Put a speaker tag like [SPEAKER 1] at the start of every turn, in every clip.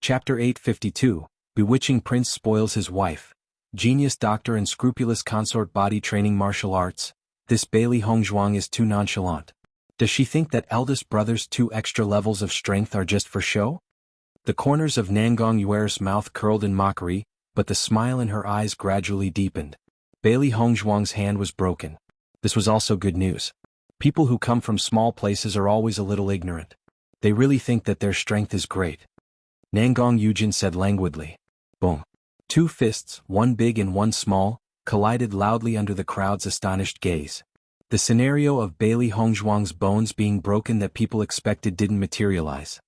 [SPEAKER 1] Chapter 852, Bewitching Prince Spoils His Wife. Genius Doctor and Scrupulous Consort Body Training Martial Arts. This Bailey Hongzhuang is too nonchalant. Does she think that eldest brother's 2 extra levels of strength are just for show? The corners of Nangong Yuer's mouth curled in mockery, but the smile in her eyes gradually deepened. Bailey Hongzhuang's hand was broken. This was also good news. People who come from small places are always a little ignorant. They really think that their strength is great. Nangong Yujin said languidly. Boom. 2 fists, one big and one small, collided loudly under the crowd's astonished gaze. The scenario of Bailey Hongzhuang's bones being broken that people expected didn't materialize.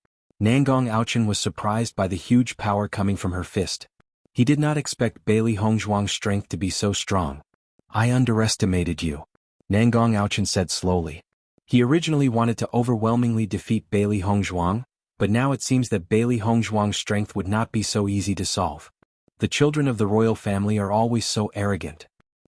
[SPEAKER 1] Nangong Aochin was surprised by the huge power coming from her fist. He did not expect Bailey Hongzhuang's strength to be so strong. I underestimated you, Nangong Aochin said slowly. He originally wanted to overwhelmingly defeat Bailey Hongzhuang, but now it seems that Bailey Hongzhuang's strength would not be so easy to solve. The children of the royal family are always so arrogant.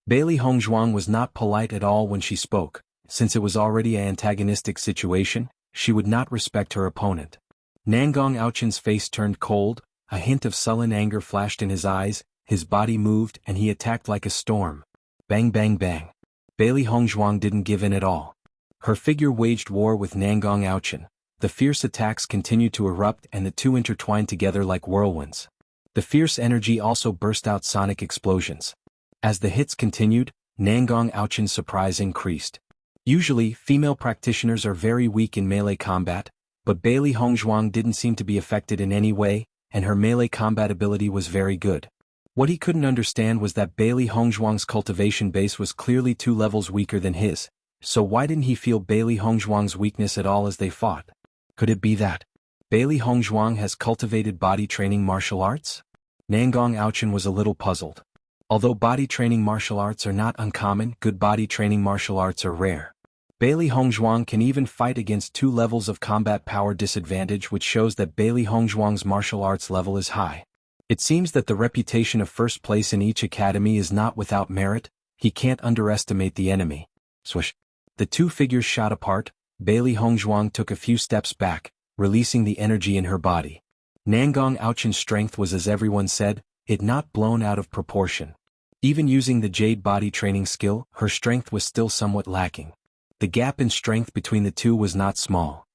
[SPEAKER 1] Bailey Hongzhuang was not polite at all when she spoke. Since it was already an antagonistic situation, she would not respect her opponent. Nangong Aochin's face turned cold, a hint of sullen anger flashed in his eyes, his body moved and he attacked like a storm. Bang bang bang. Bailey Hongzhuang didn't give in at all. Her figure waged war with Nangong Aochin. The fierce attacks continued to erupt and the two intertwined together like whirlwinds. The fierce energy also burst out sonic explosions. As the hits continued, Nangong Aochin's surprise increased. Usually, female practitioners are very weak in melee combat, but Bailey Hongzhuang didn't seem to be affected in any way, and her melee combat ability was very good. What he couldn't understand was that Bailey Hongzhuang's cultivation base was clearly 2 levels weaker than his, so why didn't he feel Bailey Hongzhuang's weakness at all as they fought? Could it be that Bailey Hongzhuang has cultivated body training martial arts? Nangong Aochin was a little puzzled. Although body training martial arts are not uncommon, good body training martial arts are rare. Bailey Hongzhuang can even fight against 2 levels of combat power disadvantage, which shows that Bailey Hongzhuang's martial arts level is high. It seems that the reputation of first place in each academy is not without merit. He can't underestimate the enemy. Swish. The 2 figures shot apart. Bailey Hongzhuang took a few steps back, releasing the energy in her body. Nangong Aochin's strength was, as everyone said, it not blown out of proportion. Even using the Jade body training skill, her strength was still somewhat lacking. The gap in strength between the two was not small.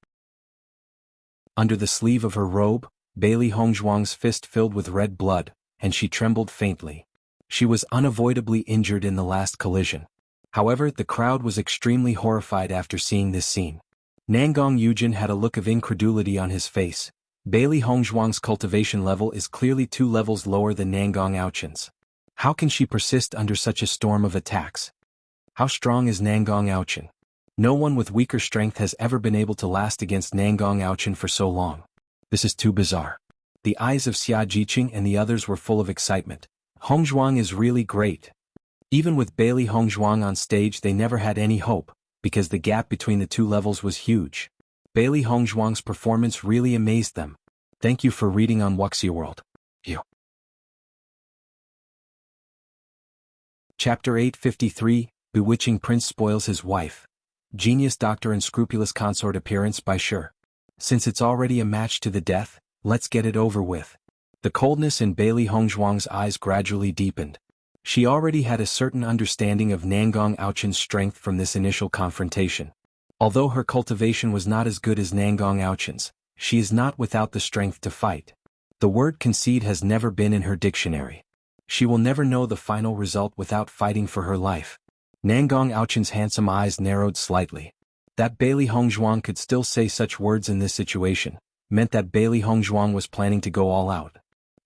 [SPEAKER 1] Under the sleeve of her robe, Bailey Hongzhuang's fist filled with red blood, and she trembled faintly. She was unavoidably injured in the last collision. However, the crowd was extremely horrified after seeing this scene. Nangong Yujin had a look of incredulity on his face. Bailey Hongzhuang's cultivation level is clearly 2 levels lower than Nangong Aochin's. How can she persist under such a storm of attacks? How strong is Nangong Aochin? No one with weaker strength has ever been able to last against Nangong Aochin for so long. This is too bizarre. The eyes of Xia Jiqing and the others were full of excitement. Hongzhuang is really great. Even with Bailey Hongzhuang on stage, they never had any hope, because the gap between the 2 levels was huge. Bailey Hongzhuang's performance really amazed them. Thank you for reading on Wuxia World. You. Chapter 853, Bewitching Prince Spoils His Wife. Genius Doctor and Scrupulous Consort Appearance by Sure. Since it's already a match to the death, let's get it over with. The coldness in Bailey Hongzhuang's eyes gradually deepened. She already had a certain understanding of Nangong Aochin's strength from this initial confrontation. Although her cultivation was not as good as Nangong Aochin's, she is not without the strength to fight. The word concede has never been in her dictionary. She will never know the final result without fighting for her life. Nangong Aochin's handsome eyes narrowed slightly. That Bailey Hongzhuang could still say such words in this situation meant that Bailey Hongzhuang was planning to go all out.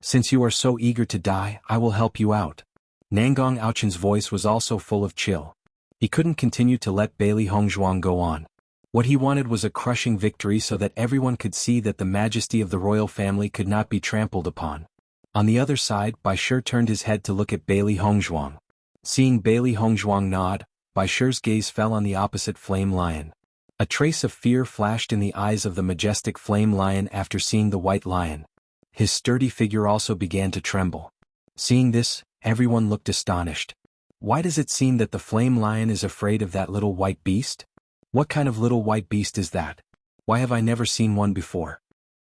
[SPEAKER 1] Since you are so eager to die, I will help you out. Nangong Aochin's voice was also full of chill. He couldn't continue to let Bailey Hongzhuang go on. What he wanted was a crushing victory so that everyone could see that the majesty of the royal family could not be trampled upon. On the other side, Bai Shi turned his head to look at Bailey Hongzhuang. Seeing Bailey Hongzhuang nod, Bai Shi's gaze fell on the opposite flame lion. A trace of fear flashed in the eyes of the majestic flame lion after seeing the white lion. His sturdy figure also began to tremble. Seeing this, everyone looked astonished. Why does it seem that the flame lion is afraid of that little white beast? What kind of little white beast is that? Why have I never seen one before?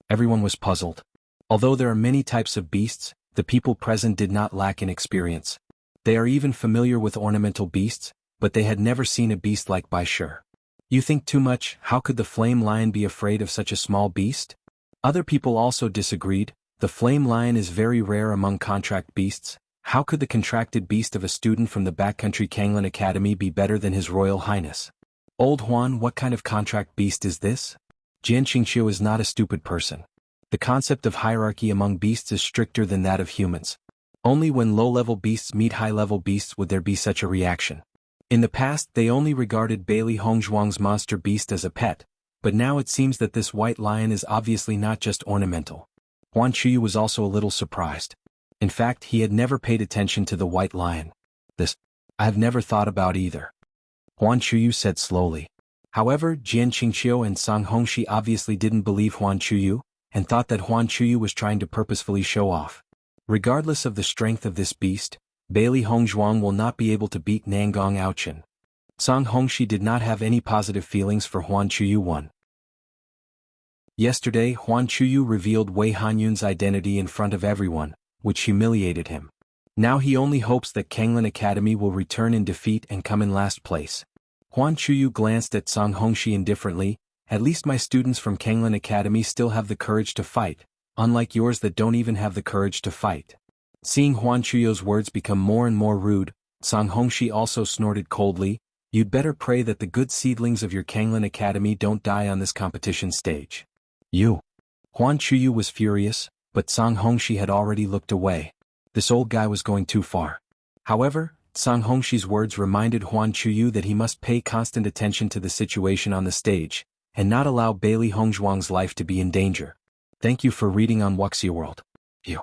[SPEAKER 1] Everyone was puzzled. Although there are many types of beasts, the people present did not lack in experience. They are even familiar with ornamental beasts, but they had never seen a beast like by sure. You think too much. How could the flame lion be afraid of such a small beast? Other people also disagreed. The flame lion is very rare among contract beasts. How could the contracted beast of a student from the backcountry Kanglan Academy be better than His Royal Highness? Old Huan, what kind of contract beast is this? Jian Qingqiu is not a stupid person. The concept of hierarchy among beasts is stricter than that of humans. Only when low-level beasts meet high-level beasts would there be such a reaction. In the past they only regarded Bailey Hongzhuang's monster beast as a pet, but now it seems that this white lion is obviously not just ornamental. Huan Chuyu was also a little surprised. In fact, he had never paid attention to the white lion. This, I have never thought about either. Huan Chuyu said slowly. However, Jian Qingqiu and Song Hongxi obviously didn't believe Huan Chuyu, and thought that Huan Chuyu was trying to purposefully show off. Regardless of the strength of this beast, Bailey Hongzhuang will not be able to beat Nangong Aochen. Song Hongxi did not have any positive feelings for Huan Chuyu. 1. Yesterday, Huan Chuyu revealed Wei Hanyun's identity in front of everyone, which humiliated him. Now he only hopes that Kanglan Academy will return in defeat and come in last place. Huan Chuyu glanced at Song Hongxi indifferently. At least my students from Kanglan Academy still have the courage to fight, unlike yours that don't even have the courage to fight. Seeing Huan Chuyu's words become more and more rude, Song Hongxi also snorted coldly. You'd better pray that the good seedlings of your Kanglan Academy don't die on this competition stage. You. Huan Chuyu was furious, but Song Hongxi had already looked away. This old guy was going too far. However, Song Hongxi's words reminded Huan Chuyu that he must pay constant attention to the situation on the stage, and not allow Bailey Hongzhuang's life to be in danger. Thank you for reading on Wuxia World. You.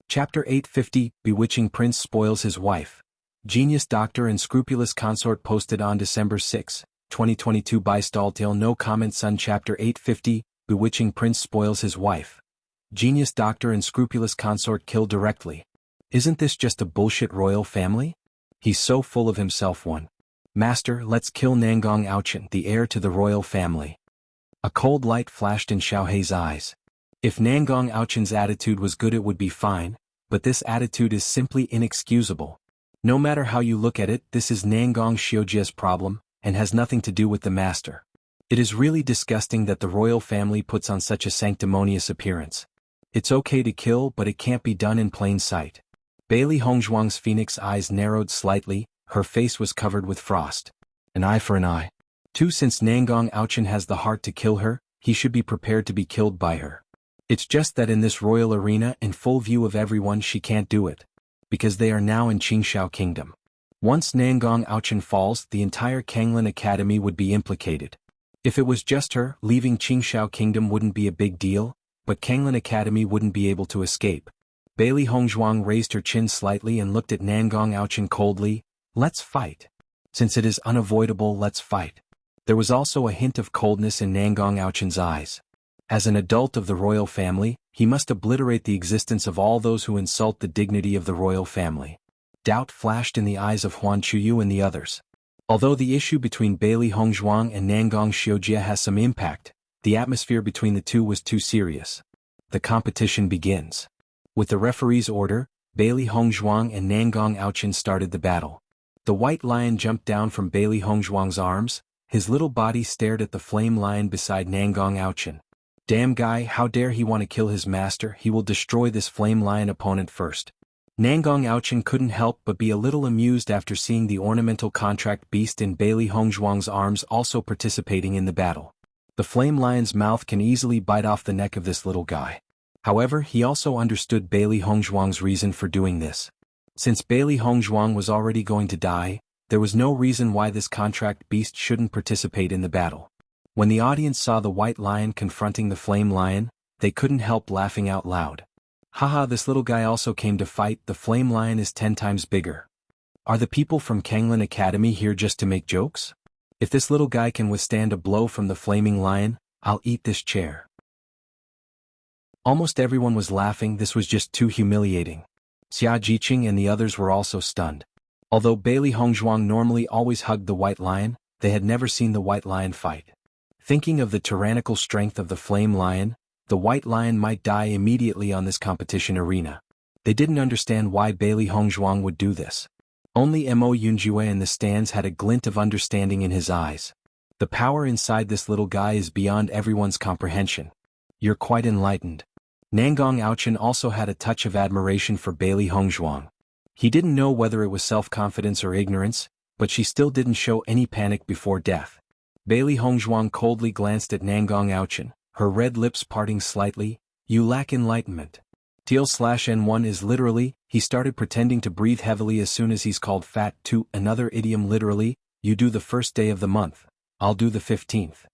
[SPEAKER 1] Chapter 850, Bewitching Prince Spoils His Wife. Genius Doctor and Scrupulous Consort posted on December 6, 2022 by Staltail. No comments on Chapter 850, Bewitching Prince Spoils His Wife. Genius Doctor and Scrupulous Consort killed directly. Isn't this just a bullshit royal family? He's so full of himself. 1. Master, let's kill Nangong Aochen, the heir to the royal family. A cold light flashed in Xiaohei's eyes. If Nangong Aochen's attitude was good it would be fine, but this attitude is simply inexcusable. No matter how you look at it, this is Nangong Xiujia's problem, and has nothing to do with the master. It is really disgusting that the royal family puts on such a sanctimonious appearance. It's okay to kill, but it can't be done in plain sight. Bailey Hongzhuang's phoenix eyes narrowed slightly, her face was covered with frost. An eye for an eye. 2. Since Nangong Aochen has the heart to kill her, he should be prepared to be killed by her. It's just that in this royal arena, in full view of everyone, she can't do it. Because they are now in Qingxiao Kingdom. Once Nangong Aochen falls, the entire Kanglan Academy would be implicated. If it was just her, leaving Qingxiao Kingdom wouldn't be a big deal, but Kanglan Academy wouldn't be able to escape. Bailey Hongzhuang raised her chin slightly and looked at Nangong Aochen coldly. Let's fight. Since it is unavoidable, let's fight. There was also a hint of coldness in Nangong Aochen's eyes. As an adult of the royal family, he must obliterate the existence of all those who insult the dignity of the royal family. Doubt flashed in the eyes of Huan Chuyu and the others. Although the issue between Bailey Hongzhuang and Nangong Xiujia has some impact, the atmosphere between the two was too serious. The competition begins. With the referee's order, Bailey Hongzhuang and Nangong Aochen started the battle. The white lion jumped down from Bailey Hongzhuang's arms. His little body stared at the flame lion beside Nangong Aochen. Damn guy, how dare he want to kill his master? He will destroy this flame lion opponent first. Nangong Aochen couldn't help but be a little amused after seeing the ornamental contract beast in Bailey Hongzhuang's arms also participating in the battle. The flame lion's mouth can easily bite off the neck of this little guy. However, he also understood Bailey Hongzhuang's reason for doing this. Since Bailey Hongzhuang was already going to die, there was no reason why this contract beast shouldn't participate in the battle. When the audience saw the white lion confronting the flame lion, they couldn't help laughing out loud. Haha, this little guy also came to fight. The flame lion is 10 times bigger. Are the people from Kanglan Academy here just to make jokes? If this little guy can withstand a blow from the flaming lion, I'll eat this chair. Almost everyone was laughing. This was just too humiliating. Xia Jiqing and the others were also stunned. Although Bailey Hongzhuang normally always hugged the white lion, they had never seen the white lion fight. Thinking of the tyrannical strength of the flame lion, the white lion might die immediately on this competition arena. They didn't understand why Bailey Hongzhuang would do this. Only Mo Yunjue in the stands had a glint of understanding in his eyes. The power inside this little guy is beyond everyone's comprehension. You're quite enlightened. Nangong Aochen also had a touch of admiration for Bailey Hongzhuang. He didn't know whether it was self-confidence or ignorance, but she still didn't show any panic before death. Bailey Hongzhuang coldly glanced at Nangong Aochen, her red lips parting slightly. You lack enlightenment. TL/N1 is literally, he started pretending to breathe heavily as soon as he's called fat. 2. Another idiom literally, you do the first day of the month, I'll do the 15th.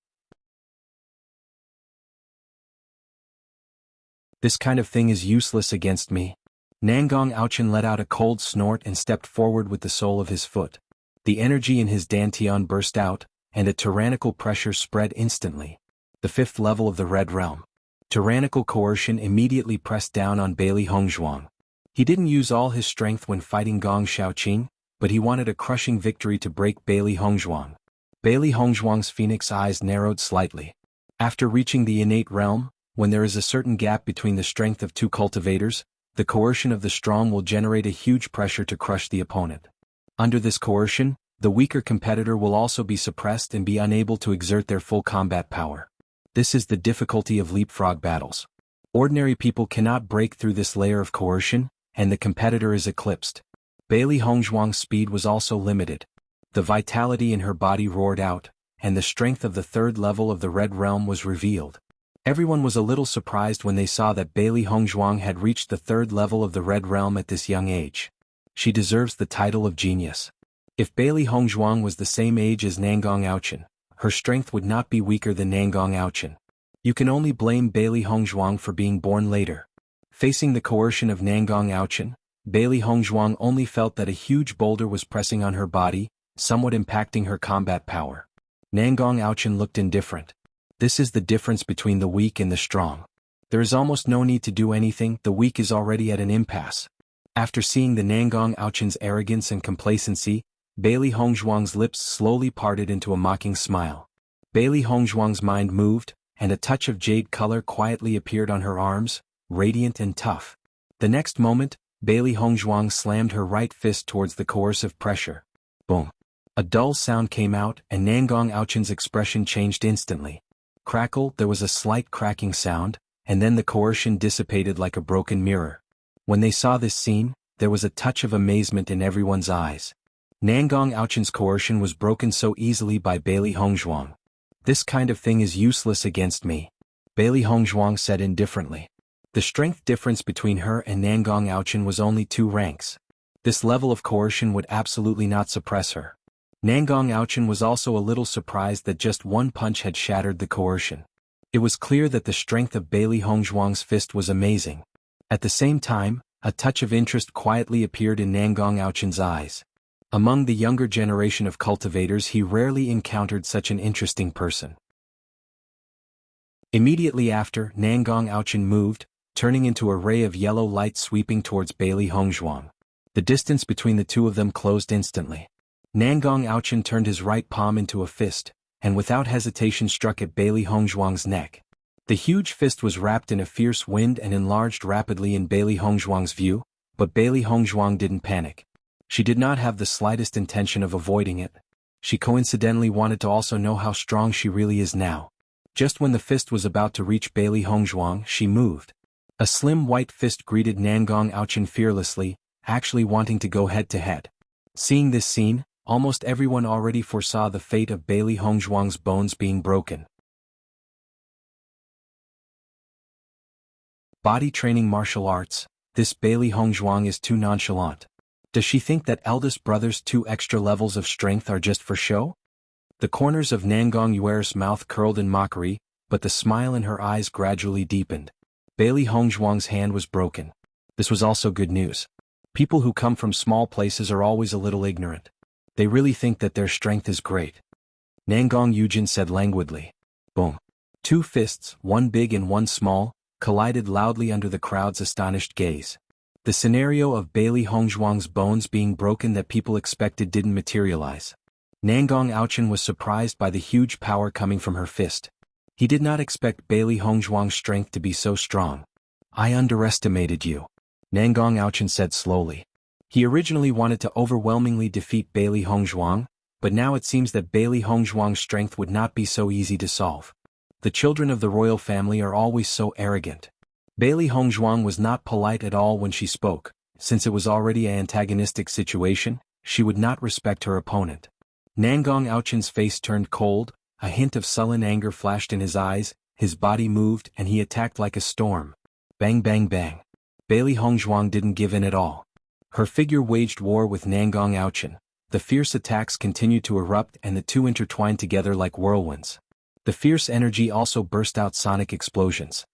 [SPEAKER 1] This kind of thing is useless against me. Nangong Aochen let out a cold snort and stepped forward with the sole of his foot. The energy in his dantian burst out, and a tyrannical pressure spread instantly. The 5th level of the Red Realm. Tyrannical coercion immediately pressed down on Bailey Hongzhuang. He didn't use all his strength when fighting Gong Shaoqing, but he wanted a crushing victory to break Bailey Hongzhuang. Bailey Hongzhuang's phoenix eyes narrowed slightly. After reaching the innate realm, when there is a certain gap between the strength of two cultivators, the coercion of the strong will generate a huge pressure to crush the opponent. Under this coercion, the weaker competitor will also be suppressed and be unable to exert their full combat power. This is the difficulty of leapfrog battles. Ordinary people cannot break through this layer of coercion, and the competitor is eclipsed. Bailey Hongzhuang's speed was also limited. The vitality in her body roared out, and the strength of the 3rd level of the Red Realm was revealed. Everyone was a little surprised when they saw that Bailey Hongzhuang had reached the 3rd level of the Red Realm at this young age. She deserves the title of genius. If Bailey Hongzhuang was the same age as Nangong Aochen, her strength would not be weaker than Nangong Aochen. You can only blame Bailey Hongzhuang for being born later. Facing the coercion of Nangong Aochen, Bailey Hongzhuang only felt that a huge boulder was pressing on her body, somewhat impacting her combat power. Nangong Aochen looked indifferent. This is the difference between the weak and the strong. There is almost no need to do anything, the weak is already at an impasse. After seeing the Nangong Aochen's arrogance and complacency, Bailey Hongzhuang's lips slowly parted into a mocking smile. Bailey Hongzhuang's mind moved, and a touch of jade color quietly appeared on her arms, radiant and tough. The next moment, Bailey Hongzhuang slammed her right fist towards the coercive pressure. Boom. A dull sound came out, and Nangong Aochen's expression changed instantly. Crackle, there was a slight cracking sound, and then the coercion dissipated like a broken mirror. When they saw this scene, there was a touch of amazement in everyone's eyes. Nangong Aochen's coercion was broken so easily by Bailey Hongzhuang. This kind of thing is useless against me, Bailey Hongzhuang said indifferently. The strength difference between her and Nangong Aochen was only 2 ranks. This level of coercion would absolutely not suppress her. Nangong Aochen was also a little surprised that just one punch had shattered the coercion. It was clear that the strength of Bailey Hongzhuang's fist was amazing. At the same time, a touch of interest quietly appeared in Nangong Aochen's eyes. Among the younger generation of cultivators, he rarely encountered such an interesting person. Immediately after, Nangong Aochen moved, turning into a ray of yellow light sweeping towards Bailey Hongzhuang. The distance between the two of them closed instantly. Nangong Aochen turned his right palm into a fist, and without hesitation struck at Bailey Hongzhuang's neck. The huge fist was wrapped in a fierce wind and enlarged rapidly in Bailey Hongzhuang's view, but Bailey Hongzhuang didn't panic. She did not have the slightest intention of avoiding it. She coincidentally wanted to also know how strong she really is now. Just when the fist was about to reach Bailey Hongzhuang, she moved. A slim white fist greeted Nangong Aochen fearlessly, actually wanting to go head-to-head. Seeing this scene, almost everyone already foresaw the fate of Bailey Hongzhuang's bones being broken. Body training martial arts, this Bailey Hongzhuang is too nonchalant. Does she think that eldest brother's 2 extra levels of strength are just for show? The corners of Nangong Yuer's mouth curled in mockery, but the smile in her eyes gradually deepened. Bailey Hongzhuang's hand was broken. This was also good news. People who come from small places are always a little ignorant. They really think that their strength is great. Nangong Yujin said languidly. Boom. 2 fists, one big and one small, collided loudly under the crowd's astonished gaze. The scenario of Bailey Hongzhuang's bones being broken that people expected didn't materialize. Nangong Aochen was surprised by the huge power coming from her fist. He did not expect Bailey Hongzhuang's strength to be so strong. I underestimated you, Nangong Aochen said slowly. He originally wanted to overwhelmingly defeat Bailey Hongzhuang, but now it seems that Bailey Hongzhuang's strength would not be so easy to solve. The children of the royal family are always so arrogant. Bailey Hongzhuang was not polite at all when she spoke. Since it was already an antagonistic situation, she would not respect her opponent. Nangong Aochen's face turned cold, a hint of sullen anger flashed in his eyes, his body moved and he attacked like a storm. Bang bang bang. Bailey Hongzhuang didn't give in at all. Her figure waged war with Nangong Aochen. The fierce attacks continued to erupt and the two intertwined together like whirlwinds. The fierce energy also burst out sonic explosions.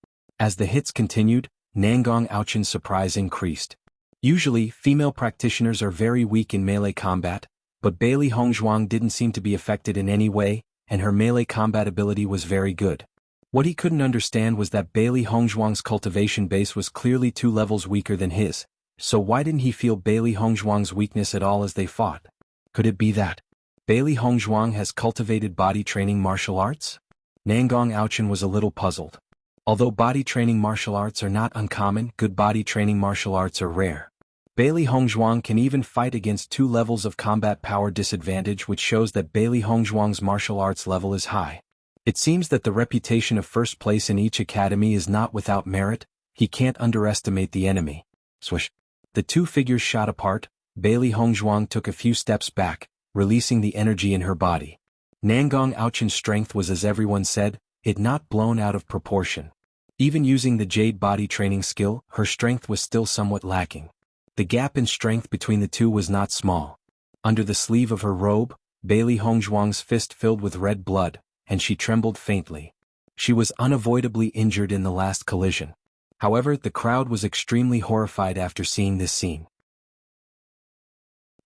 [SPEAKER 1] As the hits continued, Nangong Aochen's surprise increased. Usually, female practitioners are very weak in melee combat, but Bailey Hongzhuang didn't seem to be affected in any way, and her melee combat ability was very good. What he couldn't understand was that Bailey Hongzhuang's cultivation base was clearly 2 levels weaker than his, so why didn't he feel Bailey Hongzhuang's weakness at all as they fought? Could it be that Bailey Hongzhuang has cultivated body training martial arts? Nangong Aochen was a little puzzled. Although body training martial arts are not uncommon, good body training martial arts are rare. Bailey Hongzhuang can even fight against 2 levels of combat power disadvantage, which shows that Bailey Hongzhuang's martial arts level is high. It seems that the reputation of first place in each academy is not without merit. He can't underestimate the enemy. Swish. The two figures shot apart. Bailey Hongzhuang took a few steps back, releasing the energy in her body. Nangong Aochen's strength was, as everyone said, it not blown out of proportion. Even using the Jade body training skill, her strength was still somewhat lacking. The gap in strength between the two was not small. Under the sleeve of her robe, Bailey Hongzhuang's fist filled with red blood, and she trembled faintly. She was unavoidably injured in the last collision. However, the crowd was extremely horrified after seeing this scene.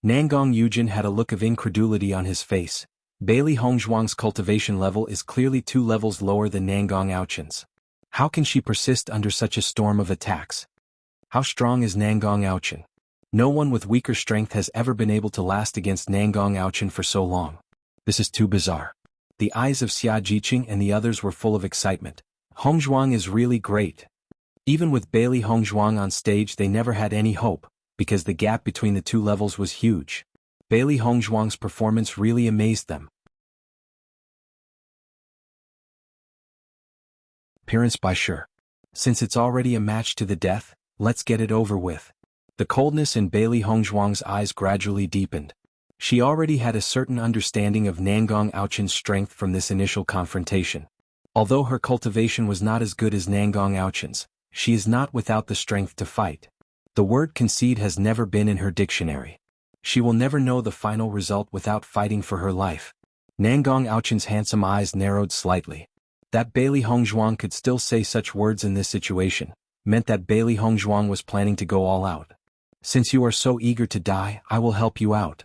[SPEAKER 1] Nangong Yujin had a look of incredulity on his face. Bailey Hongzhuang's cultivation level is clearly 2 levels lower than Nangong Aochen's. How can she persist under such a storm of attacks? How strong is Nangong Aochen? No one with weaker strength has ever been able to last against Nangong Aochen for so long. This is too bizarre. The eyes of Xia Jiqing and the others were full of excitement. Hongzhuang is really great. Even with Bailey Hongzhuang on stage, they never had any hope, because the gap between the 2 levels was huge. Bailey Hongzhuang's performance really amazed them. Appearance by Sure. Since it's already a match to the death, let's get it over with. The coldness in Bailey Hongzhuang's eyes gradually deepened. She already had a certain understanding of Nangong Aochen's strength from this initial confrontation. Although her cultivation was not as good as Nangong Aochen's, she is not without the strength to fight. The word concede has never been in her dictionary. She will never know the final result without fighting for her life. Nangong Aochen's handsome eyes narrowed slightly. That Bailey Hongzhuang could still say such words in this situation meant that Bailey Hongzhuang was planning to go all out. Since you are so eager to die, I will help you out.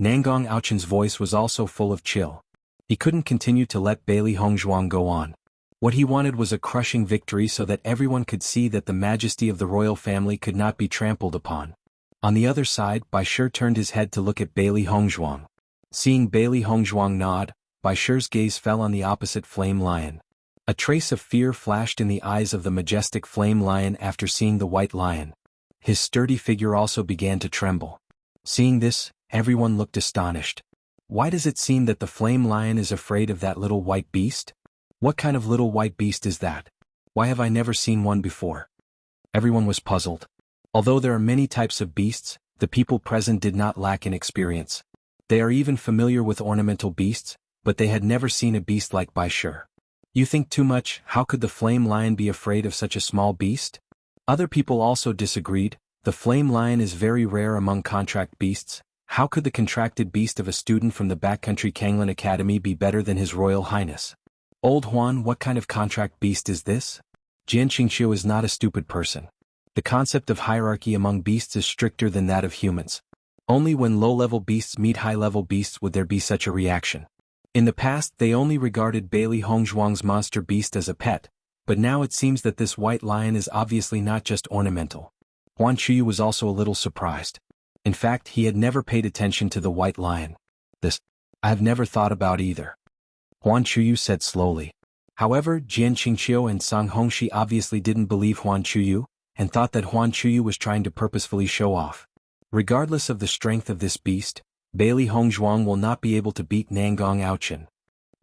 [SPEAKER 1] Nangong Aochen's voice was also full of chill. He couldn't continue to let Bailey Hongzhuang go on. What he wanted was a crushing victory so that everyone could see that the majesty of the royal family could not be trampled upon. On the other side, Bai Shi turned his head to look at Bailey Hongzhuang. Seeing Bailey Hongzhuang nod, Bai Shi's gaze fell on the opposite flame lion. A trace of fear flashed in the eyes of the majestic flame lion after seeing the white lion. His sturdy figure also began to tremble. Seeing this, everyone looked astonished. Why does it seem that the flame lion is afraid of that little white beast? What kind of little white beast is that? Why have I never seen one before? Everyone was puzzled. Although there are many types of beasts, the people present did not lack in experience. They are even familiar with ornamental beasts, but they had never seen a beast like Bai Shi. You think too much. How could the flame lion be afraid of such a small beast? Other people also disagreed. The flame lion is very rare among contract beasts. How could the contracted beast of a student from the backcountry Kanglan Academy be better than His Royal Highness? Old Huan, what kind of contract beast is this? Jian Qingxiu is not a stupid person. The concept of hierarchy among beasts is stricter than that of humans. Only when low-level beasts meet high-level beasts would there be such a reaction. In the past they only regarded Bailey Hongzhuang's monster beast as a pet, but now it seems that this white lion is obviously not just ornamental. Huan Chuyu was also a little surprised. In fact, he had never paid attention to the white lion. I've never thought about either. Huan Chuyu said slowly. However, Jian Qingqiu and Sang Hongxi obviously didn't believe Huan Chuyu, and thought that Huan Chuyu was trying to purposefully show off. Regardless of the strength of this beast, Bailey Hongzhuang will not be able to beat Nangong Aochen.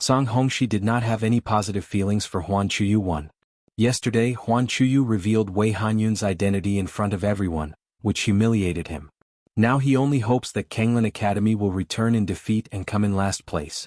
[SPEAKER 1] Sang Hongxi did not have any positive feelings for Huan Chuyu. 1. Yesterday, Huan Chuyu revealed Wei Hanyun's identity in front of everyone, which humiliated him. Now he only hopes that Kenglin Academy will return in defeat and come in last place.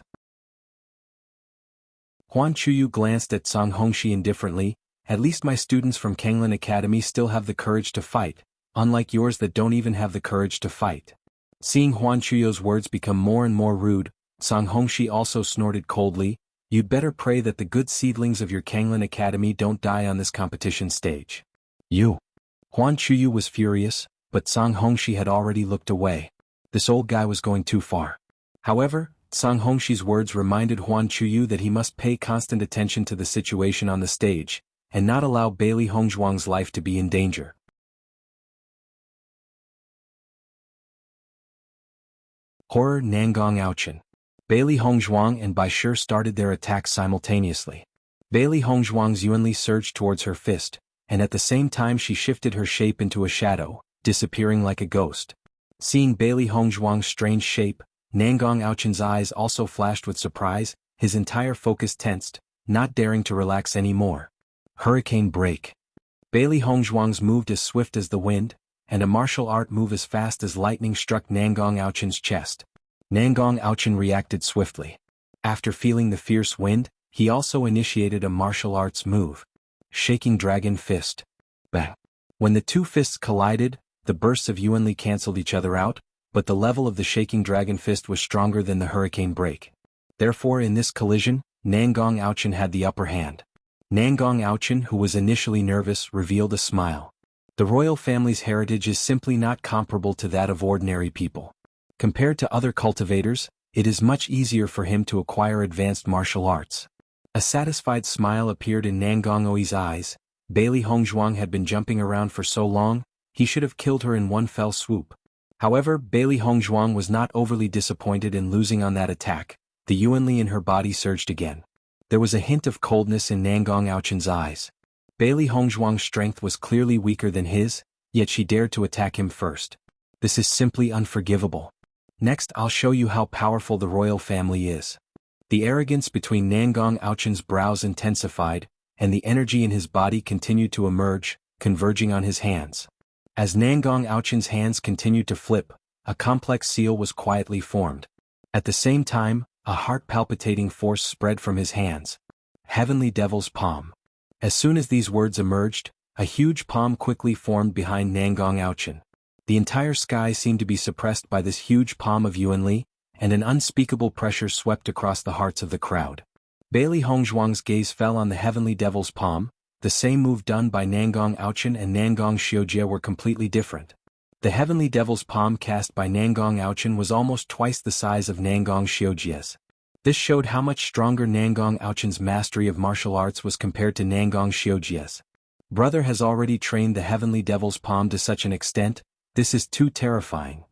[SPEAKER 1] Huan Chuyu glanced at Sang Hongxi indifferently. At least my students from Kenglin Academy still have the courage to fight, unlike yours that don't even have the courage to fight. Seeing Huan Chuyu's words become more and more rude, Sang Hongxi also snorted coldly, "You'd better pray that the good seedlings of your Kenglin Academy don't die on this competition stage." You. Huan Chuyu was furious, but Sang Hongxi had already looked away. This old guy was going too far. However, Sang Hongxi's words reminded Huan Chuyu that he must pay constant attention to the situation on the stage, and not allow Bailey Hongzhuang's life to be in danger. Horror. Nangong Aochen. Bailey Hongzhuang and Bai Shi started their attacks simultaneously. Bailey Hongzhuang's Yuanli surged towards her fist, and at the same time she shifted her shape into a shadow, disappearing like a ghost. Seeing Bailey Hongzhuang's strange shape, Nangong Aochen's eyes also flashed with surprise, his entire focus tensed, not daring to relax anymore. Hurricane break. Bailey Hongzhuang's moved as swift as the wind, and a martial art move as fast as lightning struck Nangong Aochen's chest. Nangong Aochen reacted swiftly. After feeling the fierce wind, he also initiated a martial arts move. Shaking Dragon Fist. Bang. When the two fists collided, the bursts of Yuanli cancelled each other out, but the level of the Shaking Dragon Fist was stronger than the Hurricane Break. Therefore in this collision, Nangong Aochen had the upper hand. Nangong Aochen, who was initially nervous, revealed a smile. The royal family's heritage is simply not comparable to that of ordinary people. Compared to other cultivators, it is much easier for him to acquire advanced martial arts. A satisfied smile appeared in Nangong Oi's eyes. Bailey Hongzhuang had been jumping around for so long, he should have killed her in one fell swoop. However, Bailey Hongzhuang was not overly disappointed in losing on that attack. The Yuanli in her body surged again. There was a hint of coldness in Nangong Aochen's eyes. Bailey Hongzhuang's strength was clearly weaker than his, yet she dared to attack him first. This is simply unforgivable. Next I'll show you how powerful the royal family is. The arrogance between Nangong Aochen's brows intensified, and the energy in his body continued to emerge, converging on his hands. As Nangong Aochen's hands continued to flip, a complex seal was quietly formed. At the same time, a heart-palpitating force spread from his hands. Heavenly Devil's Palm. As soon as these words emerged, a huge palm quickly formed behind Nangong Aochen. The entire sky seemed to be suppressed by this huge palm of Yuanli, and an unspeakable pressure swept across the hearts of the crowd. Bailey Hongzhuang's gaze fell on the Heavenly Devil's Palm. The same move done by Nangong Aochen and Nangong Xiujie were completely different. The Heavenly Devil's Palm cast by Nangong Aochen was almost twice the size of Nangong Xiujie's. This showed how much stronger Nangong Aochen's mastery of martial arts was compared to Nangong Xiujie's. Brother has already trained the Heavenly Devil's Palm to such an extent, this is too terrifying.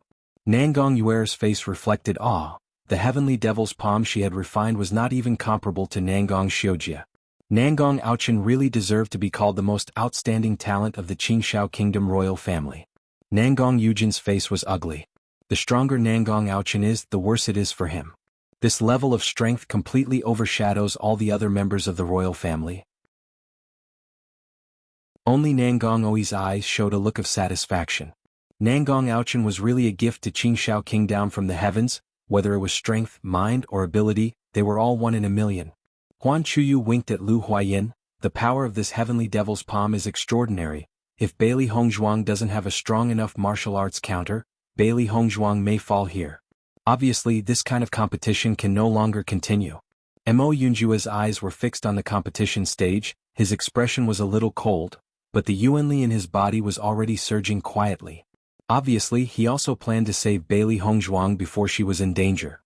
[SPEAKER 1] Nangong Yuer's face reflected awe. The Heavenly Devil's Palm she had refined was not even comparable to Nangong Xiujie. Nangong Aochen really deserved to be called the most outstanding talent of the Qingshao Kingdom royal family. Nangong Yujin's face was ugly. The stronger Nangong Aochen is, the worse it is for him. This level of strength completely overshadows all the other members of the royal family. Only Nangong Oi's eyes showed a look of satisfaction. Nangong Aochen was really a gift to Qingshao King down from the heavens, whether it was strength, mind, or ability, they were all one in a million. Huan Chuyu winked at Lu Huayin. The power of this Heavenly Devil's Palm is extraordinary. If Bailey Hongzhuang doesn't have a strong enough martial arts counter, Bailey Hongzhuang may fall here. Obviously this kind of competition can no longer continue. Mo Yunjua's eyes were fixed on the competition stage, his expression was a little cold, but the Yuanli in his body was already surging quietly. Obviously he also planned to save Bailey Hongzhuang before she was in danger.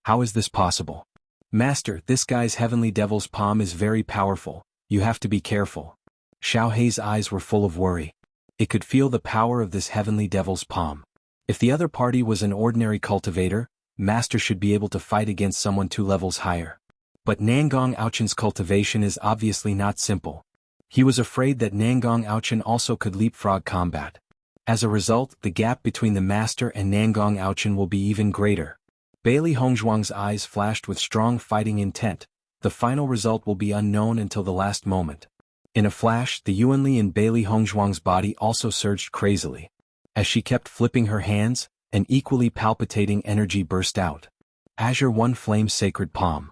[SPEAKER 1] How is this possible? Master, this guy's Heavenly Devil's Palm is very powerful, you have to be careful. Xiao Hei's eyes were full of worry. It could feel the power of this heavenly devil's palm. If the other party was an ordinary cultivator, Master should be able to fight against someone 2 levels higher. But Nangong Aochen's cultivation is obviously not simple. He was afraid that Nangong Aochen also could leapfrog combat. As a result, the gap between the Master and Nangong Aochen will be even greater. Bailey Hongzhuang's eyes flashed with strong fighting intent. The final result will be unknown until the last moment. In a flash, the Yuanli in Bailey Hongzhuang's body also surged crazily. As she kept flipping her hands, an equally palpitating energy burst out. Azure One Flame Sacred Palm.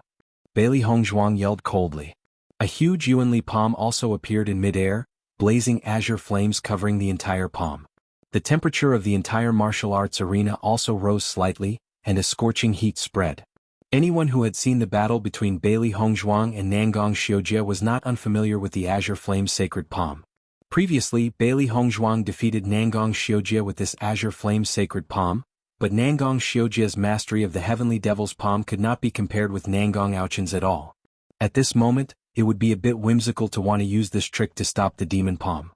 [SPEAKER 1] Bailey Hongzhuang yelled coldly. A huge Yuanli palm also appeared in midair, blazing azure flames covering the entire palm. The temperature of the entire martial arts arena also rose slightly, and a scorching heat spread. Anyone who had seen the battle between Bailey Hongzhuang and Nangong Xiujie was not unfamiliar with the Azure Flame Sacred Palm. Previously, Bailey Hongzhuang defeated Nangong Xiujie with this Azure Flame Sacred Palm, but Nangong Xiujie's mastery of the Heavenly Devil's Palm could not be compared with Nangong Aochen's at all. At this moment, it would be a bit whimsical to want to use this trick to stop the demon palm.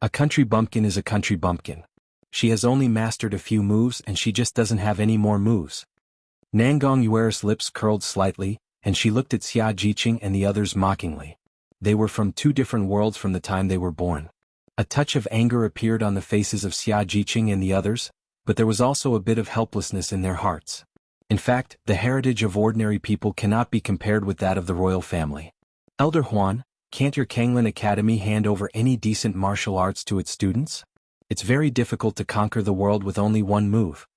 [SPEAKER 1] A country bumpkin is a country bumpkin. She has only mastered a few moves and she just doesn't have any more moves. Nangong Yuer's lips curled slightly, and she looked at Xia Jiqing and the others mockingly. They were from 2 different worlds from the time they were born. A touch of anger appeared on the faces of Xia Jiqing and the others, but there was also a bit of helplessness in their hearts. In fact, the heritage of ordinary people cannot be compared with that of the royal family. Elder Huan, can't your Kanglin Academy hand over any decent martial arts to its students? It's very difficult to conquer the world with only one move.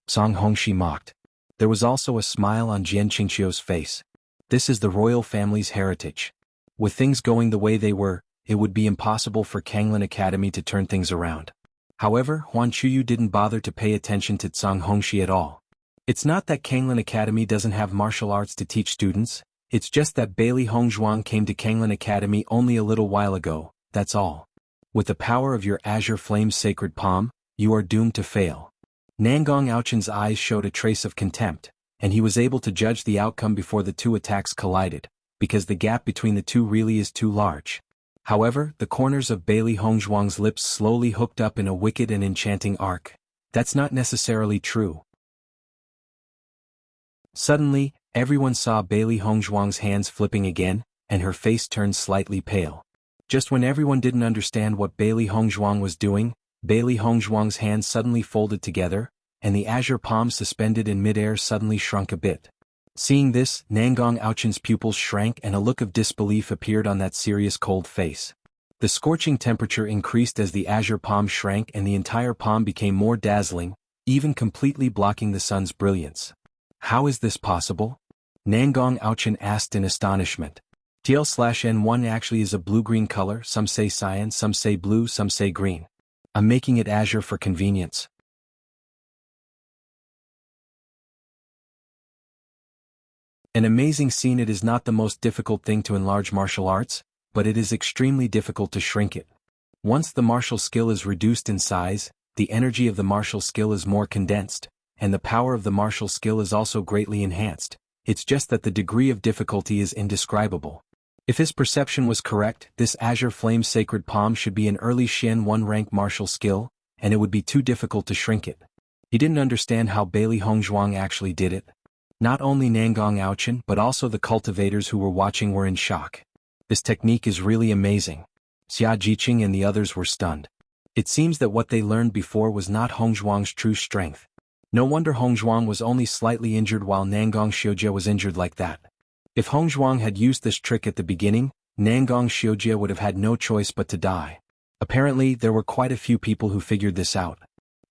[SPEAKER 1] Song Hongxi mocked. There was also a smile on Jian Qingqiu's face. This is the royal family's heritage. With things going the way they were, it would be impossible for Kanglin Academy to turn things around. However, Huan Chuyu didn't bother to pay attention to Tsang Hongxi at all. It's not that Kanglin Academy doesn't have martial arts to teach students, it's just that Bailey Hongzhuang came to Kanglin Academy only a little while ago, that's all. With the power of your Azure Flame Sacred Palm, you are doomed to fail. Nangong Aochen's eyes showed a trace of contempt, and he was able to judge the outcome before the 2 attacks collided, because the gap between the 2 really is too large. However, the corners of Bailey Hongzhuang's lips slowly hooked up in a wicked and enchanting arc. That's not necessarily true. Suddenly, everyone saw Bailey Hongzhuang's hands flipping again, and her face turned slightly pale. Just when everyone didn't understand what Bailey Hongzhuang was doing, Bailey Hongzhuang's hands suddenly folded together, and the azure palm suspended in midair suddenly shrunk a bit. Seeing this, Nangong Aochen's pupils shrank and a look of disbelief appeared on that serious cold face. The scorching temperature increased as the azure palm shrank and the entire palm became more dazzling, even completely blocking the sun's brilliance. How is this possible? Nangong Aochen asked in astonishment. TL/N1 actually is a blue-green color, some say cyan, some say blue, some say green. I'm making it azure for convenience. An amazing scene. It is not the most difficult thing to enlarge martial arts, but it is extremely difficult to shrink it. Once the martial skill is reduced in size, the energy of the martial skill is more condensed, and the power of the martial skill is also greatly enhanced. It's just that the degree of difficulty is indescribable. If his perception was correct, this Azure Flame Sacred Palm should be an early Xian 1 rank martial skill, and it would be too difficult to shrink it. He didn't understand how Bailey Hongzhuang actually did it. Not only Nangong Aochen but also the cultivators who were watching were in shock. This technique is really amazing. Xia Jiqing and the others were stunned. It seems that what they learned before was not Hongzhuang's true strength. No wonder Hongzhuang was only slightly injured while Nangong Xiujie was injured like that. If Hongzhuang had used this trick at the beginning, Nangong Xiujie would have had no choice but to die. Apparently, there were quite a few people who figured this out.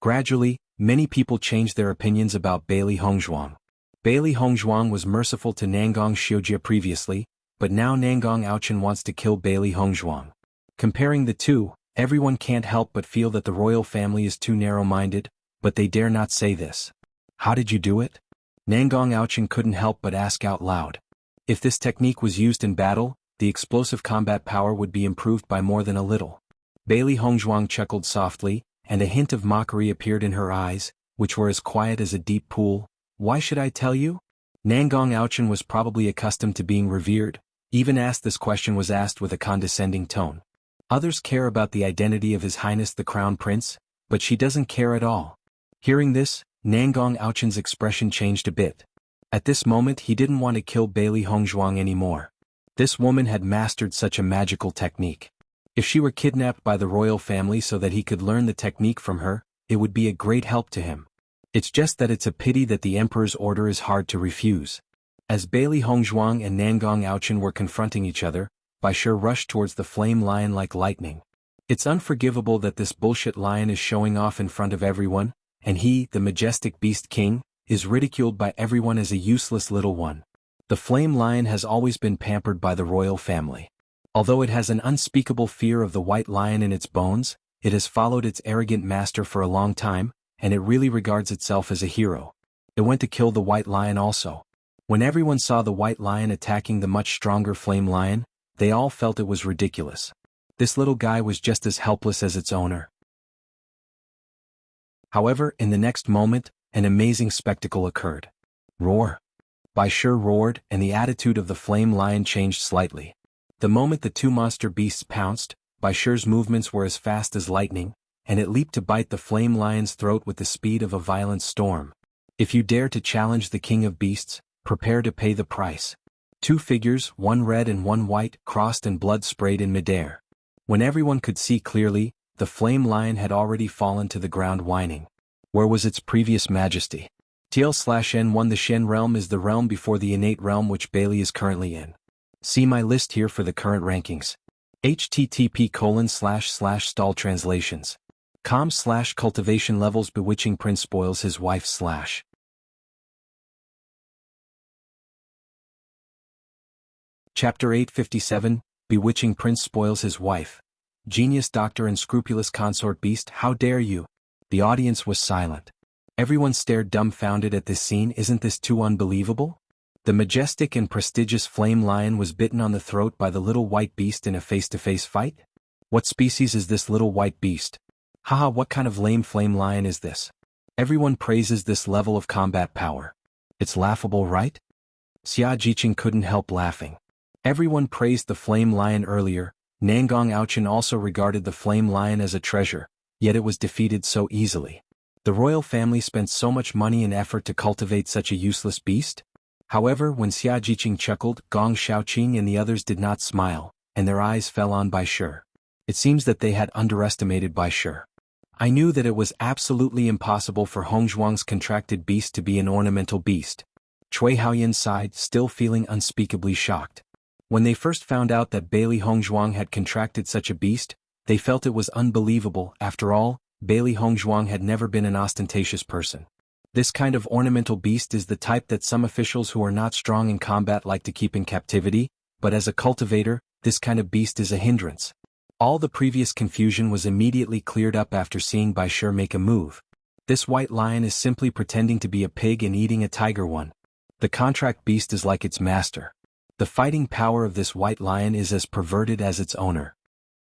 [SPEAKER 1] Gradually, many people changed their opinions about Bailey Hongzhuang. Bailey Hongzhuang was merciful to Nangong Xiujie previously, but now Nangong Aochen wants to kill Bailey Hongzhuang. Comparing the two, everyone can't help but feel that the royal family is too narrow-minded, but they dare not say this. How did you do it? Nangong Aochen couldn't help but ask out loud. If this technique was used in battle, the explosive combat power would be improved by more than a little. Bailey Hongzhuang chuckled softly, and a hint of mockery appeared in her eyes, which were as quiet as a deep pool. Why should I tell you? Nangong Aochen was probably accustomed to being revered, even this question was asked with a condescending tone. Others care about the identity of His Highness the Crown Prince, but she doesn't care at all. Hearing this, Nangong Aochen's expression changed a bit. At this moment he didn't want to kill Bailey Hongzhuang anymore. This woman had mastered such a magical technique. If she were kidnapped by the royal family so that he could learn the technique from her, it would be a great help to him. It's just that it's a pity that the emperor's order is hard to refuse. As Bailey Hongzhuang and Nangong Aochen were confronting each other, Baishir rushed towards the flame lion like lightning. It's unforgivable that this bullshit lion is showing off in front of everyone, and he, the majestic beast king, is ridiculed by everyone as a useless little one. The flame lion has always been pampered by the royal family. Although it has an unspeakable fear of the white lion in its bones, it has followed its arrogant master for a long time, and it really regards itself as a hero. It went to kill the white lion also. When everyone saw the white lion attacking the much stronger flame lion, they all felt it was ridiculous. This little guy was just as helpless as its owner. However, in the next moment, an amazing spectacle occurred. Roar! Baishir roared, and the attitude of the flame lion changed slightly. The moment the two monster beasts pounced, Baishir's movements were as fast as lightning, and it leaped to bite the flame lion's throat with the speed of a violent storm. If you dare to challenge the king of beasts, prepare to pay the price. Two figures, one red and one white, crossed and blood sprayed in midair. When everyone could see clearly, the flame lion had already fallen to the ground whining. Where was its previous majesty? TL/N1 The Shen realm is the realm before the innate realm which Bailey is currently in. See my list here for the current rankings. http://stall translations. com/cultivation levels Bewitching Prince spoils his wife / Chapter 857, Bewitching Prince spoils his wife. Genius Doctor Unscrupulous Consort Beast, how dare you? The audience was silent. Everyone stared dumbfounded at this scene. Isn't this too unbelievable? The majestic and prestigious flame lion was bitten on the throat by the little white beast in a face-to-face fight? What species is this little white beast? Haha, what kind of lame flame lion is this? Everyone praises this level of combat power. It's laughable, right? Xia Jiqing couldn't help laughing. Everyone praised the flame lion earlier. Nangong Aochen also regarded the flame lion as a treasure, yet it was defeated so easily. The royal family spent so much money and effort to cultivate such a useless beast? However, when Xia Jiqing chuckled, Gong Shaoqing and the others did not smile, and their eyes fell on Baishir. It seems that they had underestimated Baishir. I knew that it was absolutely impossible for Hongzhuang's contracted beast to be an ornamental beast. Cui Haoyan sighed, still feeling unspeakably shocked. When they first found out that Bailey Hongzhuang had contracted such a beast, they felt it was unbelievable. After all, Bailey Hongzhuang had never been an ostentatious person. This kind of ornamental beast is the type that some officials who are not strong in combat like to keep in captivity, but as a cultivator, this kind of beast is a hindrance. All the previous confusion was immediately cleared up after seeing Baishir make a move. This white lion is simply pretending to be a pig and eating a tiger one. The contract beast is like its master. The fighting power of this white lion is as perverted as its owner.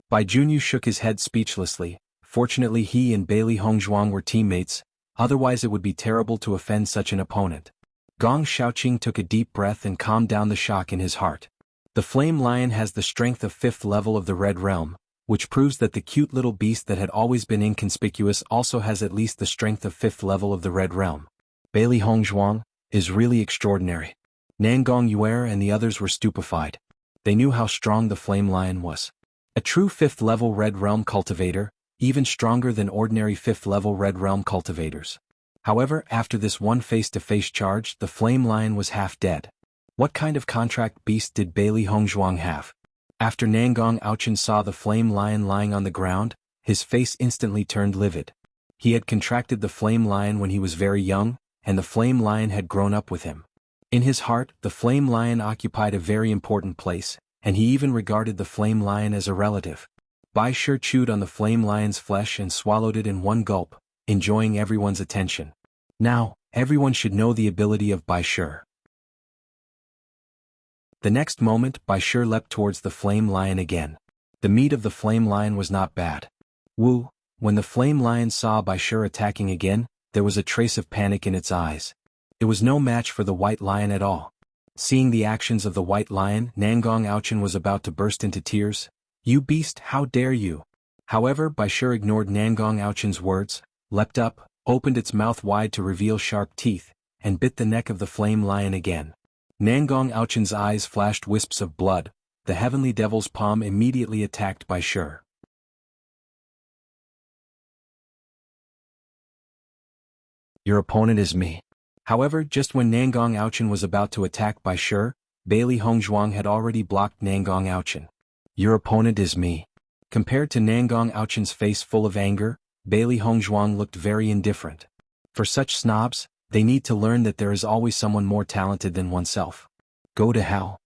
[SPEAKER 1] Bai Junyu shook his head speechlessly. Fortunately he and Bailey Hongzhuang were teammates, otherwise it would be terrible to offend such an opponent. Gong Shaoqing took a deep breath and calmed down the shock in his heart. The flame lion has the strength of 5th level of the Red Realm, which proves that the cute little beast that had always been inconspicuous also has at least the strength of 5th level of the Red Realm. Bailey Hongzhuang is really extraordinary. Nangong Yuer and the others were stupefied. They knew how strong the flame lion was. A true 5th level Red Realm cultivator, even stronger than ordinary 5th level Red Realm cultivators. However, after this one face-to-face charge, the flame lion was half dead. What kind of contract beast did Bailey Hongzhuang have? After Nangong Aochen saw the flame lion lying on the ground, his face instantly turned livid. He had contracted the flame lion when he was very young, and the flame lion had grown up with him. In his heart, the flame lion occupied a very important place, and he even regarded the flame lion as a relative. Baishir chewed on the flame lion's flesh and swallowed it in one gulp, enjoying everyone's attention. Now, everyone should know the ability of Baishir. The next moment, Baishir leapt towards the flame lion again. The meat of the flame lion was not bad. Wu, when the flame lion saw Baishir attacking again, there was a trace of panic in its eyes. It was no match for the white lion at all. Seeing the actions of the white lion, Nangong Aochen was about to burst into tears. "You beast, how dare you!" However, Baishur ignored Nangong Aochen's words, leapt up, opened its mouth wide to reveal sharp teeth, and bit the neck of the flame lion again. Nangong Aochen's eyes flashed wisps of blood. The heavenly devil's palm immediately attacked Baishur. "Your opponent is me." However, just when Nangong Aochen was about to attack Baishur, Bailey Hongzhuang had already blocked Nangong Aochen. "Your opponent is me." Compared to Nangong Aochen's face full of anger, Bailey Hongzhuang looked very indifferent. For such snobs, they need to learn that there is always someone more talented than oneself. Go to hell.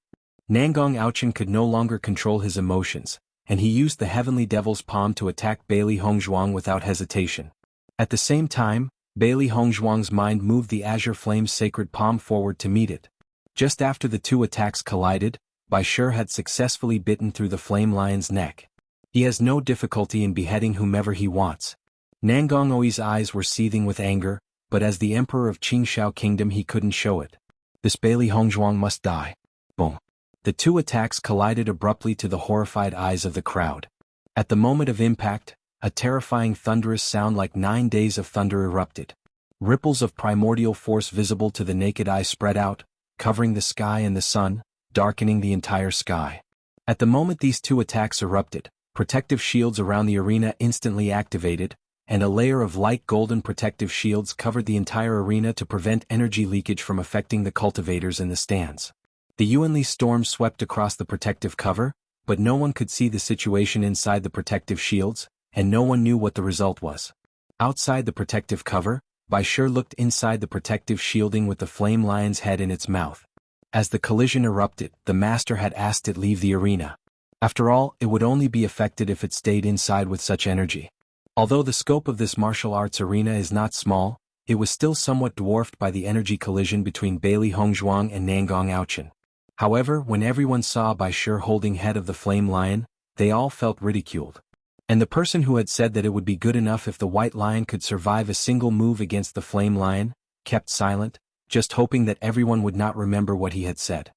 [SPEAKER 1] Nangong Aochen could no longer control his emotions, and he used the heavenly devil's palm to attack Bailey Hongzhuang without hesitation. At the same time, Bailey Hongzhuang's mind moved the azure flame's sacred palm forward to meet it. Just after the two attacks collided, Baishur had successfully bitten through the flame lion's neck. He has no difficulty in beheading whomever he wants. Nangong Oi's eyes were seething with anger, but as the emperor of Qingshao Kingdom he couldn't show it. This Bailey Hongzhuang must die. Boom. The two attacks collided abruptly to the horrified eyes of the crowd. At the moment of impact, a terrifying thunderous sound like 9 days of thunder erupted. Ripples of primordial force visible to the naked eye spread out, covering the sky and the sun, darkening the entire sky. At the moment these two attacks erupted, protective shields around the arena instantly activated, and a layer of light golden protective shields covered the entire arena to prevent energy leakage from affecting the cultivators in the stands. The Yuanli storm swept across the protective cover, but no one could see the situation inside the protective shields, and no one knew what the result was. Outside the protective cover, Baishur looked inside the protective shielding with the flame lion's head in its mouth. As the collision erupted, the master had asked it leave the arena. After all, it would only be affected if it stayed inside with such energy. Although the scope of this martial arts arena is not small, it was still somewhat dwarfed by the energy collision between Bailey Hongzhuang and Nangong Aochen. However, when everyone saw Baishur holding head of the flame lion, they all felt ridiculed. And the person who had said that it would be good enough if the white lion could survive a single move against the flame lion, kept silent, just hoping that everyone would not remember what he had said.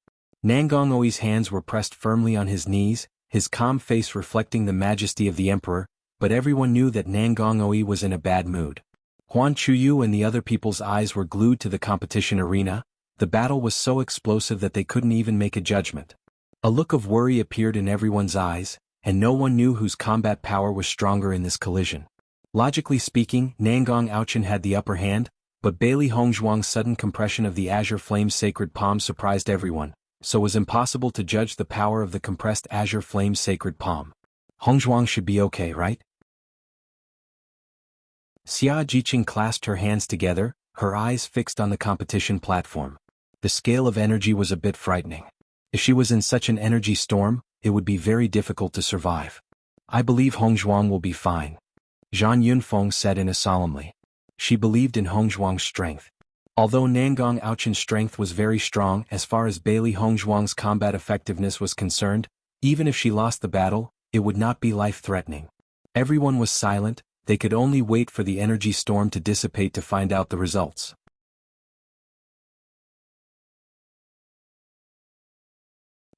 [SPEAKER 1] Nangong Oi's hands were pressed firmly on his knees, his calm face reflecting the majesty of the emperor, but everyone knew that Nangong Oi was in a bad mood. Huan Chuyu and the other people's eyes were glued to the competition arena. The battle was so explosive that they couldn't even make a judgment. A look of worry appeared in everyone's eyes, and no one knew whose combat power was stronger in this collision. Logically speaking, Nangong Aochen had the upper hand, but Bailey Hongzhuang's sudden compression of the azure flame's sacred palm surprised everyone, so it was impossible to judge the power of the compressed azure flame's sacred palm. Hongzhuang should be okay, right? Xia Jiqing clasped her hands together, her eyes fixed on the competition platform. The scale of energy was a bit frightening. If she was in such an energy storm, it would be very difficult to survive. "I believe Hongzhuang will be fine," Zhang Yunfeng said in a solemnly. She believed in Hongzhuang's strength. Although Nangong Aochen's strength was very strong as far as Bailey Hongzhuang's combat effectiveness was concerned, even if she lost the battle, it would not be life-threatening. Everyone was silent, they could only wait for the energy storm to dissipate to find out the results.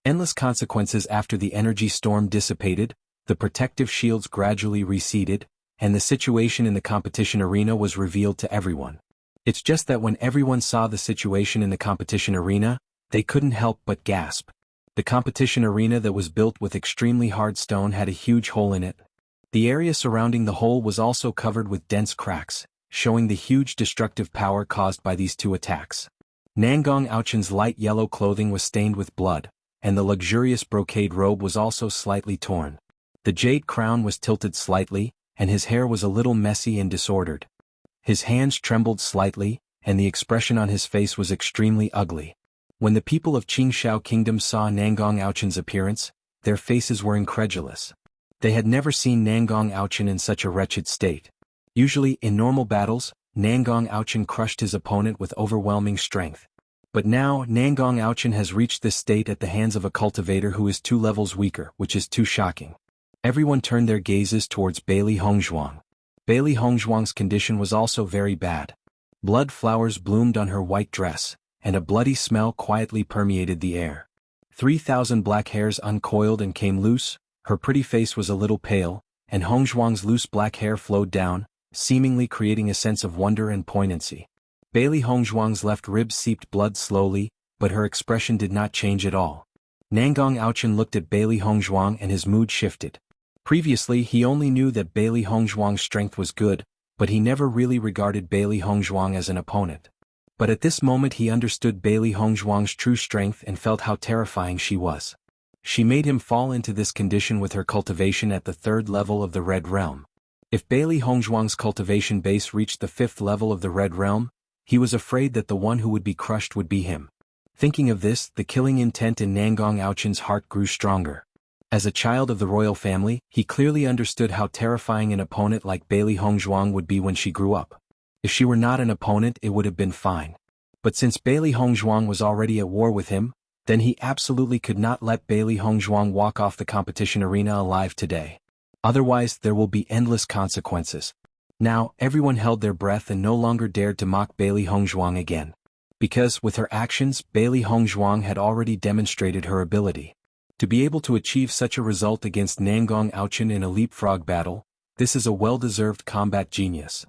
[SPEAKER 1] Endless consequences. After the energy storm dissipated, the protective shields gradually receded, and the situation in the competition arena was revealed to everyone. It's just that when everyone saw the situation in the competition arena, they couldn't help but gasp. The competition arena that was built with extremely hard stone had a huge hole in it. The area surrounding the hole was also covered with dense cracks, showing the huge destructive power caused by these two attacks. Nangong Aochen's light yellow clothing was stained with blood, and the luxurious brocade robe was also slightly torn. The jade crown was tilted slightly, and his hair was a little messy and disordered. His hands trembled slightly, and the expression on his face was extremely ugly. When the people of Qingshao Kingdom saw Nangong Aochen's appearance, their faces were incredulous. They had never seen Nangong Aochen in such a wretched state. Usually, in normal battles, Nangong Aochen crushed his opponent with overwhelming strength. But now, Nangong Aochen has reached this state at the hands of a cultivator who is 2 levels weaker, which is too shocking. Everyone turned their gazes towards Bailey Hongzhuang. Bailey Hongzhuang's condition was also very bad. Blood flowers bloomed on her white dress, and a bloody smell quietly permeated the air. 3,000 black hairs uncoiled and came loose, Her pretty face was a little pale, and Hong Zhuang's loose black hair flowed down, seemingly creating a sense of wonder and poignancy. Bailey Hong Zhuang's left rib seeped blood slowly, but her expression did not change at all. Nangong Aochen looked at Bailey Hong Zhuang and his mood shifted. Previously he only knew that Bailey Hong Zhuang's strength was good, but he never really regarded Bailey Hong Zhuang as an opponent. But at this moment he understood Bailey Hong Zhuang's true strength and felt how terrifying she was. She made him fall into this condition with her cultivation at the 3rd level of the Red Realm. If Bailey Hong Zhuang's cultivation base reached the 5th level of the Red Realm, he was afraid that the one who would be crushed would be him. Thinking of this, the killing intent in Nangong Aochen's heart grew stronger. As a child of the royal family, he clearly understood how terrifying an opponent like Bailey Hong Zhuang would be when she grew up. If she were not an opponent, it would have been fine. But since Bailey Hong Zhuang was already at war with him, then he absolutely could not let Bailey Hong Zhuang walk off the competition arena alive today. Otherwise, there will be endless consequences. Now, everyone held their breath and no longer dared to mock Bailey Hong Zhuang again. Because, with her actions, Bailey Hong Zhuang had already demonstrated her ability. To be able to achieve such a result against Nangong Aochen in a leapfrog battle, this is a well-deserved combat genius.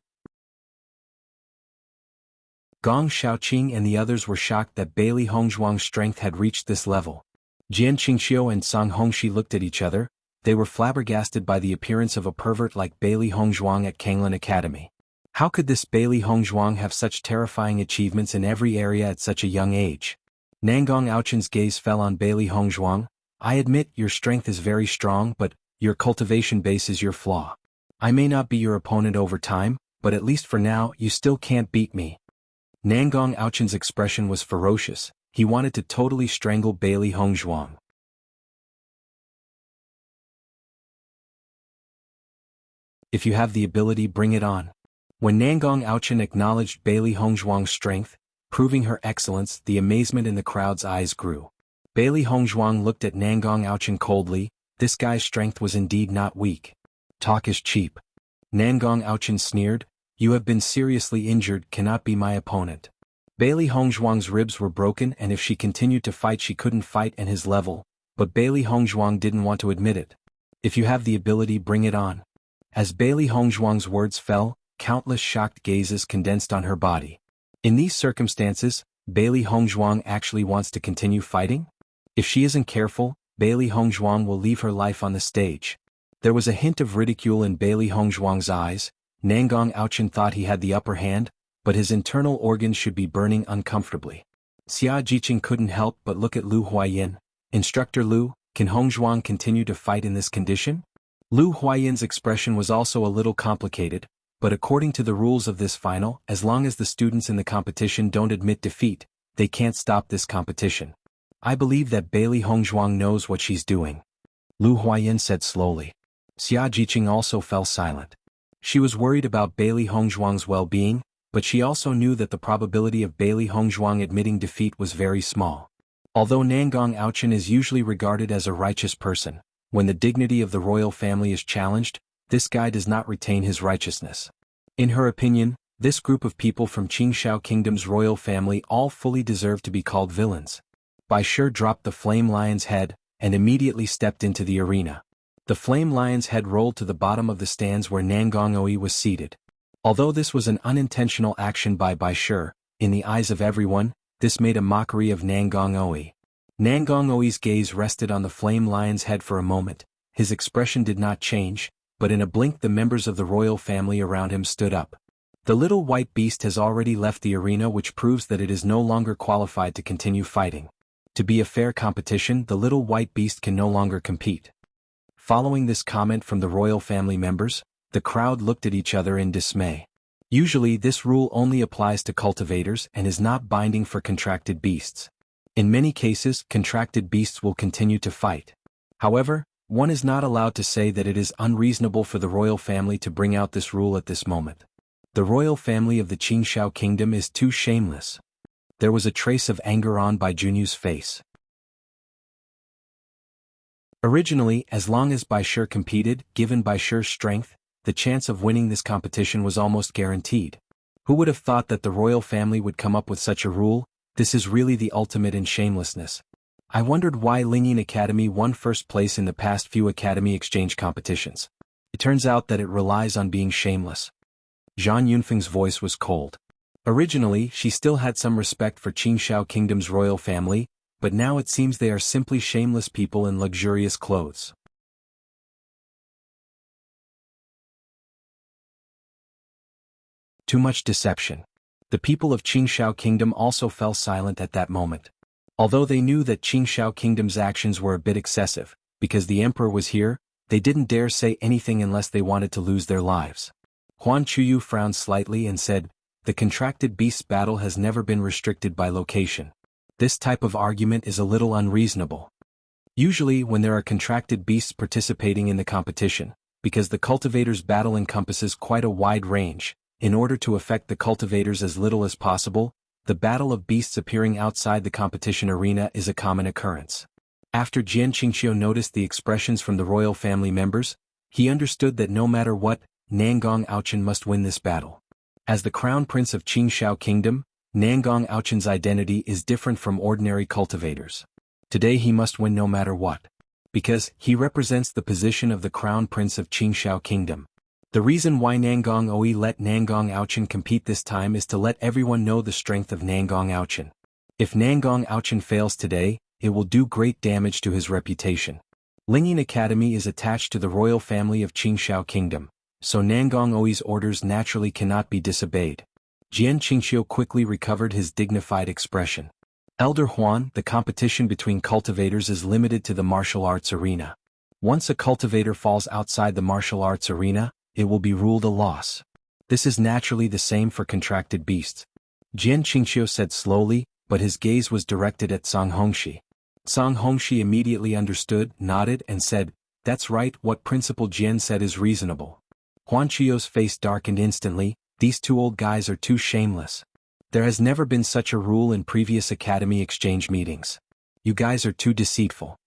[SPEAKER 1] Gong Shaoqing and the others were shocked that Bailey Hong Zhuang's strength had reached this level. Jian Qingxiu and Song Hongxi looked at each other. They were flabbergasted by the appearance of a pervert like Bailey Hong Zhuang at Kanglin Academy. How could this Bailey Hong Zhuang have such terrifying achievements in every area at such a young age? Nangong Aochen's gaze fell on Bailey Hong Zhuang. I admit your strength is very strong, but your cultivation base is your flaw. I may not be your opponent over time, but at least for now you still can't beat me. Nangong Aochen's expression was ferocious. He wanted to totally strangle Bailey Hong Zhuang. If you have the ability, bring it on. When Nangong Aochen acknowledged Bailey Hong Zhuang's strength, proving her excellence, the amazement in the crowd's eyes grew. Bailey Hong Zhuang looked at Nangong Aochen coldly. This guy's strength was indeed not weak. Talk is cheap. Nangong Aochen sneered. You have been seriously injured, cannot be my opponent. Bailey Hong Zhuang's ribs were broken, and if she continued to fight she couldn't fight at his level, but Bailey Hong Zhuang didn't want to admit it. If you have the ability, bring it on. As Bailey Hong Zhuang's words fell, countless shocked gazes condensed on her body. In these circumstances, Bailey Hong Zhuang actually wants to continue fighting? If she isn't careful, Bailey Hong Zhuang will leave her life on the stage. There was a hint of ridicule in Bailey Hong Zhuang's eyes. Nangong Aochen thought he had the upper hand, but his internal organs should be burning uncomfortably. Xia Jiqing couldn't help but look at Lu Huayin. Instructor Lu, can Hong Zhuang continue to fight in this condition? Lu Huayin's expression was also a little complicated, but according to the rules of this final, as long as the students in the competition don't admit defeat, they can't stop this competition. I believe that Bailey Hong Zhuang knows what she's doing. Lu Huayin said slowly. Xia Jiqing also fell silent. She was worried about Bailey Hong Zhuang's well-being, but she also knew that the probability of Bailey Hong Zhuang admitting defeat was very small. Although Nangong Aochen is usually regarded as a righteous person, when the dignity of the royal family is challenged, this guy does not retain his righteousness. In her opinion, this group of people from Qingshao Kingdom's royal family all fully deserve to be called villains. Bai Shi dropped the flame lion's head, and immediately stepped into the arena. The flame lion's head rolled to the bottom of the stands where Nangong Oi was seated. Although this was an unintentional action by Bai Shi, in the eyes of everyone, this made a mockery of Nangong Oi. Nangong Oi's gaze rested on the flame lion's head for a moment. His expression did not change, but in a blink the members of the royal family around him stood up. The little white beast has already left the arena, which proves that it is no longer qualified to continue fighting. To be a fair competition, the little white beast can no longer compete. Following this comment from the royal family members, the crowd looked at each other in dismay. Usually this rule only applies to cultivators and is not binding for contracted beasts. In many cases, contracted beasts will continue to fight. However, one is not allowed to say that it is unreasonable for the royal family to bring out this rule at this moment. The royal family of the Qingshao Kingdom is too shameless. There was a trace of anger on Bai Junyu's face. Originally, as long as Bai Shi competed, given Bai Shi's strength, the chance of winning this competition was almost guaranteed. Who would have thought that the royal family would come up with such a rule? This is really the ultimate in shamelessness. I wondered why Lingyin Academy won first place in the past few academy exchange competitions. It turns out that it relies on being shameless. Zhan Yunfeng's voice was cold. Originally, she still had some respect for Qingshao Kingdom's royal family, but now it seems they are simply shameless people in luxurious clothes. Too much deception. The people of Qingshao Kingdom also fell silent at that moment. Although they knew that Qingshao Kingdom's actions were a bit excessive, because the emperor was here, they didn't dare say anything unless they wanted to lose their lives. Huan Chuyu frowned slightly and said, "The contracted beasts battle has never been restricted by location. This type of argument is a little unreasonable. Usually when there are contracted beasts participating in the competition, because the cultivators' battle encompasses quite a wide range, in order to affect the cultivators as little as possible, the battle of beasts appearing outside the competition arena is a common occurrence." After Jian Qingxiu noticed the expressions from the royal family members, he understood that no matter what, Nangong Aochen must win this battle. As the crown prince of Qingshao Kingdom, Nangong Aochen's identity is different from ordinary cultivators. Today he must win no matter what. Because he represents the position of the crown prince of Qingshao Kingdom. The reason why Nangong Oui let Nangong Aochen compete this time is to let everyone know the strength of Nangong Aochen. If Nangong Aochen fails today, it will do great damage to his reputation. Lingyin Academy is attached to the royal family of Qingshao Kingdom, so Nangong Oui's orders naturally cannot be disobeyed. Jian Qingxiu quickly recovered his dignified expression. Elder Huan, the competition between cultivators is limited to the martial arts arena. Once a cultivator falls outside the martial arts arena, it will be ruled a loss. This is naturally the same for contracted beasts. Jian Qingxiu said slowly, but his gaze was directed at Song Hongxi. Song Hongxi immediately understood, nodded, and said, "That's right, what Principal Jian said is reasonable." Huan Qiu's face darkened instantly. These two old guys are too shameless. There has never been such a rule in previous academy exchange meetings. You guys are too deceitful.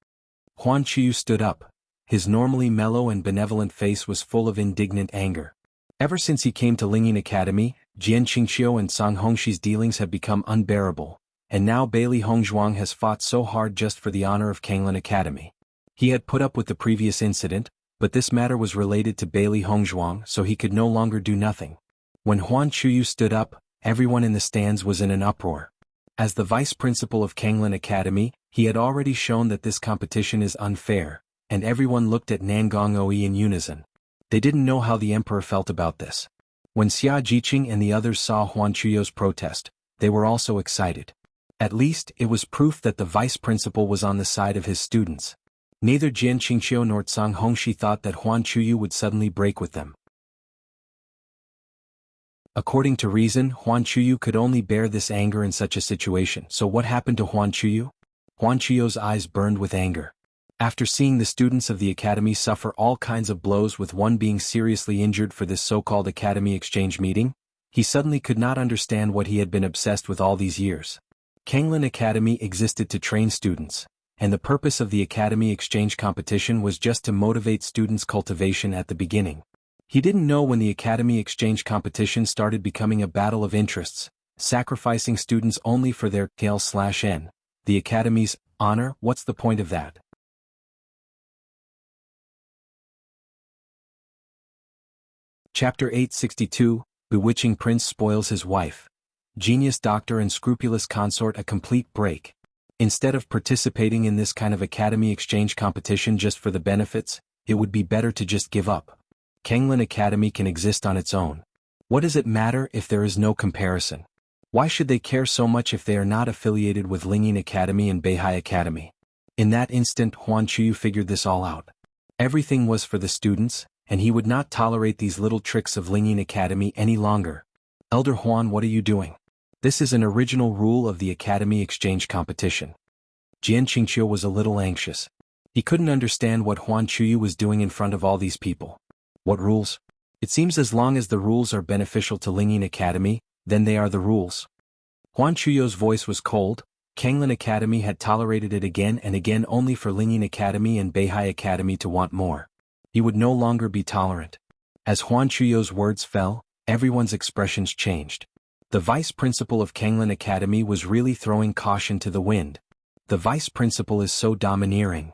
[SPEAKER 1] Huan Qiu stood up. His normally mellow and benevolent face was full of indignant anger. Ever since he came to Lingyin Academy, Jian Qingxiu and Song Hongxi's dealings have become unbearable, and now Bailey Hongzhuang has fought so hard just for the honor of Kanglin Academy. He had put up with the previous incident, but this matter was related to Bailey Hongzhuang, so he could no longer do nothing. When Huan Chuyu stood up, everyone in the stands was in an uproar. As the vice principal of Kanglin Academy, he had already shown that this competition is unfair, and everyone looked at Nangong Oui in unison. They didn't know how the emperor felt about this. When Xia Jiqing and the others saw Huan Chuyu's protest, they were also excited. At least, it was proof that the vice principal was on the side of his students. Neither Jian Qingxiu nor Song Hongxi thought that Huan Chuyu would suddenly break with them. According to reason, Huan Chuyu could only bear this anger in such a situation. So what happened to Huan Chuyu? Huan Chuyu's eyes burned with anger. After seeing the students of the academy suffer all kinds of blows with one being seriously injured for this so-called academy exchange meeting, he suddenly could not understand what he had been obsessed with all these years. Kanglin Academy existed to train students, and the purpose of the academy exchange competition was just to motivate students' cultivation at the beginning. He didn't know when the academy exchange competition started becoming a battle of interests, sacrificing students only for their KL/N, the academy's honor. What's the point of that? Chapter 862, Bewitching Prince Spoils His Wife. Genius Doctor and Scrupulous Consort a complete break. Instead of participating in this kind of academy exchange competition just for the benefits, it would be better to just give up. Kanglin Academy can exist on its own. What does it matter if there is no comparison? Why should they care so much if they are not affiliated with Lingyin Academy and Beihai Academy? In that instant, Huan Chuyu figured this all out. Everything was for the students, and he would not tolerate these little tricks of Lingyin Academy any longer. Elder Huan, what are you doing? This is an original rule of the academy exchange competition. Jian Qingxiu was a little anxious. He couldn't understand what Huan Chuyu was doing in front of all these people. What rules? It seems as long as the rules are beneficial to Lingyin Academy, then they are the rules. Huan Chuyu's voice was cold. Kanglin Academy had tolerated it again and again only for Lingyin Academy and Beihai Academy to want more. He would no longer be tolerant. As Huan Chuyu's words fell, everyone's expressions changed. The vice principal of Kanglin Academy was really throwing caution to the wind. The vice principal is so domineering.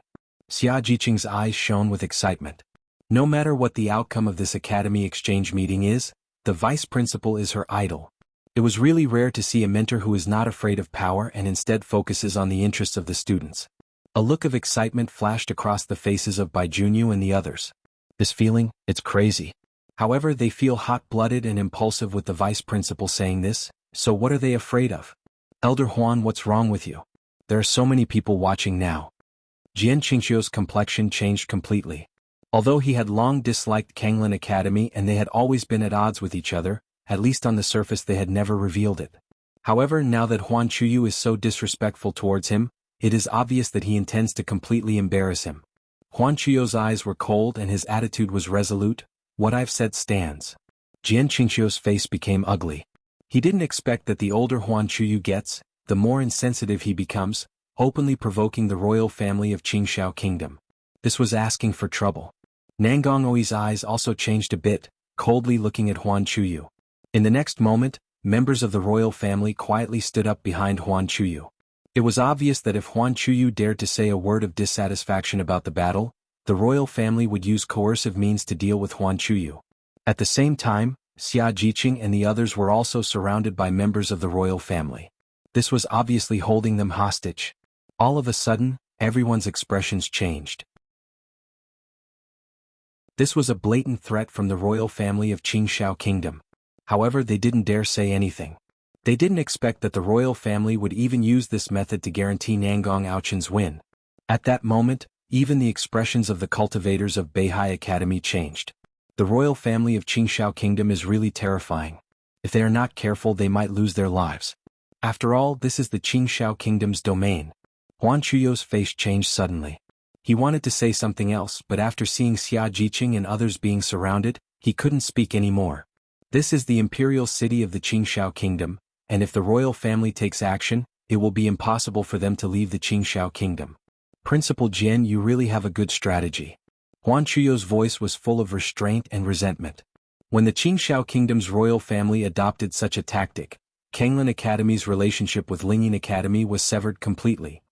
[SPEAKER 1] Xia Jiqing's eyes shone with excitement. No matter what the outcome of this academy exchange meeting is, the vice principal is her idol. It was really rare to see a mentor who is not afraid of power and instead focuses on the interests of the students. A look of excitement flashed across the faces of Jianghu and the others. This feeling, it's crazy. However, they feel hot-blooded and impulsive with the vice principal saying this, so what are they afraid of? Elder Huan, what's wrong with you? There are so many people watching now. Jian Qingqiu's complexion changed completely. Although he had long disliked Kanglin Academy and they had always been at odds with each other, at least on the surface they had never revealed it. However, now that Huan Chuyu is so disrespectful towards him, it is obvious that he intends to completely embarrass him. Huan Chuyu's eyes were cold and his attitude was resolute. What I've said stands. Jian Qingqiu's face became ugly. He didn't expect that the older Huan Chuyu gets, the more insensitive he becomes, openly provoking the royal family of Qingxiao Kingdom. This was asking for trouble. Nangang Oi's eyes also changed a bit, coldly looking at Huan Chuyu. In the next moment, members of the royal family quietly stood up behind Huan Chuyu. It was obvious that if Huan Chuyu dared to say a word of dissatisfaction about the battle, the royal family would use coercive means to deal with Huan Chuyu. At the same time, Xia Jiqing and the others were also surrounded by members of the royal family. This was obviously holding them hostage. All of a sudden, everyone's expressions changed. This was a blatant threat from the royal family of Qingxiao Kingdom. However, they didn't dare say anything. They didn't expect that the royal family would even use this method to guarantee Nangang Aochen's win. At that moment, even the expressions of the cultivators of Beihai Academy changed. The royal family of Qingxiao Kingdom is really terrifying. If they are not careful, they might lose their lives. After all, this is the Qingxiao Kingdom's domain. Huan Chuyu's face changed suddenly. He wanted to say something else, but after seeing Xia Jiqing and others being surrounded, he couldn't speak anymore. This is the imperial city of the Qingxiao Kingdom, and if the royal family takes action, it will be impossible for them to leave the Qingxiao Kingdom. Principal Jian, you really have a good strategy. Huan Chuyu's voice was full of restraint and resentment. When the Qingxiao Kingdom's royal family adopted such a tactic, Kanglin Academy's relationship with Lingyin Academy was severed completely.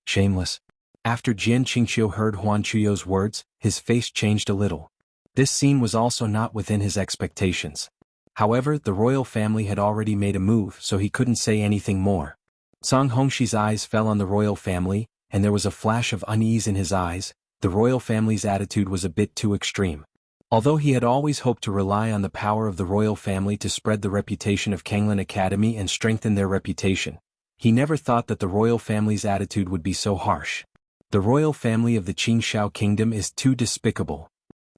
[SPEAKER 1] Shameless. After Jian Qingqiu heard Huan Chuyu's words, his face changed a little. This scene was also not within his expectations. However, the royal family had already made a move, so he couldn't say anything more. Song Hongxi's eyes fell on the royal family, and there was a flash of unease in his eyes. The royal family's attitude was a bit too extreme. Although he had always hoped to rely on the power of the royal family to spread the reputation of Kanglin Academy and strengthen their reputation, he never thought that the royal family's attitude would be so harsh. The royal family of the Qingxiao Kingdom is too despicable.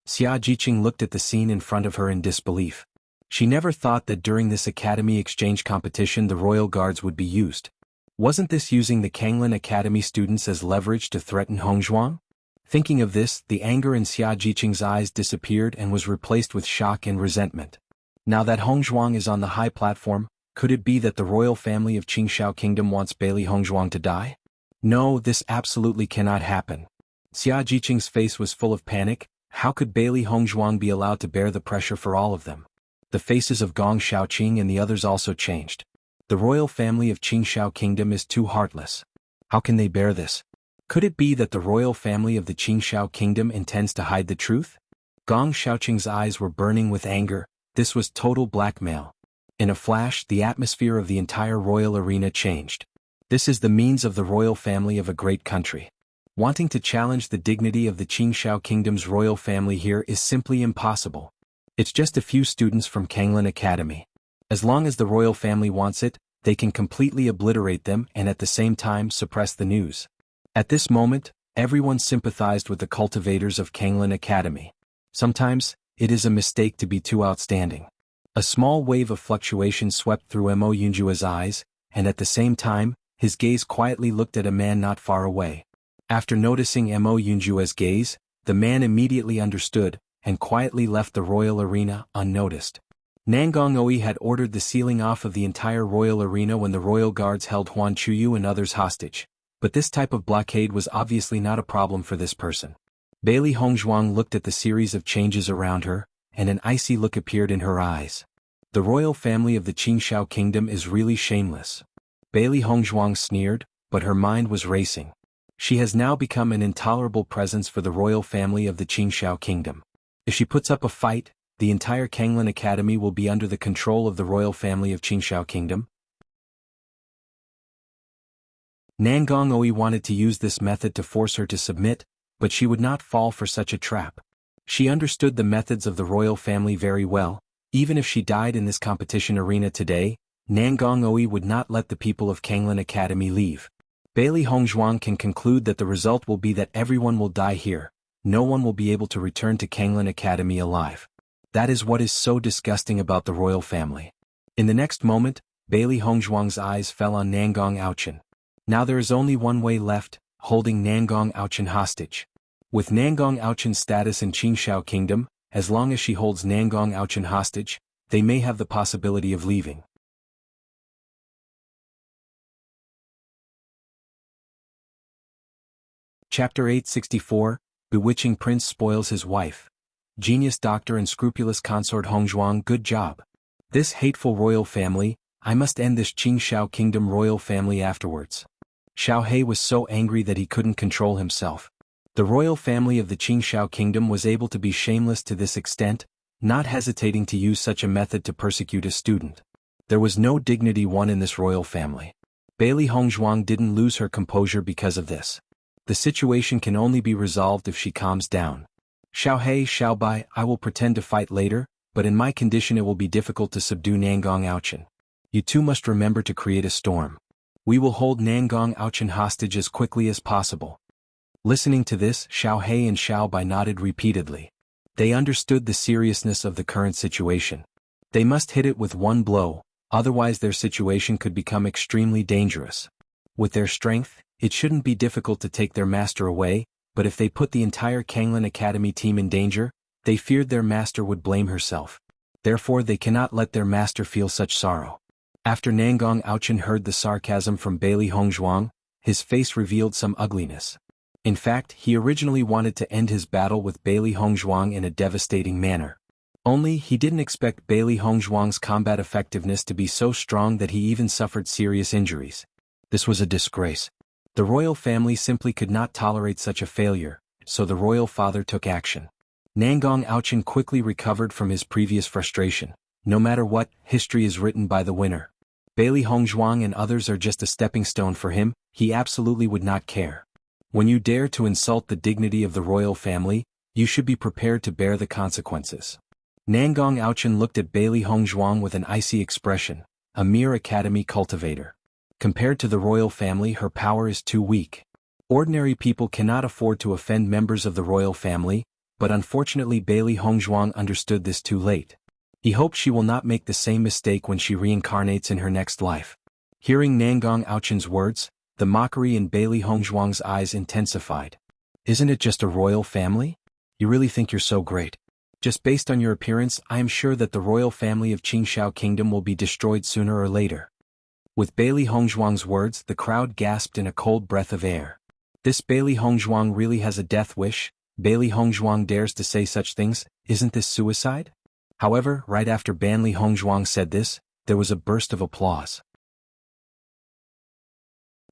[SPEAKER 1] Xia Jiqing looked at the scene in front of her in disbelief. She never thought that during this academy exchange competition the royal guards would be used. Wasn't this using the Kanglin Academy students as leverage to threaten Hongzhuang? Thinking of this, the anger in Xia Jiqing's eyes disappeared and was replaced with shock and resentment. Now that Hongzhuang is on the high platform, could it be that the royal family of Qingxiao Kingdom wants Bailey Hongzhuang to die? No, this absolutely cannot happen. Xia Jiqing's face was full of panic. How could Bailey Hongzhuang be allowed to bear the pressure for all of them? The faces of Gong Shaoqing and the others also changed. The royal family of Qingxiao Kingdom is too heartless. How can they bear this? Could it be that the royal family of the Qingxiao Kingdom intends to hide the truth? Gong Shaoqing's eyes were burning with anger. This was total blackmail. In a flash, the atmosphere of the entire royal arena changed. This is the means of the royal family of a great country. Wanting to challenge the dignity of the Qingxiao Kingdom's royal family here is simply impossible. It's just a few students from Kanglin Academy. As long as the royal family wants it, they can completely obliterate them and at the same time suppress the news. At this moment, everyone sympathized with the cultivators of Kanglin Academy. Sometimes, it is a mistake to be too outstanding. A small wave of fluctuation swept through Mo Yunjua's eyes, and at the same time, his gaze quietly looked at a man not far away. After noticing Mo Yunjua's gaze, the man immediately understood, and quietly left the royal arena unnoticed. Nangang Oi had ordered the sealing off of the entire royal arena when the royal guards held Huan Chuyu and others hostage. But this type of blockade was obviously not a problem for this person. Bailey Hongzhuang looked at the series of changes around her, and an icy look appeared in her eyes. The royal family of the Qingshao kingdom is really shameless. Bailey Hongzhuang sneered, but her mind was racing. She has now become an intolerable presence for the royal family of the Qingshao kingdom. If she puts up a fight, the entire Kanglin Academy will be under the control of the royal family of Qingshao kingdom. Nangong Oui wanted to use this method to force her to submit, but she would not fall for such a trap. She understood the methods of the royal family very well. Even if she died in this competition arena today, Nangong Oui would not let the people of Kanglin Academy leave. Bailey Hongzhuang can conclude that the result will be that everyone will die here. No one will be able to return to Kanglin Academy alive. That is what is so disgusting about the royal family. In the next moment, Bailey Hongzhuang's eyes fell on Nangong Aochen. Now there is only one way left, holding Nangong Aochen hostage. With Nangong Aochen's status in Qingshao Kingdom, as long as she holds Nangong Aochen hostage, they may have the possibility of leaving. Chapter 864, Bewitching Prince Spoils His Wife. Genius Doctor and Scrupulous Consort Hongzhuang, good job. This hateful royal family, I must end this Qingshao Kingdom royal family afterwards. Xiao He was so angry that he couldn't control himself. The royal family of the Qingshao Kingdom was able to be shameless to this extent, not hesitating to use such a method to persecute a student. There was no dignity won in this royal family. Bailey Hongzhuang didn't lose her composure because of this. The situation can only be resolved if she calms down. Xiao He, Xiao Bai, I will pretend to fight later, but in my condition it will be difficult to subdue Nangong Aochen. You two must remember to create a storm. We will hold Nangong Aochen hostage as quickly as possible. Listening to this, Xiao He and Xiao Bai nodded repeatedly. They understood the seriousness of the current situation. They must hit it with one blow, otherwise their situation could become extremely dangerous. With their strength, it shouldn't be difficult to take their master away, but if they put the entire Kanglin Academy team in danger, they feared their master would blame herself. Therefore they cannot let their master feel such sorrow. After Nangong Aochen heard the sarcasm from Bailey Hongzhuang, his face revealed some ugliness. In fact, he originally wanted to end his battle with Bailey Hongzhuang in a devastating manner. Only he didn't expect Bailey Hongzhuang's combat effectiveness to be so strong that he even suffered serious injuries. This was a disgrace. The royal family simply could not tolerate such a failure, so the royal father took action. Nangong Aochen quickly recovered from his previous frustration. No matter what, history is written by the winner. Bailey Hongzhuang and others are just a stepping stone for him, he absolutely would not care. When you dare to insult the dignity of the royal family, you should be prepared to bear the consequences. Nangong Aochen looked at Bailey Hongzhuang with an icy expression, a mere academy cultivator. Compared to the royal family, her power is too weak. Ordinary people cannot afford to offend members of the royal family, but unfortunately Bailey Hongzhuang understood this too late. He hoped she will not make the same mistake when she reincarnates in her next life. Hearing Nangong Aochen's words, the mockery in Bailey Hongzhuang's eyes intensified. Isn't it just a royal family? You really think you're so great? Just based on your appearance, I am sure that the royal family of Qingshao Kingdom will be destroyed sooner or later. With Bailey Hongzhuang's words, the crowd gasped in a cold breath of air. This Bailey Hongzhuang really has a death wish? Bailey Hongzhuang dares to say such things, isn't this suicide? However, right after Bailey Hongzhuang said this, there was a burst of applause.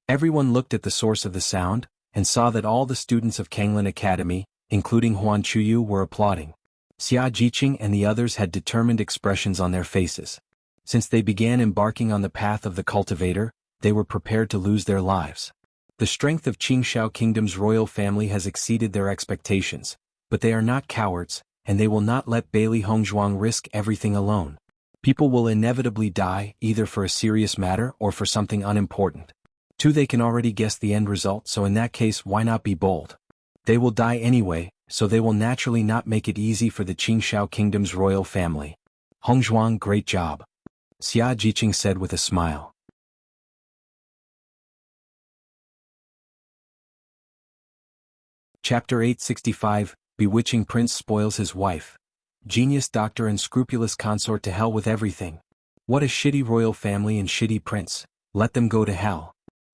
[SPEAKER 1] Everyone looked at the source of the sound, and saw that all the students of Kanglin Academy, including Huan Chuyu, were applauding. Xia Jiqing and the others had determined expressions on their faces. Since they began embarking on the path of the cultivator, they were prepared to lose their lives. The strength of Qingshao Kingdom's royal family has exceeded their expectations, but they are not cowards, and they will not let Bailey Hongzhuang risk everything alone. People will inevitably die, either for a serious matter or for something unimportant. They can already guess the end result, so in that case why not be bold? They will die anyway, so they will naturally not make it easy for the Qingshao Kingdom's royal family. Hongzhuang, great job. Xia Jiqing said with a smile. Chapter 865, Bewitching Prince Spoils His Wife. Genius Doctor and Scrupulous Consort, to hell with everything. What a shitty royal family and shitty prince, let them go to hell.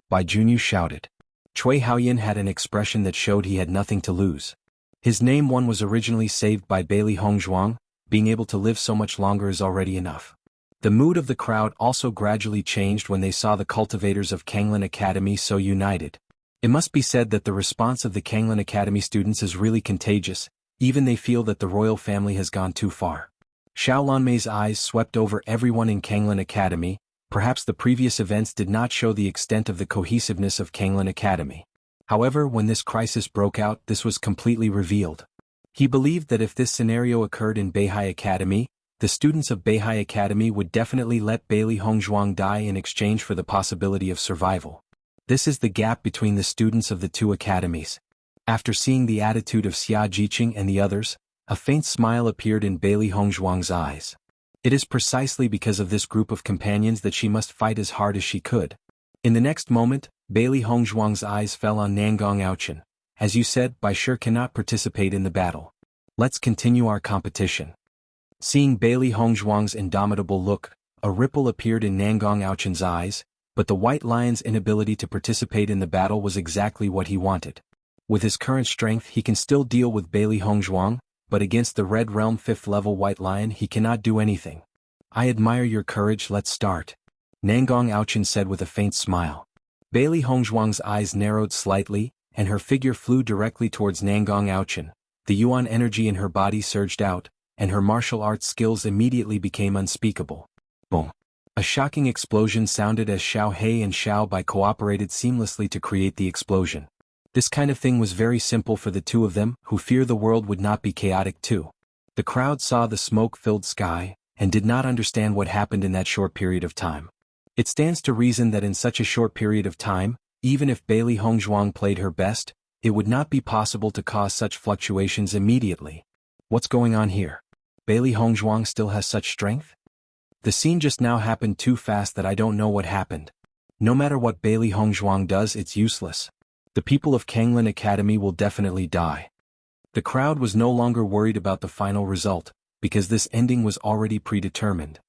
[SPEAKER 1] Bai Junyu shouted. Cui Haoyan had an expression that showed he had nothing to lose. His name one was originally saved by Bailey Hongzhuang, being able to live so much longer is already enough. The mood of the crowd also gradually changed when they saw the cultivators of Kanglin Academy so united. It must be said that the response of the Kanglin Academy students is really contagious, even they feel that the royal family has gone too far. Xiaolanmei's eyes swept over everyone in Kanglin Academy. Perhaps the previous events did not show the extent of the cohesiveness of Kanglin Academy. However, when this crisis broke out, this was completely revealed. He believed that if this scenario occurred in Beihai Academy, the students of Beihai Academy would definitely let Bailey Hongzhuang die in exchange for the possibility of survival. This is the gap between the students of the two academies. After seeing the attitude of Xia Jiqing and the others, a faint smile appeared in Bailey Hongzhuang's eyes. It is precisely because of this group of companions that she must fight as hard as she could. In the next moment, Bailey Hongzhuang's eyes fell on Nangong Aochen. As you said, Bai sure cannot participate in the battle. Let's continue our competition. Seeing Bailey Hongzhuang's indomitable look, a ripple appeared in Nangong Aochen's eyes, but the White Lion's inability to participate in the battle was exactly what he wanted. With his current strength he can still deal with Bailey Hongzhuang, but against the Red Realm 5th level White Lion he cannot do anything. I admire your courage, let's start. Nangong Aochen said with a faint smile. Bailey Hongzhuang's eyes narrowed slightly, and her figure flew directly towards Nangong Aochen. The Yuan energy in her body surged out, and her martial arts skills immediately became unspeakable. Boom! A shocking explosion sounded as Xiao He and Xiao Bai cooperated seamlessly to create the explosion. This kind of thing was very simple for the two of them, who fear the world would not be chaotic too. The crowd saw the smoke-filled sky, and did not understand what happened in that short period of time. It stands to reason that in such a short period of time, even if Bailey Hongzhuang played her best, it would not be possible to cause such fluctuations immediately. What's going on here? Bailey Hongzhuang still has such strength? The scene just now happened too fast that I don't know what happened. No matter what Bailey Hongzhuang does, it's useless. The people of Kanglin Academy will definitely die. The crowd was no longer worried about the final result, because this ending was already predetermined.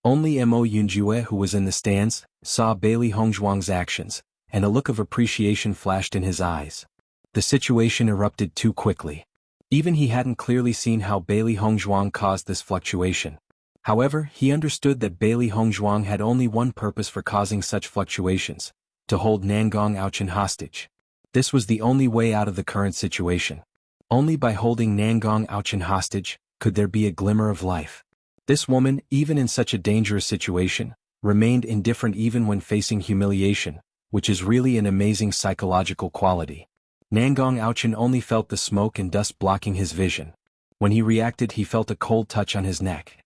[SPEAKER 1] Only Mo Yunjue, who was in the stands, saw Bailey Hongzhuang's actions, and a look of appreciation flashed in his eyes. The situation erupted too quickly. Even he hadn't clearly seen how Bailey Hongzhuang caused this fluctuation. However, he understood that Bailey Hongzhuang had only one purpose for causing such fluctuations: to hold Nangong Aochen hostage. This was the only way out of the current situation. Only by holding Nangong Aochen hostage could there be a glimmer of life. This woman, even in such a dangerous situation, remained indifferent even when facing humiliation, which is really an amazing psychological quality. Nangong Aochen only felt the smoke and dust blocking his vision. When he reacted, he felt a cold touch on his neck.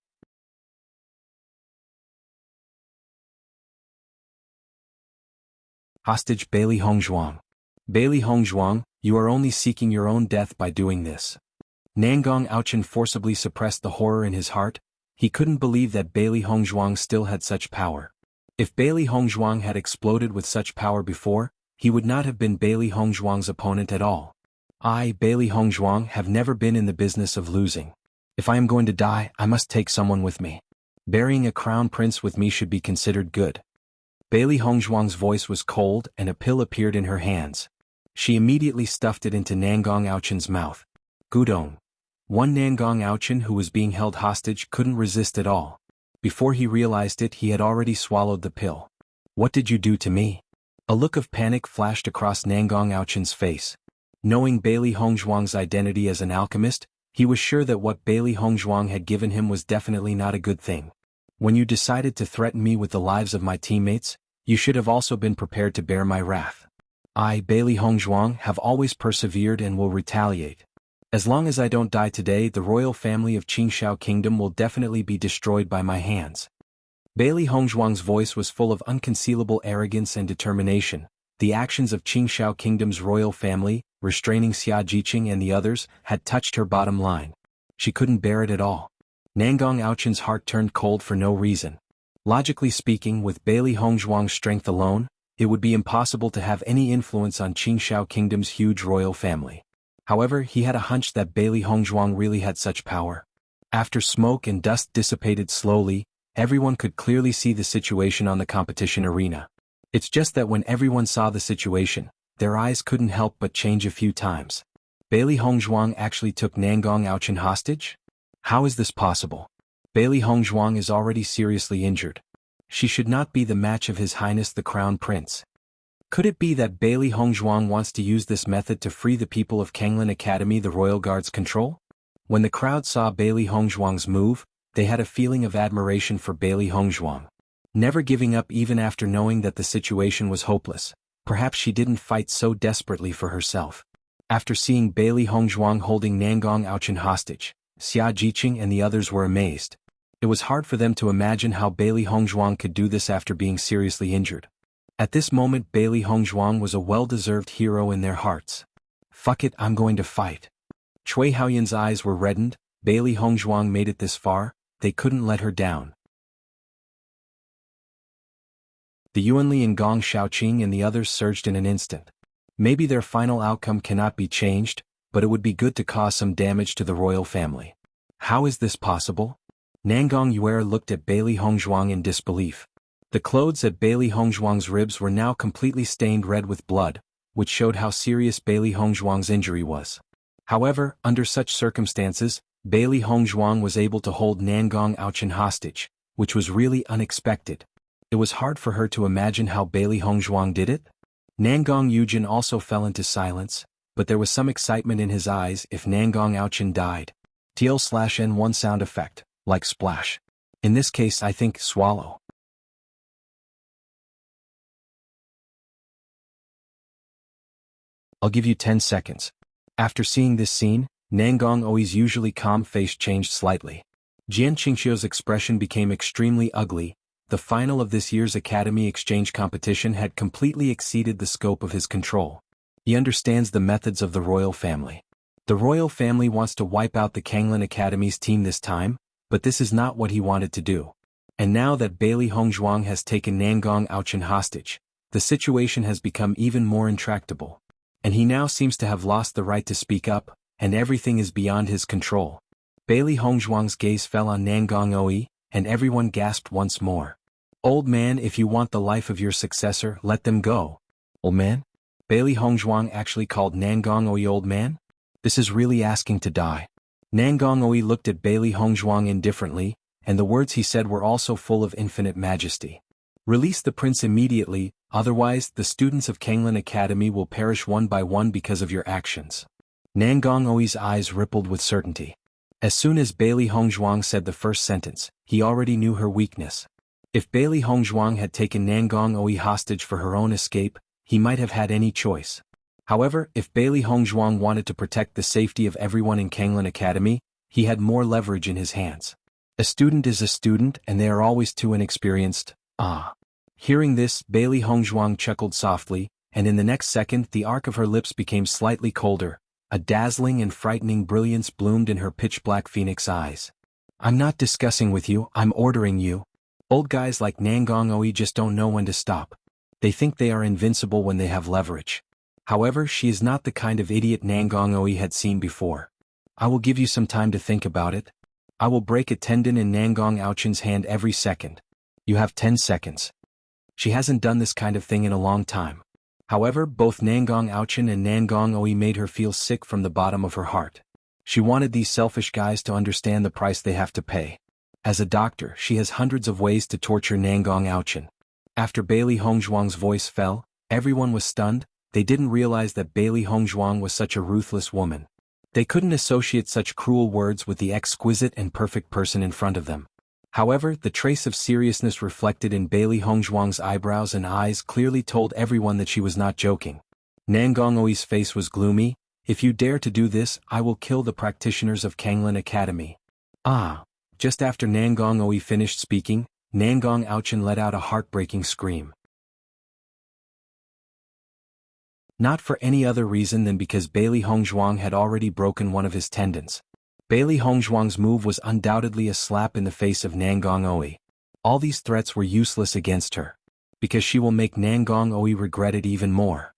[SPEAKER 1] Hostage Bailey Hongzhuang. Bailey Hongzhuang, you are only seeking your own death by doing this. Nangong Aochen forcibly suppressed the horror in his heart. He couldn't believe that Bailey Hongzhuang still had such power. If Bailey Hongzhuang had exploded with such power before, he would not have been Bailey Hongzhuang's opponent at all. I, Bailey Hongzhuang, have never been in the business of losing. If I am going to die, I must take someone with me. Burying a crown prince with me should be considered good. Bailey Hongzhuang's voice was cold and a pill appeared in her hands. She immediately stuffed it into Nangong Aochen's mouth. Gudong. One Nangong Aochen who was being held hostage couldn't resist at all. Before he realized it, he had already swallowed the pill. What did you do to me? A look of panic flashed across Nangong Aochen's face. Knowing Bailey Hongzhuang's identity as an alchemist, he was sure that what Bailey Hongzhuang had given him was definitely not a good thing. When you decided to threaten me with the lives of my teammates, you should have also been prepared to bear my wrath. I, Bailey Hongzhuang, have always persevered and will retaliate. As long as I don't die today, the royal family of Qingshao Kingdom will definitely be destroyed by my hands. Bailey Hongzhuang's voice was full of unconcealable arrogance and determination. The actions of Qingshao Kingdom's royal family, restraining Xia Jiqing and the others, had touched her bottom line. She couldn't bear it at all. Nangong Aochen's heart turned cold for no reason. Logically speaking, with Bailey Hongzhuang's strength alone, it would be impossible to have any influence on Qingshao Kingdom's huge royal family. However, he had a hunch that Bailey Hongzhuang really had such power. After smoke and dust dissipated slowly, everyone could clearly see the situation on the competition arena. It's just that when everyone saw the situation, their eyes couldn't help but change a few times. Bailey Hongzhuang actually took Nangong Aochen hostage? How is this possible? Bailey Hongzhuang is already seriously injured. She should not be the match of His Highness the Crown Prince. Could it be that Bailey Hongzhuang wants to use this method to free the people of Kanglin Academy the royal guard's control? When the crowd saw Bailey Hongzhuang's move, they had a feeling of admiration for Bailey Hongzhuang. Never giving up even after knowing that the situation was hopeless, perhaps she didn't fight so desperately for herself. After seeing Bailey Hongzhuang holding Nangong Aochin hostage, Xia Jiqing and the others were amazed. It was hard for them to imagine how Bailey Hongzhuang could do this after being seriously injured. At this moment Bailey Hongzhuang was a well-deserved hero in their hearts. Fuck it, I'm going to fight. Cui Haoyan's eyes were reddened. Bailey Hongzhuang made it this far, they couldn't let her down. The Yuanli and Gong Shaoqing and the others surged in an instant. Maybe their final outcome cannot be changed, but it would be good to cause some damage to the royal family. How is this possible? Nangong Yuer looked at Bailey Hongzhuang in disbelief. The clothes at Bailey Hongzhuang's ribs were now completely stained red with blood, which showed how serious Bailey Hongzhuang's injury was. However, under such circumstances, Bailey Hongzhuang was able to hold Nangong Aochin hostage, which was really unexpected. It was hard for her to imagine how Bailey Hongzhuang did it. Nangong Yujin also fell into silence, but there was some excitement in his eyes if Nangong Aochin died. TL/N1 sound effect, like splash. In this case I think swallow. I'll give you 10 seconds. After seeing this scene, Nangong Oi's usually calm face changed slightly. Jian Qingxiu's expression became extremely ugly. The final of this year's Academy Exchange competition had completely exceeded the scope of his control. He understands the methods of the royal family. The royal family wants to wipe out the Kanglin Academy's team this time, but this is not what he wanted to do. And now that Bailey Hongzhuang has taken Nangong Aochin hostage, the situation has become even more intractable. And he now seems to have lost the right to speak up, and everything is beyond his control. Bailey Hongzhuang's gaze fell on Nangong Oi, and everyone gasped once more. Old man, if you want the life of your successor, let them go. Old man? Bailey Hongzhuang actually called Nangong Oi old man? This is really asking to die. Nangong Oi looked at Bailey Hongzhuang indifferently, and the words he said were also full of infinite majesty. Release the prince immediately, otherwise the students of Kanglin Academy will perish one by one because of your actions. Nangong Oi's eyes rippled with certainty. As soon as Bailey Hongzhuang said the first sentence, he already knew her weakness. If Bailey Hongzhuang had taken Nangong Oi hostage for her own escape, he might have had any choice. However, if Bailey Hongzhuang wanted to protect the safety of everyone in Kanglin Academy, he had more leverage in his hands. A student is a student and they are always too inexperienced. Hearing this, Bailey Hongzhuang chuckled softly, and in the next second the arc of her lips became slightly colder. A dazzling and frightening brilliance bloomed in her pitch-black phoenix eyes. I'm not discussing with you, I'm ordering you. Old guys like Nangong Oi just don't know when to stop. They think they are invincible when they have leverage. However, she is not the kind of idiot Nangong Oi had seen before. I will give you some time to think about it. I will break a tendon in Nangong Aochin's hand every second. You have 10 seconds. She hasn't done this kind of thing in a long time. However, both Nangong Aochin and Nangong Oi made her feel sick from the bottom of her heart. She wanted these selfish guys to understand the price they have to pay. As a doctor, she has hundreds of ways to torture Nangong Aochin. After Bailey Hongzhuang's voice fell, everyone was stunned. They didn't realize that Bailey Hongzhuang was such a ruthless woman. They couldn't associate such cruel words with the exquisite and perfect person in front of them. However, the trace of seriousness reflected in Bailey Hongzhuang's eyebrows and eyes clearly told everyone that she was not joking. Nangong Oi's face was gloomy. If you dare to do this, I will kill the practitioners of Kanglin Academy. Just after Nangong Oi finished speaking, Nangong Aochin let out a heartbreaking scream. Not for any other reason than because Bailey Hongzhuang had already broken one of his tendons. Bailey Hongzhuang's move was undoubtedly a slap in the face of Nangong Oi. All these threats were useless against her, because she will make Nangong Oi regret it even more.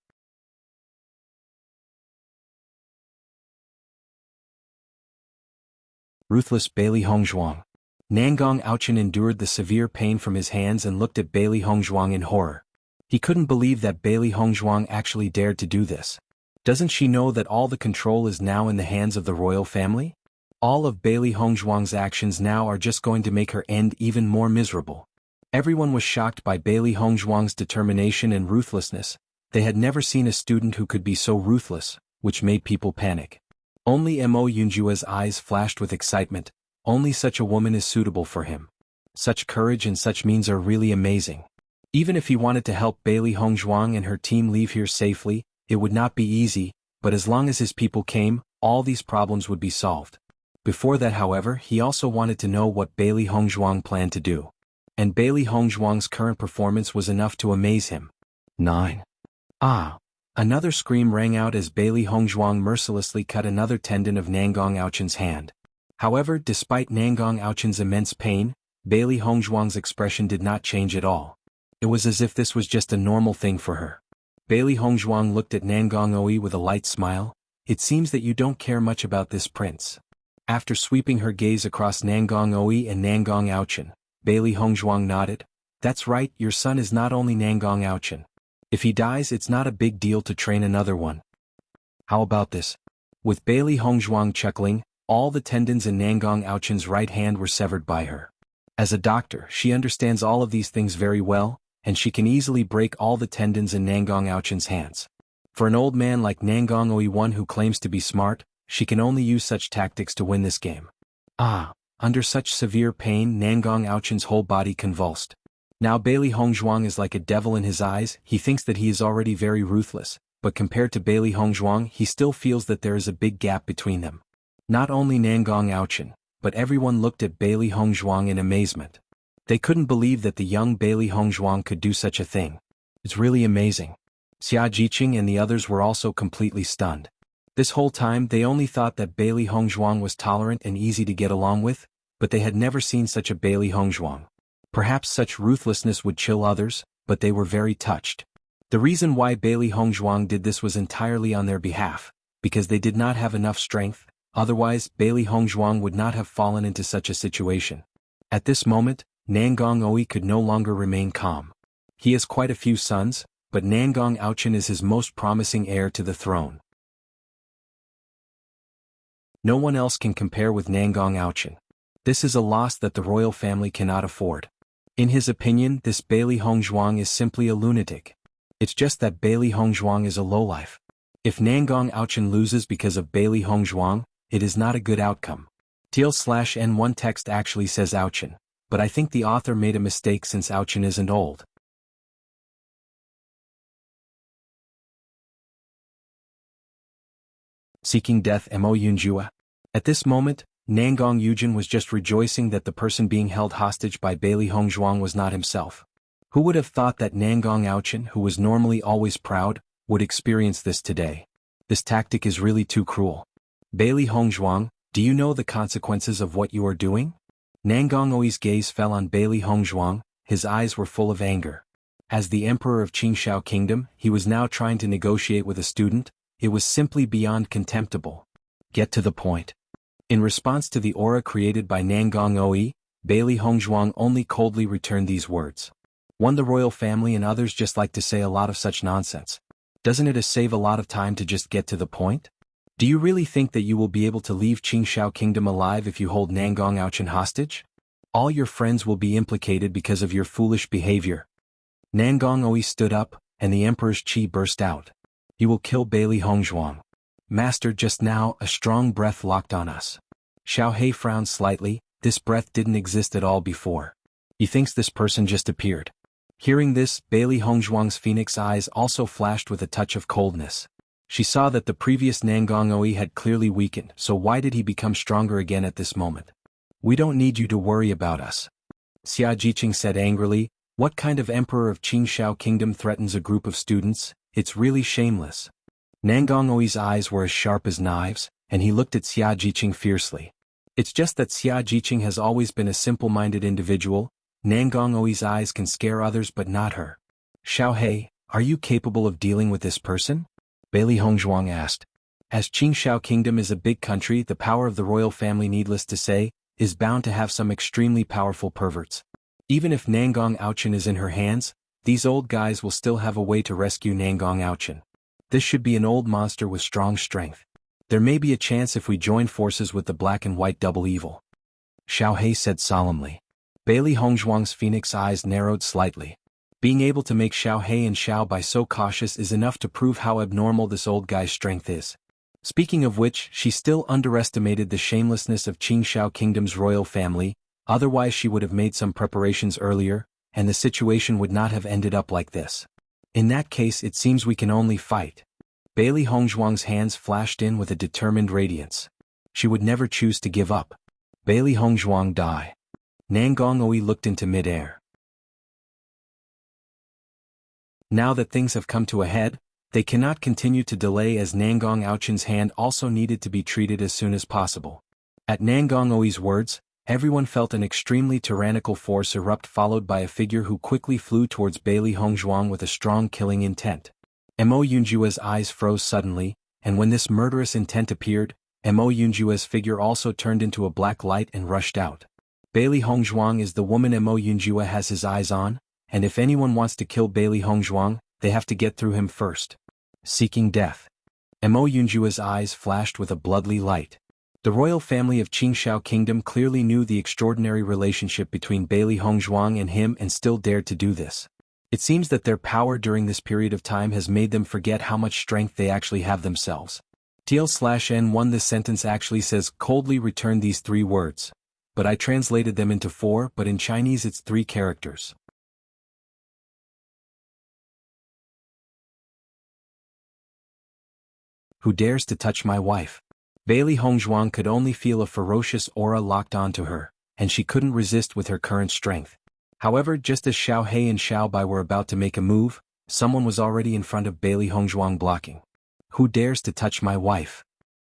[SPEAKER 1] Ruthless Bailey Hongzhuang. Nangong Aochin endured the severe pain from his hands and looked at Bailey Hongzhuang in horror. He couldn't believe that Bailey Hongzhuang actually dared to do this. Doesn't she know that all the control is now in the hands of the royal family? All of Bailey Hongzhuang's actions now are just going to make her end even more miserable. Everyone was shocked by Bailey Hongzhuang's determination and ruthlessness. They had never seen a student who could be so ruthless, which made people panic. Only Mo Yunjua's eyes flashed with excitement. Only such a woman is suitable for him. Such courage and such means are really amazing. Even if he wanted to help Bailey Hongzhuang and her team leave here safely, it would not be easy, but as long as his people came, all these problems would be solved. Before that, however, he also wanted to know what Bailey Hongzhuang planned to do. And Bailey Hongzhuang's current performance was enough to amaze him. 9. Ah! Another scream rang out as Bailey Hongzhuang mercilessly cut another tendon of Nangong Aochen's hand. However, despite Nangong Aochen's immense pain, Bailey Hongzhuang's expression did not change at all. It was as if this was just a normal thing for her. Bailey Hongzhuang looked at Nangong Oe with a light smile. It seems that you don't care much about this prince. After sweeping her gaze across Nangong Oe and Nangong Aochen, Bailey Hongzhuang nodded. That's right, your son is not only Nangong Aochen. If he dies, it's not a big deal to train another one. How about this? With Bailey Hongzhuang chuckling, all the tendons in Nangong Aochen's right hand were severed by her. As a doctor, she understands all of these things very well, and she can easily break all the tendons in Nangong Aochen's hands. For an old man like Nangong Oe, one who claims to be smart, she can only use such tactics to win this game. Ah! Under such severe pain, Nangong Aochen's whole body convulsed. Now Bailey Hongzhuang is like a devil in his eyes. He thinks that he is already very ruthless, but compared to Bailey Hongzhuang, he still feels that there is a big gap between them. Not only Nangong Aochen, but everyone looked at Bailey Hongzhuang in amazement. They couldn't believe that the young Bailey Hongzhuang could do such a thing. It's really amazing. Xia Jiqing and the others were also completely stunned. This whole time they only thought that Bailey Hongzhuang was tolerant and easy to get along with, but they had never seen such a Bailey Hongzhuang. Perhaps such ruthlessness would chill others, but they were very touched. The reason why Bailey Hongzhuang did this was entirely on their behalf, because they did not have enough strength, otherwise Bailey Hongzhuang would not have fallen into such a situation. At this moment, Nangong Oe could no longer remain calm. He has quite a few sons, but Nangong Aochen is his most promising heir to the throne. No one else can compare with Nangong Aochen. This is a loss that the royal family cannot afford. In his opinion, this Bailey Hongzhuang is simply a lunatic. It's just that Bailey Hongzhuang is a lowlife. If Nangong Aochen loses because of Bailey Hongzhuang, it is not a good outcome. TL/N1 text actually says Aochen, but I think the author made a mistake since Aochen isn't old. Seeking death. Mo Yunjua. At this moment, Nangong Yujin was just rejoicing that the person being held hostage by Bailey Hongzhuang was not himself. Who would have thought that Nangong Aochen, who was normally always proud, would experience this today? This tactic is really too cruel. Bailey Hongzhuang, do you know the consequences of what you are doing? Nangong Oe's gaze fell on Bailey Hongzhuang. His eyes were full of anger. As the emperor of Qingshao Kingdom, he was now trying to negotiate with a student. It was simply beyond contemptible. Get to the point. In response to the aura created by Nangong Oe, Bailey Hongzhuang only coldly returned these words. One, the royal family and others just like to say a lot of such nonsense. Doesn't it save a lot of time to just get to the point? Do you really think that you will be able to leave Qingshao Kingdom alive if you hold Nangong Aochen hostage? All your friends will be implicated because of your foolish behavior. Nangong Oe stood up, and the emperor's chi burst out. You will kill Bailey Hongzhuang. Master, just now, a strong breath locked on us. Xiao He frowned slightly. This breath didn't exist at all before. He thinks this person just appeared. Hearing this, Bailey Hongzhuang's phoenix eyes also flashed with a touch of coldness. She saw that the previous Nangong Oe had clearly weakened, so why did he become stronger again at this moment? We don't need you to worry about us. Xia Jiqing said angrily. What kind of emperor of Qingshao Kingdom threatens a group of students? It's really shameless. Nangong Oe's eyes were as sharp as knives, and he looked at Xia Jiqing fiercely. It's just that Xia Jiqing has always been a simple-minded individual. Nangong Oe's eyes can scare others but not her. Xiao He, are you capable of dealing with this person? Bailey Hongzhuang asked. As Qingshao Kingdom is a big country, the power of the royal family, needless to say, is bound to have some extremely powerful perverts. Even if Nangong Aochen is in her hands, these old guys will still have a way to rescue Nangong Aochen. This should be an old monster with strong strength. There may be a chance if we join forces with the black and white double evil. Xiao He said solemnly. Bailey Hongzhuang's phoenix eyes narrowed slightly. Being able to make Xiao He and Xiao Bai so cautious is enough to prove how abnormal this old guy's strength is. Speaking of which, she still underestimated the shamelessness of Qingxiao Kingdom's royal family, otherwise she would have made some preparations earlier, and the situation would not have ended up like this. In that case it seems we can only fight. Bailey Hongzhuang's hands flashed in with a determined radiance. She would never choose to give up. Bailey Hongzhuang die. Nangong Oi looked into mid-air. Now that things have come to a head, they cannot continue to delay as Nangong Aochen's hand also needed to be treated as soon as possible. At Nangong Oi's words, everyone felt an extremely tyrannical force erupt, followed by a figure who quickly flew towards Bailey Hongzhuang with a strong killing intent. Mo Yunjua's eyes froze suddenly, and when this murderous intent appeared, Mo Yunjua's figure also turned into a black light and rushed out. Bailey Hongzhuang is the woman Mo Yunjua has his eyes on, and if anyone wants to kill Bailey Hongzhuang, they have to get through him first. Seeking death. Mo Yunjua's eyes flashed with a bloodly light. The royal family of Qingxiao Kingdom clearly knew the extraordinary relationship between Bailey Hongzhuang and him and still dared to do this. It seems that their power during this period of time has made them forget how much strength they actually have themselves. TL/N1 This sentence actually says coldly return these 3 words. But I translated them into 4, but in Chinese it's 3 characters. Who dares to touch my wife? Bailey Hongzhuang could only feel a ferocious aura locked onto her, and she couldn't resist with her current strength. However, just as Xiao He and Xiao Bai were about to make a move, someone was already in front of Bailey Hongzhuang blocking. Who dares to touch my wife?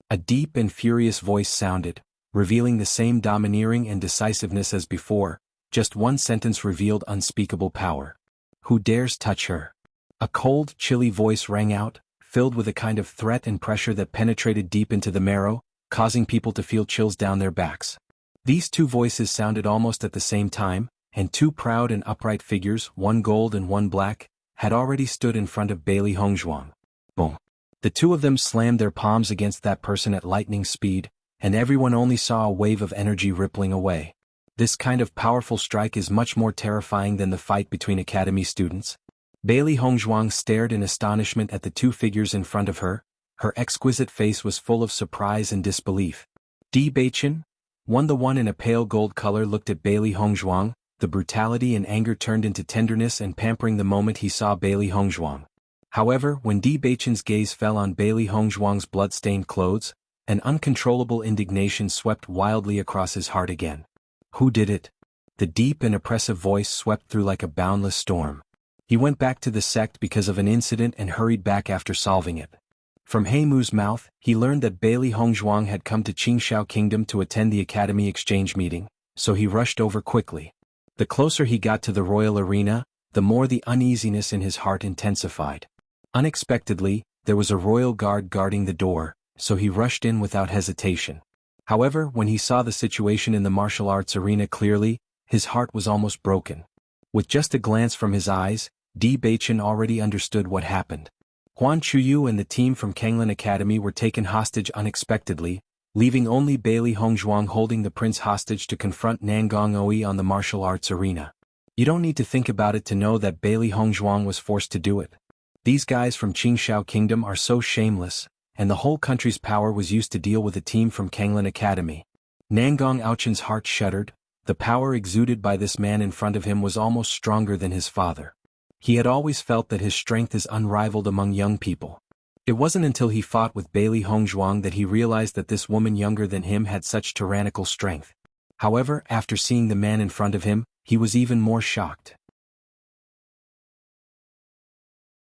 [SPEAKER 1] A deep and furious voice sounded, revealing the same domineering and decisiveness as before. Just one sentence revealed unspeakable power. Who dares touch her? A cold, chilly voice rang out, filled with a kind of threat and pressure that penetrated deep into the marrow, causing people to feel chills down their backs. These 2 voices sounded almost at the same time, and 2 proud and upright figures, one gold and one black, had already stood in front of Bailey Hongzhuang. Boom. The 2 of them slammed their palms against that person at lightning speed, and everyone only saw a wave of energy rippling away. This kind of powerful strike is much more terrifying than the fight between academy students. Bailey Hongzhuang stared in astonishment at the 2 figures in front of her. Her exquisite face was full of surprise and disbelief. Bewitching? The one in a pale gold color looked at Bailey Hongzhuang. The brutality and anger turned into tenderness and pampering the moment he saw Bailey Hongzhuang. However, when Bewitching's gaze fell on Bailey Hongzhuang's blood-stained clothes, an uncontrollable indignation swept wildly across his heart again. Who did it? The deep and oppressive voice swept through like a boundless storm. He went back to the sect because of an incident and hurried back after solving it. From Heimu's mouth, he learned that Bailey Hongzhuang had come to Qingxiao Kingdom to attend the academy exchange meeting, so he rushed over quickly. The closer he got to the royal arena, the more the uneasiness in his heart intensified. Unexpectedly, there was a royal guard guarding the door, so he rushed in without hesitation. However, when he saw the situation in the martial arts arena clearly, his heart was almost broken. With just a glance from his eyes, Bewitching already understood what happened. Huan Chuyu and the team from Kanglin Academy were taken hostage unexpectedly, leaving only Bailey Hongzhuang holding the prince hostage to confront Nangong Oi on the martial arts arena. You don't need to think about it to know that Bailey Hongzhuang was forced to do it. These guys from Qingxiao Kingdom are so shameless, and the whole country's power was used to deal with a team from Kanglin Academy. Nangong Aochen's heart shuddered. The power exuded by this man in front of him was almost stronger than his father. He had always felt that his strength is unrivaled among young people. It wasn't until he fought with Bailey Hongzhuang that he realized that this woman younger than him had such tyrannical strength. However, after seeing the man in front of him, he was even more shocked.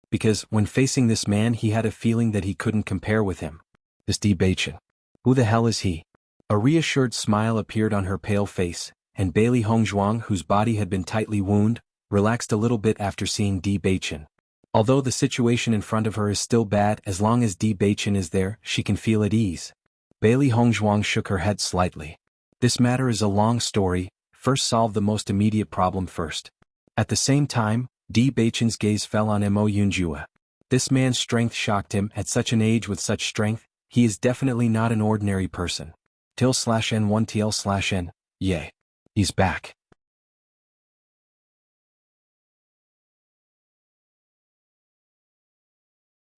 [SPEAKER 1] Because, when facing this man, he had a feeling that he couldn't compare with him. This Bewitching. Who the hell is he? A reassured smile appeared on her pale face, and Bailey Hongzhuang, whose body had been tightly wounded, relaxed a little bit after seeing Bewitching. Although the situation in front of her is still bad, as long as Bewitching is there, she can feel at ease. Bailey Hongzhuang shook her head slightly. This matter is a long story, first solve the most immediate problem first. At the same time, Bewitching's gaze fell on Mo Yunjua. This man's strength shocked him. At such an age with such strength, He is definitely not an ordinary person. /n1tl/n, yay. He's back.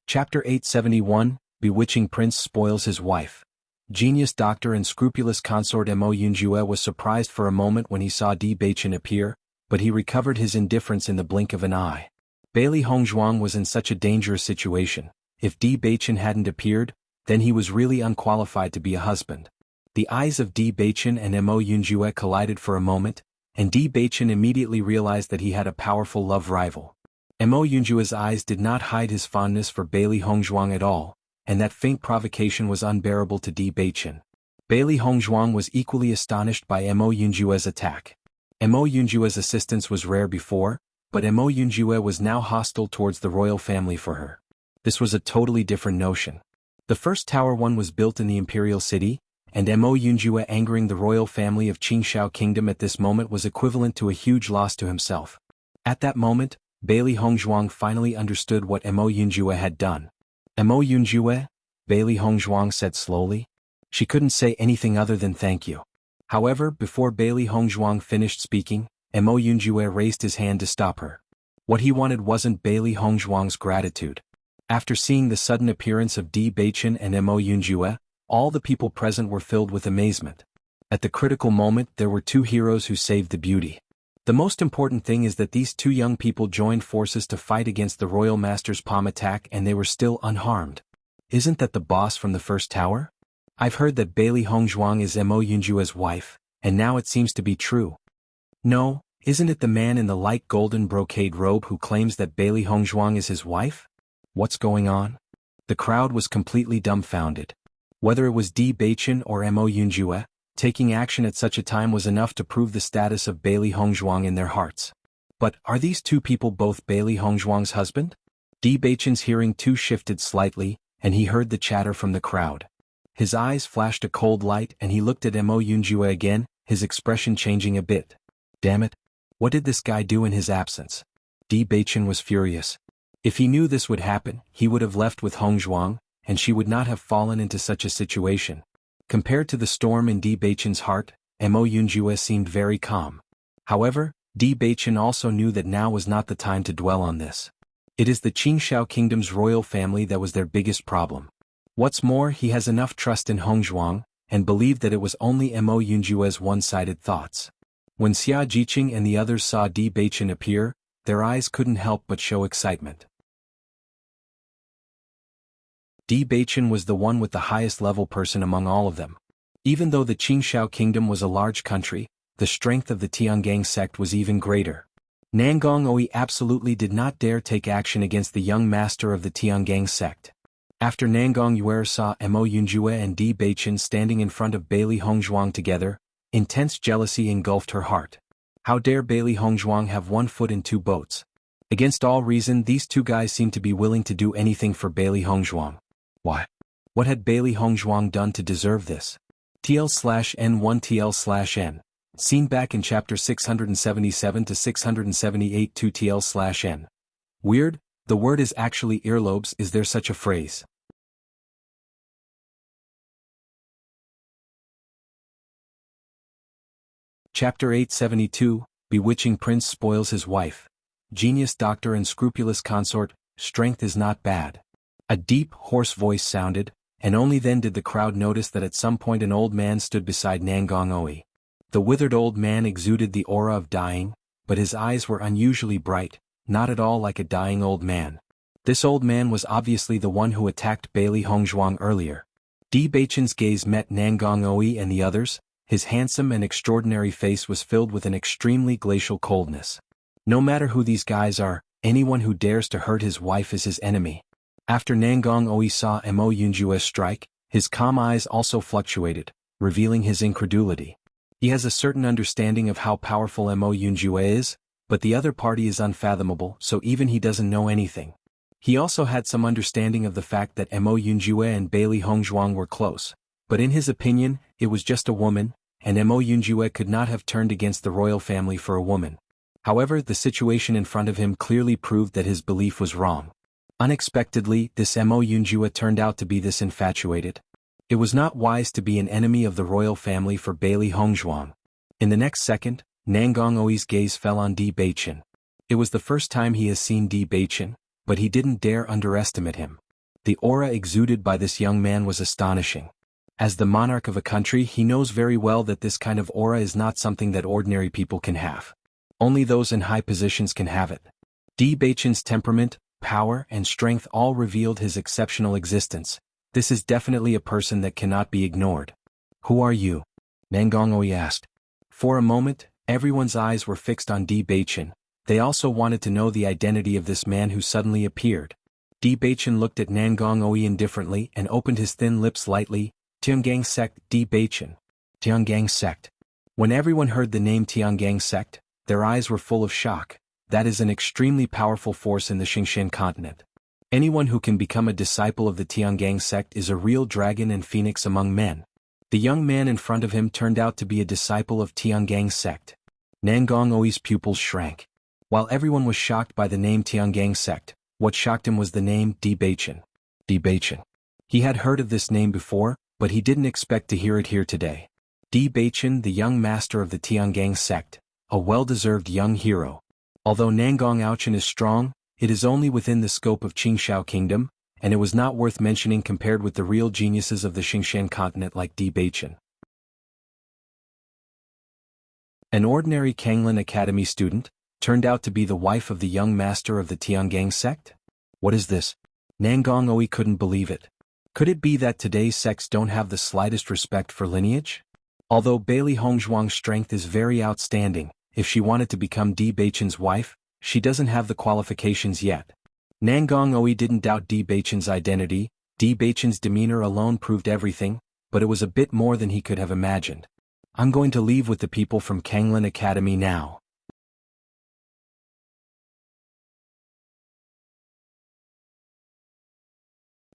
[SPEAKER 1] Chapter 871, Bewitching Prince Spoils His Wife. Genius doctor and scrupulous consort Mo Yunjue was surprised for a moment when he saw Di Beichen appear, but he recovered his indifference in the blink of an eye. Bailey Hongzhuang was in such a dangerous situation. If Di Beichen hadn't appeared, then he was really unqualified to be a husband. The eyes of Di Beichen and Mo Yunjue collided for a moment, and Di Beichen immediately realized that he had a powerful love rival. Mo Yunjue's eyes did not hide his fondness for Bailey Hongzhuang at all, and that faint provocation was unbearable to Di Beichen. Bailey Hongzhuang was equally astonished by Mo Yunjue's attack. Mo Yunjue's assistance was rare before, but Mo Yunjue was now hostile towards the royal family for her. This was a totally different notion. The first tower one was built in the imperial city, and Mo Yunjue angering the royal family of Qingshao Kingdom at this moment was equivalent to a huge loss to himself. At that moment, Bailey Hongzhuang finally understood what Mo Yunjue had done. Mo Yunjue? Bailey Hongzhuang said slowly. She couldn't say anything other than thank you. However, before Bailey Hongzhuang finished speaking, Mo Yunjue raised his hand to stop her. What he wanted wasn't Bailey Hongzhuang's gratitude. After seeing the sudden appearance of Di Beichen and Mo Yunjue, all the people present were filled with amazement. At the critical moment there were two heroes who saved the beauty. The most important thing is that these two young people joined forces to fight against the royal master's palm attack and they were still unharmed. Isn't that the boss from the first tower? I've heard that Bailey Hongzhuang is Mo Yunjue's wife, and now it seems to be true. No, isn't it the man in the light golden brocade robe who claims that Bailey Hongzhuang is his wife? What's going on? The crowd was completely dumbfounded. Whether it was Di Beichen or Mo Yunjue, taking action at such a time was enough to prove the status of Bailey Hongzhuang in their hearts. But are these two people both Bailey Hongzhuang's husband? Di Beichen's hearing too shifted slightly, and he heard the chatter from the crowd. His eyes flashed a cold light and he looked at Mo Yunjue again, his expression changing a bit. Damn it. What did this guy do in his absence? Di Beichen was furious. If he knew this would happen, he would have left with Hongzhuang, and she would not have fallen into such a situation. Compared to the storm in Di Beichen's heart, Mo Yunjue seemed very calm. However, Di Beichen also knew that now was not the time to dwell on this. It is the Qingshao Kingdom's royal family that was their biggest problem. What's more, he has enough trust in Hongzhuang, and believed that it was only Mo Yunjue's one-sided thoughts. When Xia Jiqing and the others saw Di Beichen appear, their eyes couldn't help but show excitement. Di Beichen was the one with the highest level person among all of them. Even though the Qingshao Kingdom was a large country, the strength of the Tiangang sect was even greater. Nangong Oui absolutely did not dare take action against the young master of the Tiangang sect. After Nangong Yuer saw Mo Yunjue and Di Beichen standing in front of Bailey Hongzhuang together, intense jealousy engulfed her heart. How dare Bailey Hongzhuang have one foot in two boats? Against all reason, these two guys seemed to be willing to do anything for Bailey Hongzhuang. Why? What had Bailey Hongzhuang done to deserve this? TL/N1TL/N. Seen back in chapter 677 to 678 2TL/N. Weird, the word is actually earlobes. Is there such a phrase? Chapter 872, Bewitching Prince Spoils His Wife. Genius doctor and scrupulous consort, strength is not bad. A deep, hoarse voice sounded, and only then did the crowd notice that at some point an old man stood beside Nangong Oui. The withered old man exuded the aura of dying, but his eyes were unusually bright, not at all like a dying old man. This old man was obviously the one who attacked Bailey Hongzhuang earlier. Di Beichen's gaze met Nangong Oui and the others. His handsome and extraordinary face was filled with an extremely glacial coldness. No matter who these guys are, anyone who dares to hurt his wife is his enemy. After Nangong Oui saw Mo Yunjue strike, his calm eyes also fluctuated, revealing his incredulity. He has a certain understanding of how powerful Mo Yunjue is, but the other party is unfathomable, so even he doesn't know anything. He also had some understanding of the fact that Mo Yunjue and Bailey Hongzhuang were close, but in his opinion, it was just a woman, and Mo Yunjue could not have turned against the royal family for a woman. However, the situation in front of him clearly proved that his belief was wrong. Unexpectedly, this Mo Yunjue turned out to be this infatuated, It was not wise to be an enemy of the royal family for Bailey Hongzhuang. In the next second, Nangong Oi's gaze fell on Di Beichen. It was the first time he has seen Di Beichen, but he didn't dare underestimate him. The aura exuded by this young man was astonishing. As the monarch of a country, he knows very well that this kind of aura is not something that ordinary people can have. Only those in high positions can have it. Di Beichen's temperament, power, and strength all revealed his exceptional existence. This is definitely a person that cannot be ignored. Who are you? Nangong Oi asked. For a moment, everyone's eyes were fixed on Di Beichen. They also wanted to know the identity of this man who suddenly appeared. Di Beichen looked at Nangong Oi indifferently and opened his thin lips lightly. Tiangang sect, Di Beichen. Tiangang sect. When everyone heard the name Tiangang sect, their eyes were full of shock. That is an extremely powerful force in the Xingqian continent. Anyone who can become a disciple of the Tiangang sect is a real dragon and phoenix among men. The young man in front of him turned out to be a disciple of Tiangang sect. Nangong Oi's pupils shrank. While everyone was shocked by the name Tiangang sect, what shocked him was the name Di Beichen. Di Beichen. He had heard of this name before, but he didn't expect to hear it here today. Di Beichen, the young master of the Tiangang sect, a well-deserved young hero. Although Nangong Aochen is strong, it is only within the scope of Qingshao Kingdom, and it was not worth mentioning compared with the real geniuses of the Xingqian continent like Di Beichen. An ordinary Kanglin Academy student, turned out to be the wife of the young master of the Tiangang sect? What is this? Nangong Oi couldn't believe it. Could it be that today's sects don't have the slightest respect for lineage? Although Bailey Hongzhuang's strength is very outstanding, if she wanted to become Di Beichen's wife, she doesn't have the qualifications yet. Nangong Oi didn't doubt Di Beichen's identity. Di Beichen's demeanor alone proved everything, but it was a bit more than he could have imagined. I'm going to leave with the people from Kanglin Academy now.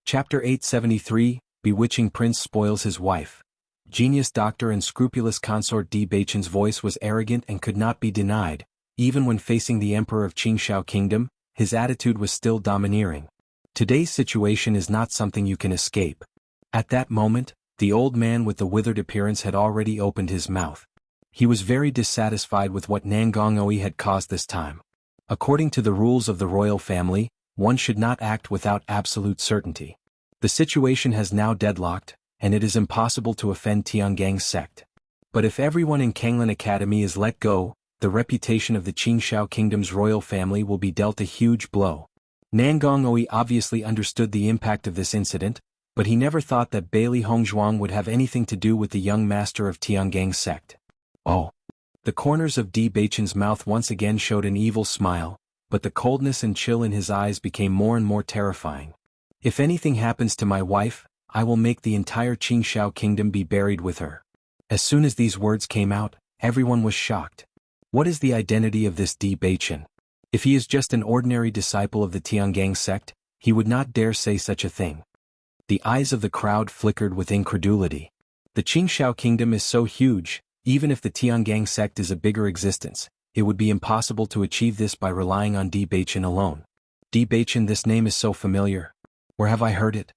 [SPEAKER 1] Chapter 873, Bewitching Prince Spoils His Wife. Genius doctor and scrupulous consort Di Beichen's voice was arrogant and could not be denied. Even when facing the emperor of Qingshao Kingdom, his attitude was still domineering. Today's situation is not something you can escape. At that moment, the old man with the withered appearance had already opened his mouth. He was very dissatisfied with what Nangong Oi had caused this time. According to the rules of the royal family, one should not act without absolute certainty. The situation has now deadlocked, and it is impossible to offend Tiangang's sect. But if everyone in Kanglin Academy is let go, the reputation of the Qingshao Kingdom's royal family will be dealt a huge blow. Nangong Oi obviously understood the impact of this incident, but he never thought that Bailey Hongzhuang would have anything to do with the young master of Tiangang's sect. Oh. The corners of Di Beichen's mouth once again showed an evil smile, but the coldness and chill in his eyes became more and more terrifying. If anything happens to my wife, I will make the entire Qingshao Kingdom be buried with her. As soon as these words came out, everyone was shocked. What is the identity of this Di Beichen? If he is just an ordinary disciple of the Tiangang sect, he would not dare say such a thing. The eyes of the crowd flickered with incredulity. The Qingshao Kingdom is so huge, even if the Tiangang sect is a bigger existence, it would be impossible to achieve this by relying on Di Beichen alone. Di Beichen, this name is so familiar. Where have I heard it?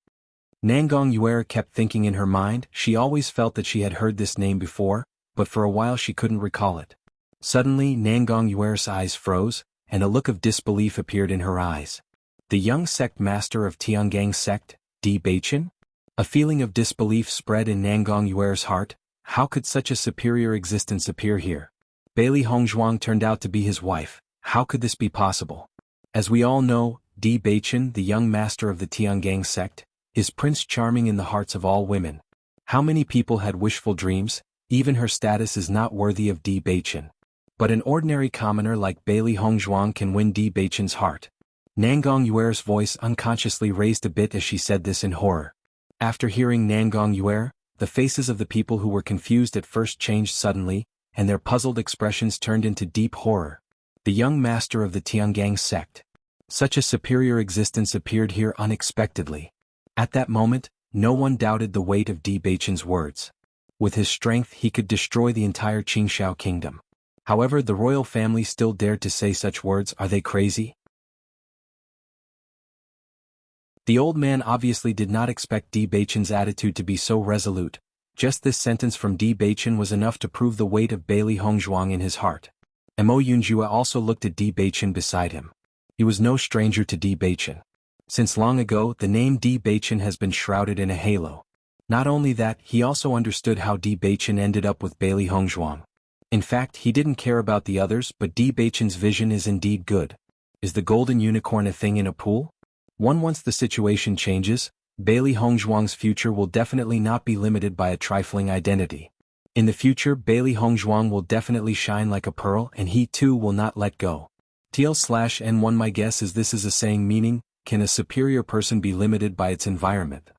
[SPEAKER 1] Nangong Yuer kept thinking in her mind. She always felt that she had heard this name before, but for a while she couldn't recall it. Suddenly Nangong Yuer's eyes froze, and a look of disbelief appeared in her eyes. The young sect master of Tiangang sect, Di Beichen? A feeling of disbelief spread in Nangong Yuer's heart. How could such a superior existence appear here? Bailey Hongzhuang turned out to be his wife. How could this be possible? As we all know, Di Beichen, the young master of the Tiangang sect, is Prince Charming in the hearts of all women. How many people had wishful dreams? Even her status is not worthy of Di Beichen. But an ordinary commoner like Bailey Hongzhuang can win Di Beichen's heart. Nangong Yuer's voice unconsciously raised a bit as she said this in horror. After hearing Nangong Yuer, the faces of the people who were confused at first changed suddenly, and their puzzled expressions turned into deep horror. The young master of the Tiangang sect. Such a superior existence appeared here unexpectedly. At that moment, no one doubted the weight of Di Beichen's words. With his strength he could destroy the entire Qingshao Kingdom. However, the royal family still dared to say such words. Are they crazy? The old man obviously did not expect Di Baichen's attitude to be so resolute. Just this sentence from Di Baichen was enough to prove the weight of Bailey Hongzhuang in his heart. Mo Yunjue also looked at Di Baichen beside him. He was no stranger to Di Baichen. Since long ago, the name Di Baichen has been shrouded in a halo. Not only that, he also understood how Di Baichen ended up with Bailey Hongzhuang. In fact, he didn't care about the others, but Di Baichen's vision is indeed good. Is the golden unicorn a thing in a pool? Once the situation changes, Bailey Hongzhuang's future will definitely not be limited by a trifling identity. In the future, Bailey Hongzhuang will definitely shine like a pearl, and he too will not let go. TL/N1 My guess is this is a saying meaning, can a superior person be limited by its environment?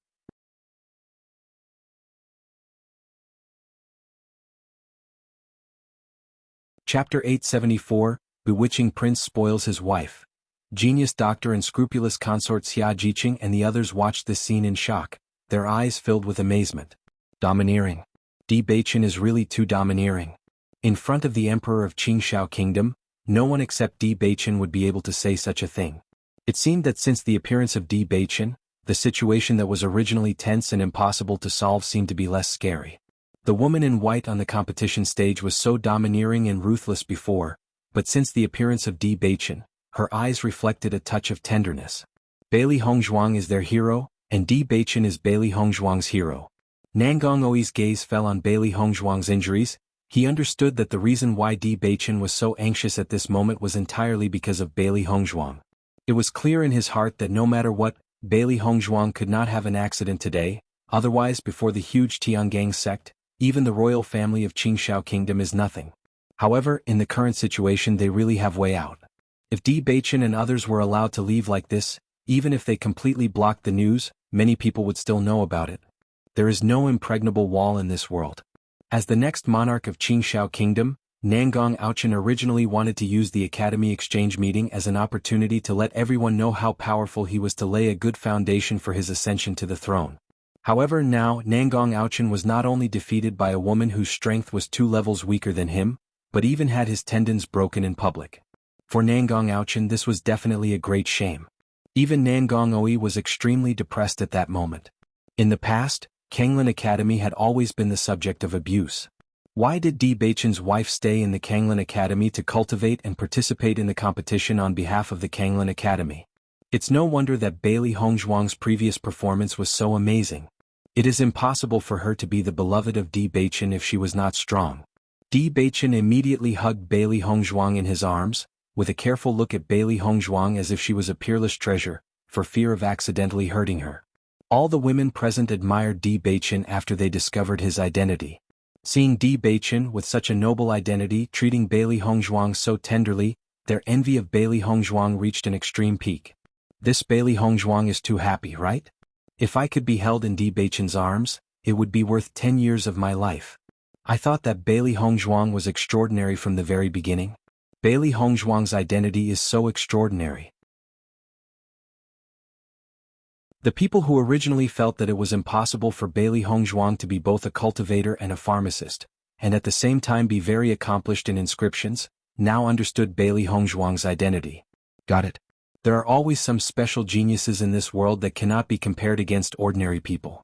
[SPEAKER 1] Chapter 874, Bewitching Prince Spoils His Wife. Genius Doctor and Scrupulous Consort Xia Jiqing and the others watched this scene in shock, their eyes filled with amazement. Domineering. Di Baichen is really too domineering. In front of the Emperor of Qingshao Kingdom, no one except Di Baichen would be able to say such a thing. It seemed that since the appearance of Di Baichen, the situation that was originally tense and impossible to solve seemed to be less scary. The woman in white on the competition stage was so domineering and ruthless before, but since the appearance of Di Baichen, her eyes reflected a touch of tenderness. Bailey Hongzhuang is their hero, and Di Baichen is Bailey Hongzhuang's hero. Nangong Oi's gaze fell on Bailey Hongzhuang's injuries. He understood that the reason why Di Baichen was so anxious at this moment was entirely because of Bailey Hongzhuang. It was clear in his heart that no matter what, Bailey Hongzhuang could not have an accident today, otherwise before the huge Tiangang sect, even the royal family of Qingshao Kingdom is nothing. However, in the current situation they really have way out. If Di Baichen and others were allowed to leave like this, even if they completely blocked the news, many people would still know about it. There is no impregnable wall in this world. As the next monarch of Qingshao Kingdom, Nangong Aochen originally wanted to use the Academy Exchange meeting as an opportunity to let everyone know how powerful he was to lay a good foundation for his ascension to the throne. However, now Nangong Aochen was not only defeated by a woman whose strength was 2 levels weaker than him, but even had his tendons broken in public. For Nangong Aochen this was definitely a great shame. Even Nangong Oi was extremely depressed at that moment. In the past, Kanglin Academy had always been the subject of abuse. Why did Di Baichen's wife stay in the Kanglin Academy to cultivate and participate in the competition on behalf of the Kanglin Academy? It's no wonder that Bailey Hongzhuang's previous performance was so amazing. It is impossible for her to be the beloved of Di Baichen if she was not strong. Di Baichen immediately hugged Bailey Hongzhuang in his arms, with a careful look at Bailey Hongzhuang as if she was a peerless treasure, for fear of accidentally hurting her. All the women present admired Di Baichen after they discovered his identity. Seeing Di Baichen with such a noble identity treating Bailey Hongzhuang so tenderly, their envy of Bailey Hongzhuang reached an extreme peak. This Bailey Hongzhuang is too happy, right? If I could be held in Di Baichen's arms, it would be worth 10 years of my life. I thought that Bailey Hongzhuang was extraordinary from the very beginning. Bailey Hongzhuang's identity is so extraordinary. The people who originally felt that it was impossible for Bailey Hongzhuang to be both a cultivator and a pharmacist, and at the same time be very accomplished in inscriptions, now understood Bailey Hongzhuang's identity. Got it. There are always some special geniuses in this world that cannot be compared against ordinary people.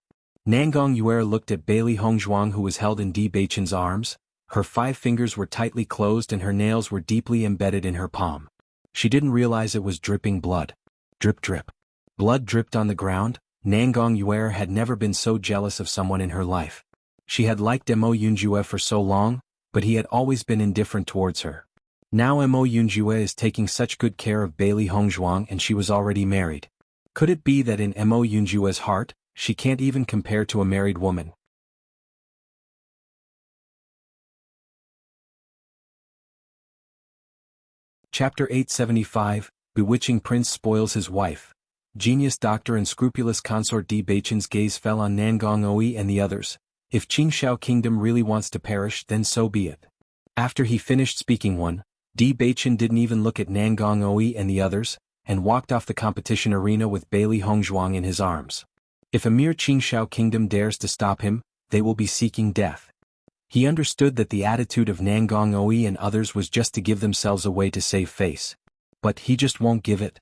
[SPEAKER 1] Nangong Yuer looked at Bailey Hongzhuang who was held in Di Baichen's arms. Her 5 fingers were tightly closed and her nails were deeply embedded in her palm. She didn't realize it was dripping blood. Drip drip. Blood dripped on the ground. Nangong Yuer had never been so jealous of someone in her life. She had liked Mo Yunjue for so long, but he had always been indifferent towards her. Now Mo Yunjue is taking such good care of Bailey Hongzhuang and she was already married. Could it be that in Mo Yunjue's heart, she can't even compare to a married woman? Chapter 875, Bewitching Prince Spoils His Wife. Genius Doctor and Scrupulous Consort Di Baichen's gaze fell on Nangong Oi and the others. If Qingshao Kingdom really wants to perish, then so be it. After he finished speaking, Di Baichen didn't even look at Nangong Oi and the others, and walked off the competition arena with Bailey Hongzhuang in his arms. If a mere Qingshao Kingdom dares to stop him, they will be seeking death. He understood that the attitude of Nangong Oi and others was just to give themselves away to save face. But he just won't give it.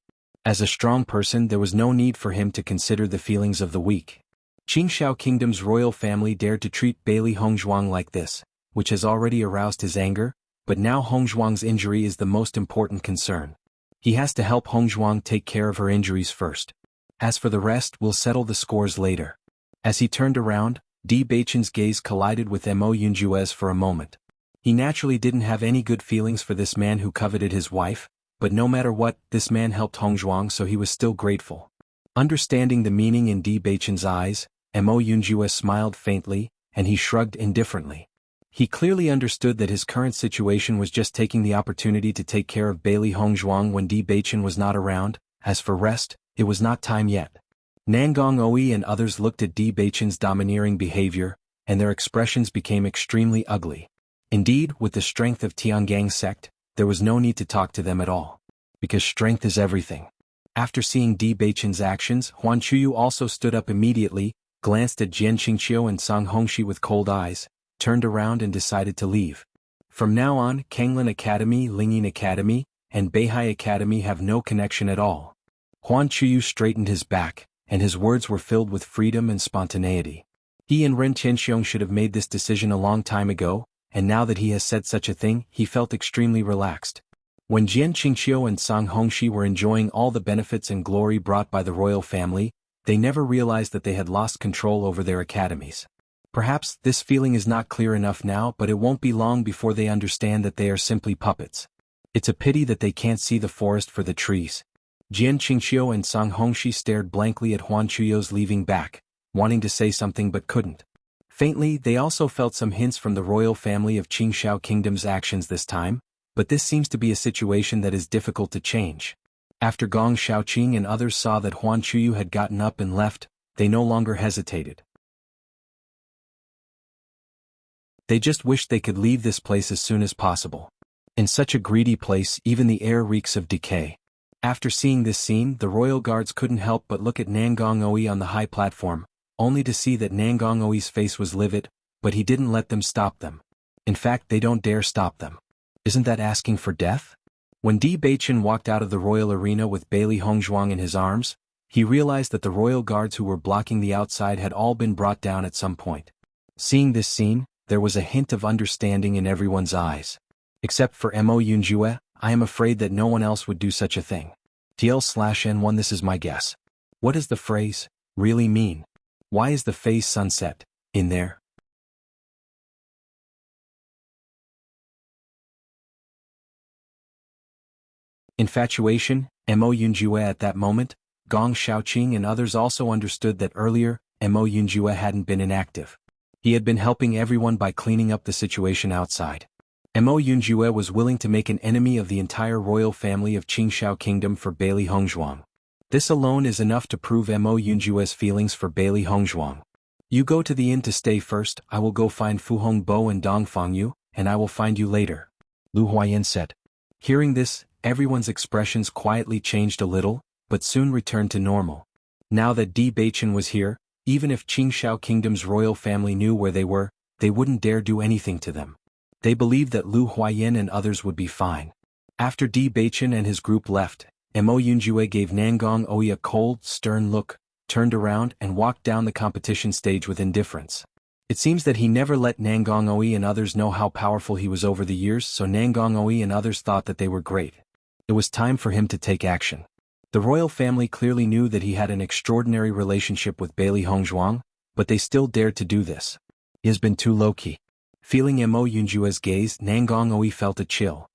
[SPEAKER 1] As a strong person, there was no need for him to consider the feelings of the weak. Qingshao Kingdom's royal family dared to treat Bailey Hongzhuang like this, which has already aroused his anger, but now Hongzhuang's injury is the most important concern. He has to help Hongzhuang take care of her injuries first. As for the rest, we'll settle the scores later. As he turned around, Di Beichen's gaze collided with Mo Yunjue's for a moment. He naturally didn't have any good feelings for this man who coveted his wife, but no matter what, this man helped Hongzhuang, so he was still grateful. Understanding the meaning in Di Beichen's eyes, Mo Yunjue smiled faintly, and he shrugged indifferently. He clearly understood that his current situation was just taking the opportunity to take care of Bailey Hongzhuang when Di Beichen was not around. As for rest, it was not time yet. Nangong Oi and others looked at Di Beichen's domineering behavior, and their expressions became extremely ugly. Indeed, with the strength of Tiangang's sect, there was no need to talk to them at all. Because strength is everything. After seeing Di Beichen's actions, Huan Chuyu also stood up immediately, glanced at Jian Qingqiu and Song Hongxi with cold eyes, turned around and decided to leave. From now on, Kanglin Academy, Lingyin Academy, and Beihai Academy have no connection at all. Huan Chuyu straightened his back, and his words were filled with freedom and spontaneity. He and Ren Tianxiong should have made this decision a long time ago, and now that he has said such a thing, he felt extremely relaxed. When Jian Qingqiu and Song Hongxi were enjoying all the benefits and glory brought by the royal family, they never realized that they had lost control over their academies. Perhaps this feeling is not clear enough now, but it won't be long before they understand that they are simply puppets. It's a pity that they can't see the forest for the trees. Jian Qingqiu and Song Hongxi stared blankly at Huan Chuyu's leaving back, wanting to say something but couldn't. Faintly, they also felt some hints from the royal family of Qingshao Kingdom's actions this time, but this seems to be a situation that is difficult to change. After Gong Shaoqing and others saw that Huan Chuyu had gotten up and left, they no longer hesitated. They just wished they could leave this place as soon as possible. In such a greedy place, even the air reeks of decay. After seeing this scene, the royal guards couldn't help but look at Nangong Oi on the high platform, only to see that Nangong Oi's face was livid, but he didn't let them stop them. In fact, they don't dare stop them. Isn't that asking for death? When Di Beichen walked out of the royal arena with Bailey Hongzhuang in his arms, he realized that the royal guards who were blocking the outside had all been brought down at some point. Seeing this scene, there was a hint of understanding in everyone's eyes. Except for Mo Yunjue, I am afraid that no one else would do such a thing. TL/N1 This is my guess. What does the phrase, really mean? Why is the phase sunset, in there? Infatuation, Mo Yunjue at that moment, Gong Shaoqing and others also understood that earlier, Mo Yunjue hadn't been inactive. He had been helping everyone by cleaning up the situation outside. Mo Yunjue was willing to make an enemy of the entire royal family of Qingshao Kingdom for Bailey Hongzhuang. This alone is enough to prove Mo Yunjue's feelings for Bailey Hongzhuang. You go to the inn to stay first, I will go find Fu Hongbo and Dongfang Yu, and I will find you later, Lu Huayan said. Hearing this, everyone's expressions quietly changed a little, but soon returned to normal. Now that Di Beichen was here, even if Qingshao Kingdom's royal family knew where they were, they wouldn't dare do anything to them. They believed that Lu Huayan and others would be fine. After Di Beichen and his group left, Mo Yunjue gave Nangong Oi a cold, stern look, turned around and walked down the competition stage with indifference. It seems that he never let Nangong Oi and others know how powerful he was over the years, so Nangong Oi and others thought that they were great. It was time for him to take action. The royal family clearly knew that he had an extraordinary relationship with Bailey Hongzhuang, but they still dared to do this. He has been too low-key. Feeling Mo Yunjue's gaze, Nangong Oi felt a chill.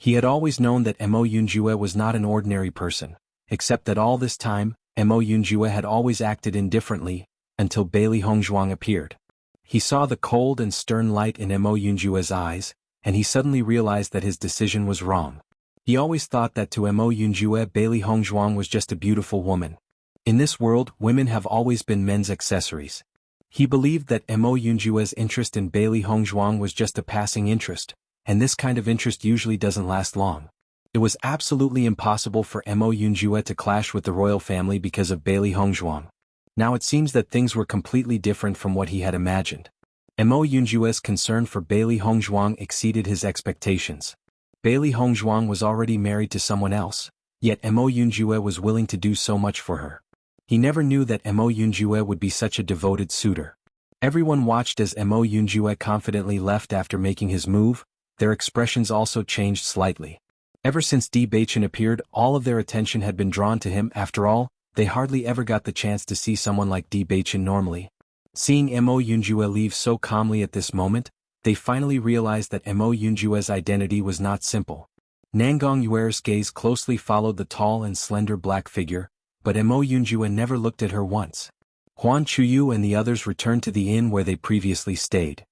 [SPEAKER 1] He had always known that Mo Yunjue was not an ordinary person, except that all this time, Mo Yunjue had always acted indifferently, until Bailey Hongzhuang appeared. He saw the cold and stern light in Mo Yunjue's eyes, and he suddenly realized that his decision was wrong. He always thought that to Mo Yunjue Bailey Hongzhuang was just a beautiful woman. In this world, women have always been men's accessories. He believed that Mo Yunjue's interest in Bailey Hongzhuang was just a passing interest, and this kind of interest usually doesn't last long. It was absolutely impossible for Mo Yunjue to clash with the royal family because of Bailey Hongzhuang. Now it seems that things were completely different from what he had imagined. Mo Yunjue's concern for Bailey Hongzhuang exceeded his expectations. Bailey Hongzhuang was already married to someone else, Yet Mo Yunjue was willing to do so much for her. He never knew that Mo Yunjue would be such a devoted suitor. Everyone watched as Mo Yunjue confidently left after making his move. Their expressions also changed slightly. Ever since Di Baichen appeared, all of their attention had been drawn to him. After all, they hardly ever got the chance to see someone like Di Baichen normally. Seeing Mo Yunjue leave so calmly at this moment, they finally realized that Mo Yunjue's identity was not simple. Nangong Yuer's gaze closely followed the tall and slender black figure, but Mo Yunjue never looked at her once. Huan Chuyu and the others returned to the inn where they previously stayed.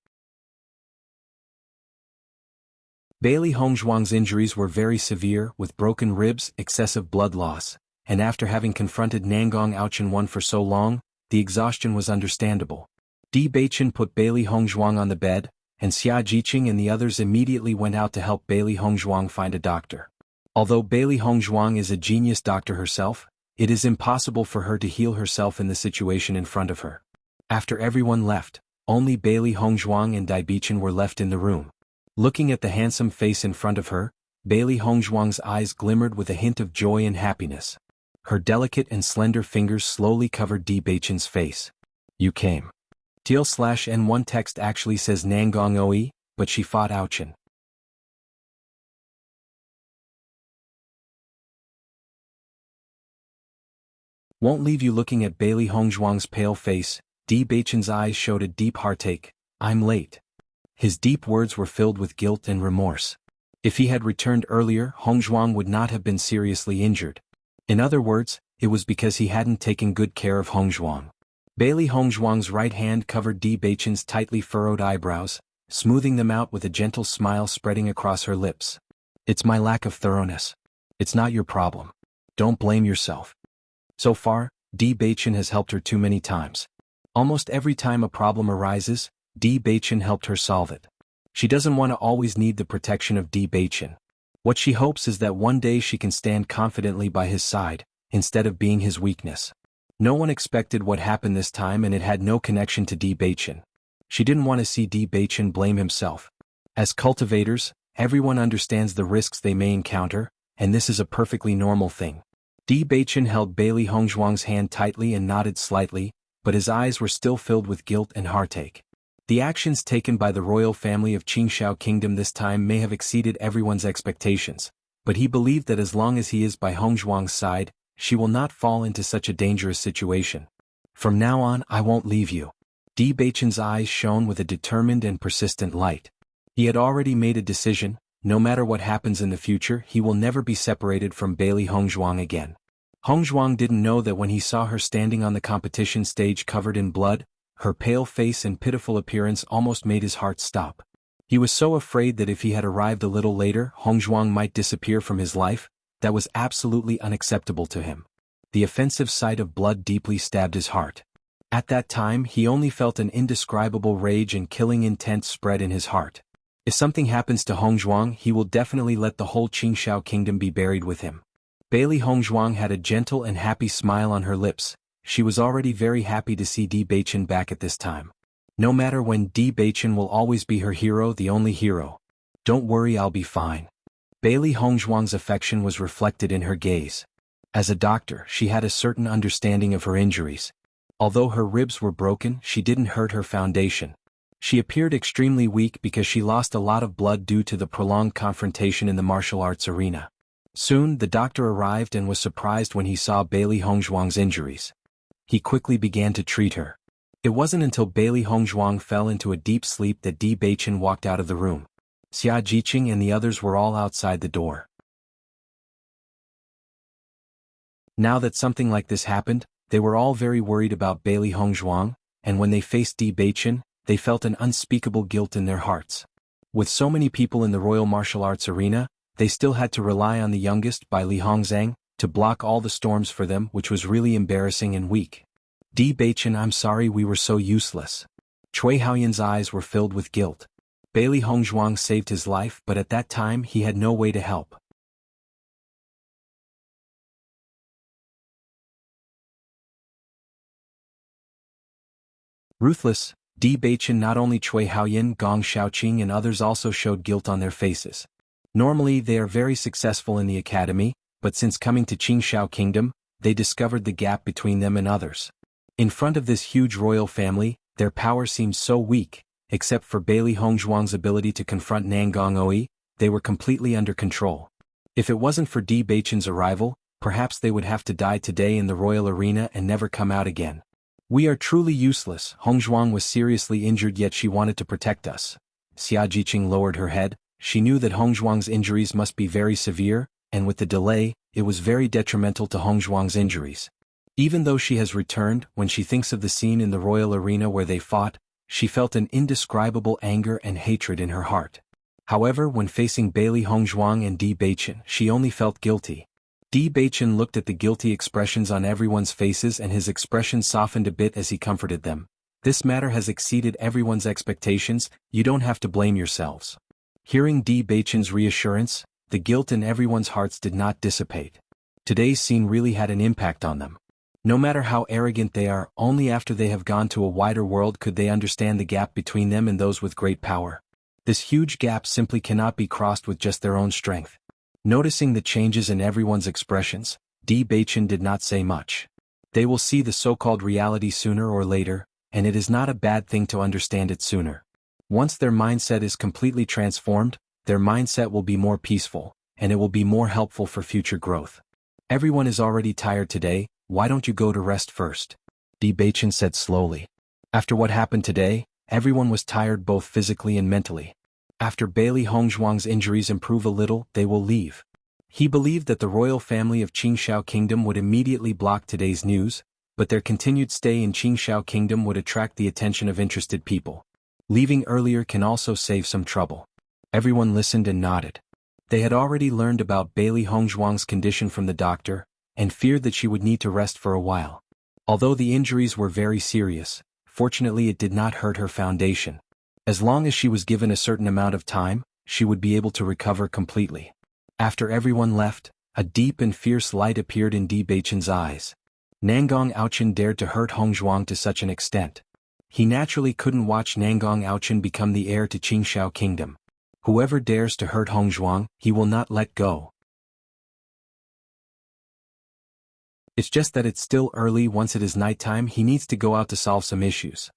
[SPEAKER 1] Bailey Hongzhuang's injuries were very severe, with broken ribs, excessive blood loss, and after having confronted Nangong Aochenwan for so long, the exhaustion was understandable. Di Baichen put Bailey Hongzhuang on the bed, and Xia Jiqing and the others immediately went out to help Bailey Hongzhuang find a doctor. Although Bailey Hongzhuang is a genius doctor herself, it is impossible for her to heal herself in the situation in front of her. After everyone left, only Bailey Hongzhuang and Di Baichen were left in the room. Looking at the handsome face in front of her, Bailey Hongzhuang's eyes glimmered with a hint of joy and happiness. Her delicate and slender fingers slowly covered Di Baichen's face. You came. TL/N1 text actually says Nangong Oi, but she fought Aochen. Won't leave you looking at Bailey Hongzhuang's pale face. Di Baichen's eyes showed a deep heartache. I'm late. His deep words were filled with guilt and remorse. If he had returned earlier, Hongzhuang would not have been seriously injured. In other words, it was because he hadn't taken good care of Hongzhuang. Bailey Hongzhuang's right hand covered Di Baichen's tightly furrowed eyebrows, smoothing them out with a gentle smile spreading across her lips. It's my lack of thoroughness. It's not your problem. Don't blame yourself. So far, Di Baichen has helped her too many times. Almost every time a problem arises, Di Baichen helped her solve it. She doesn't want to always need the protection of Di Baichen. What she hopes is that one day she can stand confidently by his side, instead of being his weakness. No one expected what happened this time, and it had no connection to Di Baichen. She didn't want to see Di Baichen blame himself. As cultivators, everyone understands the risks they may encounter, and this is a perfectly normal thing. Di Baichen held Bailey Hongzhuang's hand tightly and nodded slightly, but his eyes were still filled with guilt and heartache. The actions taken by the royal family of Qingshao Kingdom this time may have exceeded everyone's expectations, but he believed that as long as he is by Hongzhuang's side, she will not fall into such a dangerous situation. From now on, I won't leave you. Di Baichen's eyes shone with a determined and persistent light. He had already made a decision. No matter what happens in the future, he will never be separated from Bailey Hongzhuang again. Hongzhuang didn't know that when he saw her standing on the competition stage covered in blood, her pale face and pitiful appearance almost made his heart stop. He was so afraid that if he had arrived a little later, Hongzhuang might disappear from his life. That was absolutely unacceptable to him. The offensive sight of blood deeply stabbed his heart. At that time, he only felt an indescribable rage and killing intent spread in his heart. If something happens to Hongzhuang, he will definitely let the whole Qingshao Kingdom be buried with him. Bailey Hongzhuang had a gentle and happy smile on her lips. She was already very happy to see Di Baichen back at this time. No matter when, Di Baichen will always be her hero, the only hero. Don't worry, I'll be fine. Bailey Hongzhuang's affection was reflected in her gaze. As a doctor, she had a certain understanding of her injuries. Although her ribs were broken, she didn't hurt her foundation. She appeared extremely weak because she lost a lot of blood due to the prolonged confrontation in the martial arts arena. Soon, the doctor arrived and was surprised when he saw Bailey Hongzhuang's injuries. He quickly began to treat her. It wasn't until Bailey Hongzhuang fell into a deep sleep that Di Baichen walked out of the room. Xia Jiqing and the others were all outside the door. Now that something like this happened, they were all very worried about Bailey Hongzhuang, and when they faced Di Baichen, they felt an unspeakable guilt in their hearts. With so many people in the royal martial arts arena, they still had to rely on the youngest by Li Hongzhang to block all the storms for them, which was really embarrassing and weak. Di Baichen, I'm sorry we were so useless. Cui Haoyan's eyes were filled with guilt. Bailey Hongzhuang saved his life, but at that time he had no way to help. Ruthless, Di Baichen, not only Cui Haoyan, Gong Shaoqing and others also showed guilt on their faces. Normally they are very successful in the academy, but since coming to Qingshao Kingdom, they discovered the gap between them and others. In front of this huge royal family, their power seemed so weak, except for Bailey Hongzhuang's ability to confront Nangong Oi, they were completely under control. If it wasn't for Di Beichen's arrival, perhaps they would have to die today in the royal arena and never come out again. We are truly useless. Hongzhuang was seriously injured, yet she wanted to protect us. Xia Jiqing lowered her head. She knew that Hongzhuang's injuries must be very severe, and with the delay, it was very detrimental to Hongzhuang's injuries. Even though she has returned, when she thinks of the scene in the royal arena where they fought, she felt an indescribable anger and hatred in her heart. However, when facing Bailey Hongzhuang and Di Beichen, she only felt guilty. Di Beichen looked at the guilty expressions on everyone's faces, and his expression softened a bit as he comforted them. This matter has exceeded everyone's expectations, you don't have to blame yourselves. Hearing Di Beichen's reassurance, the guilt in everyone's hearts did not dissipate. Today's scene really had an impact on them. No matter how arrogant they are, only after they have gone to a wider world could they understand the gap between them and those with great power. This huge gap simply cannot be crossed with just their own strength. Noticing the changes in everyone's expressions, Di Beichen did not say much. They will see the so-called reality sooner or later, and it is not a bad thing to understand it sooner. Once their mindset is completely transformed, their mindset will be more peaceful, and it will be more helpful for future growth. Everyone is already tired today, why don't you go to rest first? Di Beichen said slowly. After what happened today, everyone was tired both physically and mentally. After Bailey Hongzhuang's injuries improve a little, they will leave. He believed that the royal family of Qingshao Kingdom would immediately block today's news, but their continued stay in Qingshao Kingdom would attract the attention of interested people. Leaving earlier can also save some trouble. Everyone listened and nodded. They had already learned about Bailey Hongzhuang's condition from the doctor, and feared that she would need to rest for a while. Although the injuries were very serious, fortunately it did not hurt her foundation. As long as she was given a certain amount of time, she would be able to recover completely. After everyone left, a deep and fierce light appeared in Di Beichen's eyes. Nangong Aochen dared to hurt Hongzhuang to such an extent. He naturally couldn't watch Nangong Aochen become the heir to Qingshao Kingdom. Whoever dares to hurt Hongzhuang, he will not let go. It's just that it's still early. Once it is nighttime, he needs to go out to solve some issues.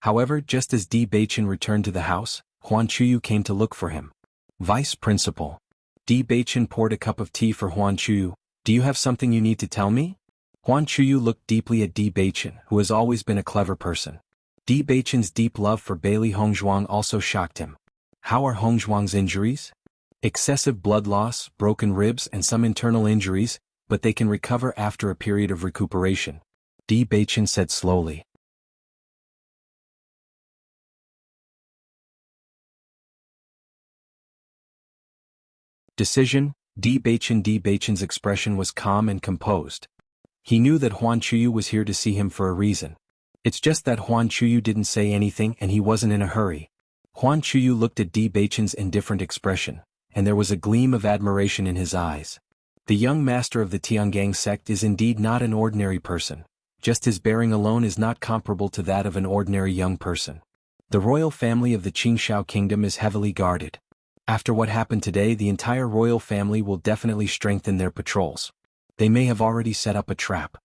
[SPEAKER 1] However, just as Di Beichen returned to the house, Huan Chuyu came to look for him. Vice Principal. Di Beichen poured a cup of tea for Huan Chuyu. Do you have something you need to tell me? Huan Chuyu looked deeply at Di Beichen, who has always been a clever person. Di Beichen's deep love for Bailey Hongzhuang also shocked him. How are Hongzhuang's injuries? Excessive blood loss, broken ribs and some internal injuries, but they can recover after a period of recuperation. Di Beichen said slowly. Decision. Di Beichen's expression was calm and composed. He knew that Huan Chuyu was here to see him for a reason. It's just that Huan Chuyu didn't say anything and he wasn't in a hurry. Huan Chuyu looked at Di Beichen's indifferent expression, and there was a gleam of admiration in his eyes. The young master of the Tiangang sect is indeed not an ordinary person. Just his bearing alone is not comparable to that of an ordinary young person. The royal family of the Qingshao Kingdom is heavily guarded. After what happened today, the entire royal family will definitely strengthen their patrols. They may have already set up a trap.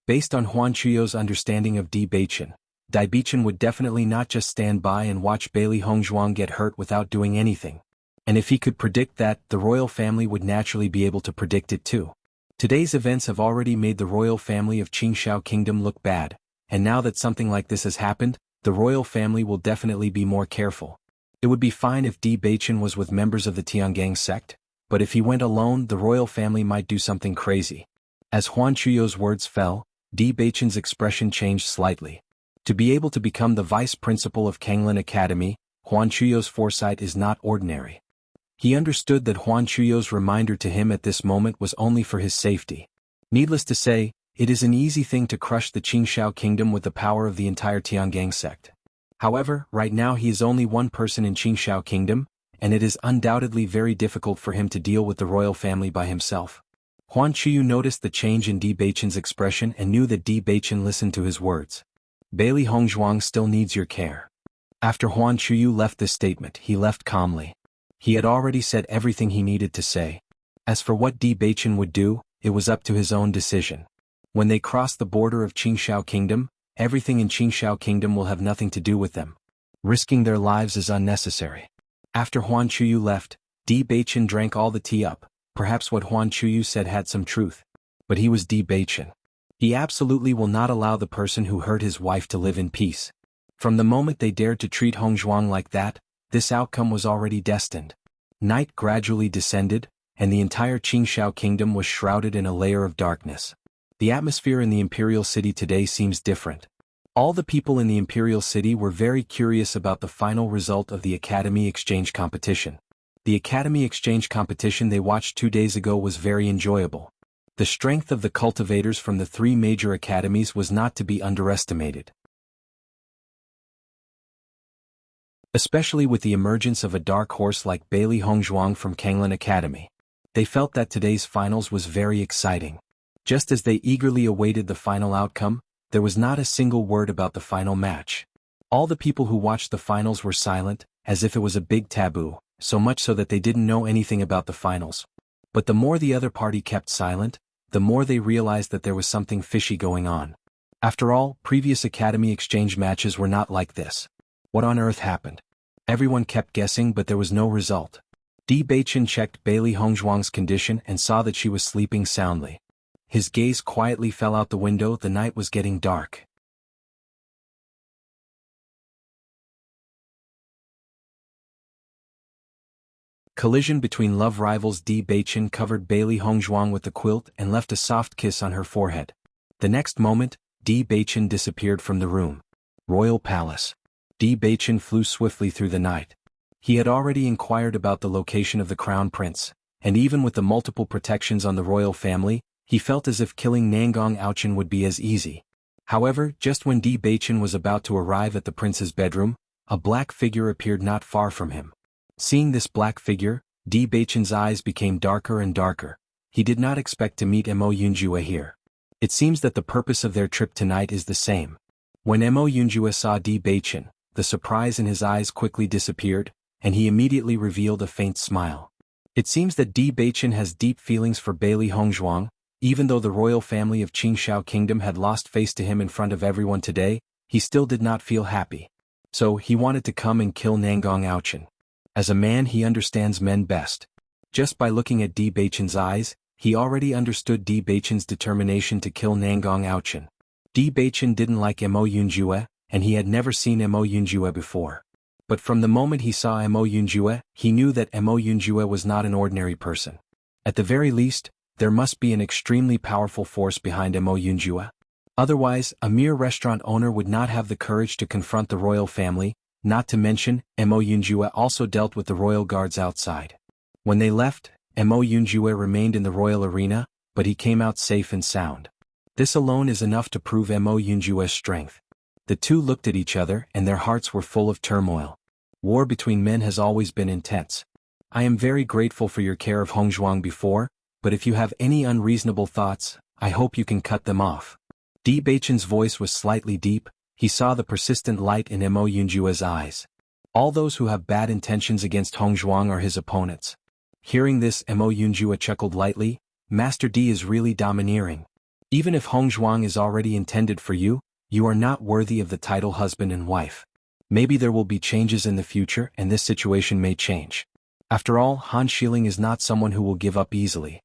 [SPEAKER 1] Based on Huan Chuyu's understanding of Di Beichen would definitely not just stand by and watch Bailey Hongzhuang get hurt without doing anything. And if he could predict that, the royal family would naturally be able to predict it too. Today's events have already made the royal family of Qingshao Kingdom look bad, and now that something like this has happened, the royal family will definitely be more careful. It would be fine if Di Beichen was with members of the Tiangang sect, but if he went alone, the royal family might do something crazy. As Huan Chuyu's words fell, Di Beichen's expression changed slightly. To be able to become the vice principal of Kanglin Academy, Huan Chuyu's foresight is not ordinary. He understood that Huan Chuyu's reminder to him at this moment was only for his safety. Needless to say, it is an easy thing to crush the Qingshao Kingdom with the power of the entire Tiangang sect. However, right now he is only one person in Qingshao Kingdom, and it is undoubtedly very difficult for him to deal with the royal family by himself. Huan Chuyu noticed the change in Di Beichen's expression and knew that Di Beichen listened to his words. Bailey Hongzhuang still needs your care. After Huan Chuyu left this statement, he left calmly. He had already said everything he needed to say. As for what Di Baichen would do, it was up to his own decision. When they cross the border of Qingshao Kingdom, everything in Qingshao Kingdom will have nothing to do with them. Risking their lives is unnecessary. After Huan Chuyu left, Di Baichen drank all the tea up. Perhaps what Huan Chuyu said had some truth. But he was Di Baichen. He absolutely will not allow the person who hurt his wife to live in peace. From the moment they dared to treat Hong Zhuang like that, this outcome was already destined. Night gradually descended, and the entire Qingshao Kingdom was shrouded in a layer of darkness. The atmosphere in the Imperial City today seems different. All the people in the Imperial City were very curious about the final result of the Academy Exchange competition. The Academy Exchange competition they watched 2 days ago was very enjoyable. The strength of the cultivators from the 3 major academies was not to be underestimated. Especially with the emergence of a dark horse like Bailey Hongzhuang from Kanglan Academy. They felt that today's finals was very exciting. Just as they eagerly awaited the final outcome, there was not a single word about the final match. All the people who watched the finals were silent, as if it was a big taboo, so much so that they didn't know anything about the finals. But the more the other party kept silent, the more they realized that there was something fishy going on. After all, previous Academy Exchange matches were not like this. What on earth happened? Everyone kept guessing, but there was no result. Di Baichen checked Bailey Hongzhuang's condition and saw that she was sleeping soundly. His gaze quietly fell out the window. The night was getting dark. Collision between love rivals. Di Baichen covered Bailey Hongzhuang with the quilt and left a soft kiss on her forehead. The next moment, Di Baichen disappeared from the room. Royal Palace. Di Baichen flew swiftly through the night. He had already inquired about the location of the Crown Prince, and even with the multiple protections on the royal family, he felt as if killing Nangong Aochen would be as easy. However, just when Di Baichen was about to arrive at the prince's bedroom, a black figure appeared not far from him. Seeing this black figure, Di Baichen's eyes became darker and darker. He did not expect to meet Mo Yunjue here. It seems that the purpose of their trip tonight is the same. When Mo Yunjue saw Di Baichen, the surprise in his eyes quickly disappeared, and he immediately revealed a faint smile. It seems that Di Baichen has deep feelings for Bailey Hongzhuang. Even though the royal family of Qingshao Kingdom had lost face to him in front of everyone today, he still did not feel happy. So, he wanted to come and kill Nangong Aochen. As a man, he understands men best. Just by looking at Di Baichen's eyes, he already understood Di Baichen's determination to kill Nangong Aochen. Di Baichen didn't like Mo Yunjue, and he had never seen Mo Yunjue before. But from the moment he saw Mo Yunjue, he knew that Mo Yunjue was not an ordinary person. At the very least, there must be an extremely powerful force behind Mo Yunjue. Otherwise, a mere restaurant owner would not have the courage to confront the royal family, not to mention, Mo Yunjue also dealt with the royal guards outside. When they left, Mo Yunjue remained in the royal arena, but he came out safe and sound. This alone is enough to prove Mo Yunjue's strength. The two looked at each other and their hearts were full of turmoil. War between men has always been intense. I am very grateful for your care of Hongzhuang before, but if you have any unreasonable thoughts, I hope you can cut them off. Di Baichen's voice was slightly deep. He saw the persistent light in Mo Yunjue's eyes. All those who have bad intentions against Hongzhuang are his opponents. Hearing this, Mo Yunjue chuckled lightly. Master Di is really domineering. Even if Hongzhuang is already intended for you, you are not worthy of the title husband and wife. Maybe there will be changes in the future and this situation may change. After all, Han Shiling is not someone who will give up easily.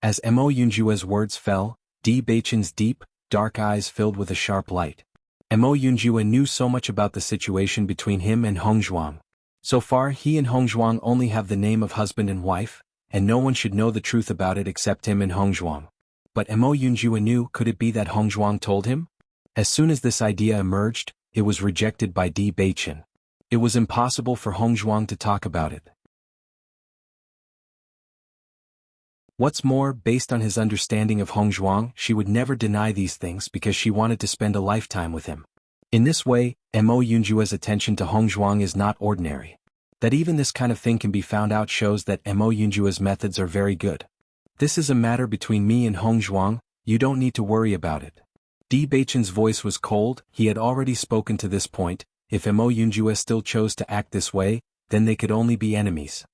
[SPEAKER 1] As Mo Yunjue's words fell, Di Baichen's deep, dark eyes filled with a sharp light. Mo Yunjue knew so much about the situation between him and Hongzhuang. So far, he and Hongzhuang only have the name of husband and wife, and no one should know the truth about it except him and Hongzhuang. But Mo Yunjue knew, could it be that Hongzhuang told him? As soon as this idea emerged, it was rejected by Di Baichen. It was impossible for Hongzhuang to talk about it. What's more, based on his understanding of Hongzhuang, she would never deny these things because she wanted to spend a lifetime with him. In this way, Mo Yunjue's attention to Hongzhuang is not ordinary. That even this kind of thing can be found out shows that Mo Yunjue's methods are very good. This is a matter between me and Hongzhuang, you don't need to worry about it. Di Baichen's voice was cold. He had already spoken to this point. If Mo Yunjue still chose to act this way, then they could only be enemies.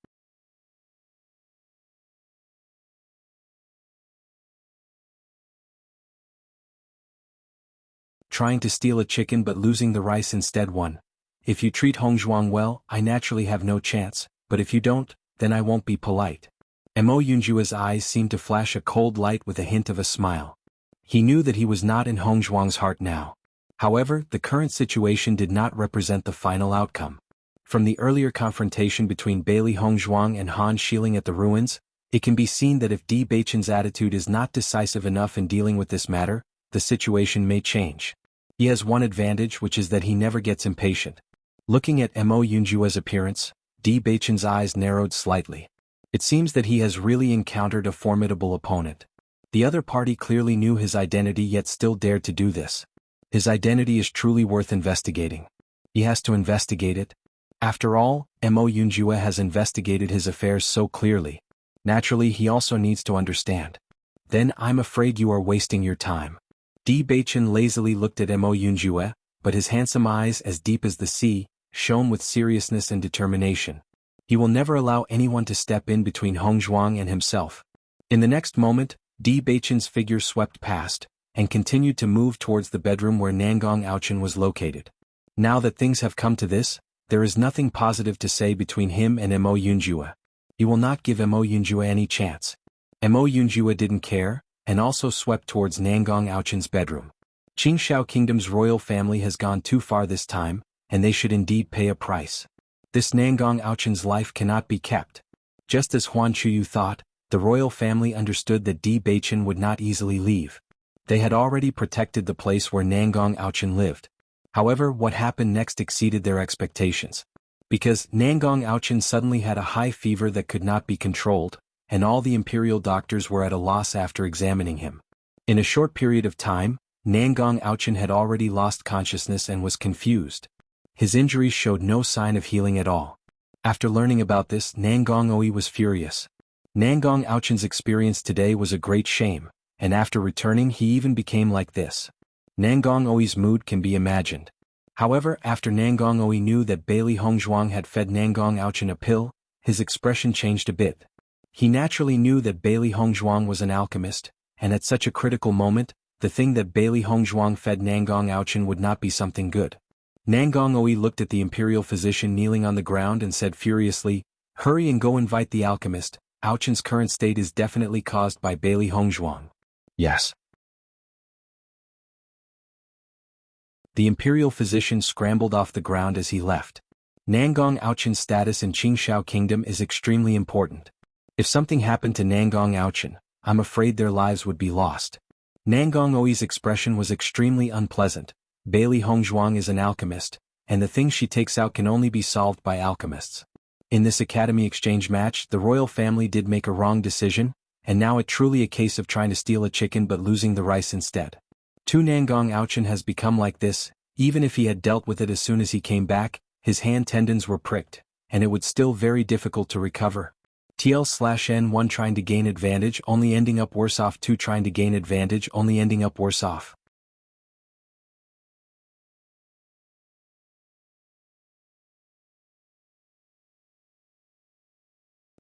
[SPEAKER 1] trying to steal a chicken but losing the rice instead. 1. If you treat Hongzhuang well, I naturally have no chance, but if you don't, then I won't be polite. Mo Yunjua's eyes seemed to flash a cold light with a hint of a smile. He knew that he was not in Hongzhuang's heart now. However, the current situation did not represent the final outcome. From the earlier confrontation between Bailey Hongzhuang and Han Shiling at the ruins, it can be seen that if Di Beichen's attitude is not decisive enough in dealing with this matter, the situation may change. He has one advantage, which is that he never gets impatient. Looking at Mo Yunjua's appearance, Di Beichen's eyes narrowed slightly. It seems that he has really encountered a formidable opponent. The other party clearly knew his identity yet still dared to do this. His identity is truly worth investigating. He has to investigate it. After all, Mo Yunjua has investigated his affairs so clearly. Naturally, he also needs to understand. Then I'm afraid you are wasting your time. Di Beichen lazily looked at Mo Yunjua, but his handsome eyes, as deep as the sea, shone with seriousness and determination. He will never allow anyone to step in between Hongzhuang and himself. In the next moment, Di Beichen's figure swept past, and continued to move towards the bedroom where Nangong Aochen was located. Now that things have come to this, there is nothing positive to say between him and Mo Yunjua. He will not give Mo Yunjua any chance. Mo Yunjua didn't care, and also swept towards Nangong Aochen's bedroom. Qingshao Kingdom's royal family has gone too far this time, and they should indeed pay a price. This Nangong Aochen's life cannot be kept. Just as Huan Chuyu thought, the royal family understood that Di Beichen would not easily leave. They had already protected the place where Nangong Aochen lived. However, what happened next exceeded their expectations. Because Nangong Aochen suddenly had a high fever that could not be controlled, and all the imperial doctors were at a loss after examining him. In a short period of time, Nangong Aochen had already lost consciousness and was confused. His injuries showed no sign of healing at all. After learning about this, Nangong Oi was furious. Nangong Aochen's experience today was a great shame, and after returning he even became like this. Nangong Oi's mood can be imagined. However, after Nangong Oi knew that Bailey Hongzhuang had fed Nangong Aochen a pill, his expression changed a bit. He naturally knew that Bailey Hongzhuang was an alchemist, and at such a critical moment, the thing that Bailey Hongzhuang fed Nangong Aochen would not be something good. Nangong Oi looked at the imperial physician kneeling on the ground and said furiously, "Hurry and go invite the alchemist. Aochen's current state is definitely caused by Bailey Hongzhuang." Yes. The imperial physician scrambled off the ground as he left. Nangong Aochen's status in Qingshao Kingdom is extremely important. If something happened to Nangong Aochen, I'm afraid their lives would be lost. Nangong Oi's expression was extremely unpleasant. Bailey Hongzhuang is an alchemist, and the things she takes out can only be solved by alchemists. In this academy exchange match, the royal family did make a wrong decision, and now it's truly a case of trying to steal a chicken but losing the rice instead. Nangong Aochen has become like this. Even if he had dealt with it as soon as he came back, his hand tendons were pricked, and it would still very difficult to recover. TL/N1 trying to gain advantage only ending up worse off. 2 trying to gain advantage only ending up worse off.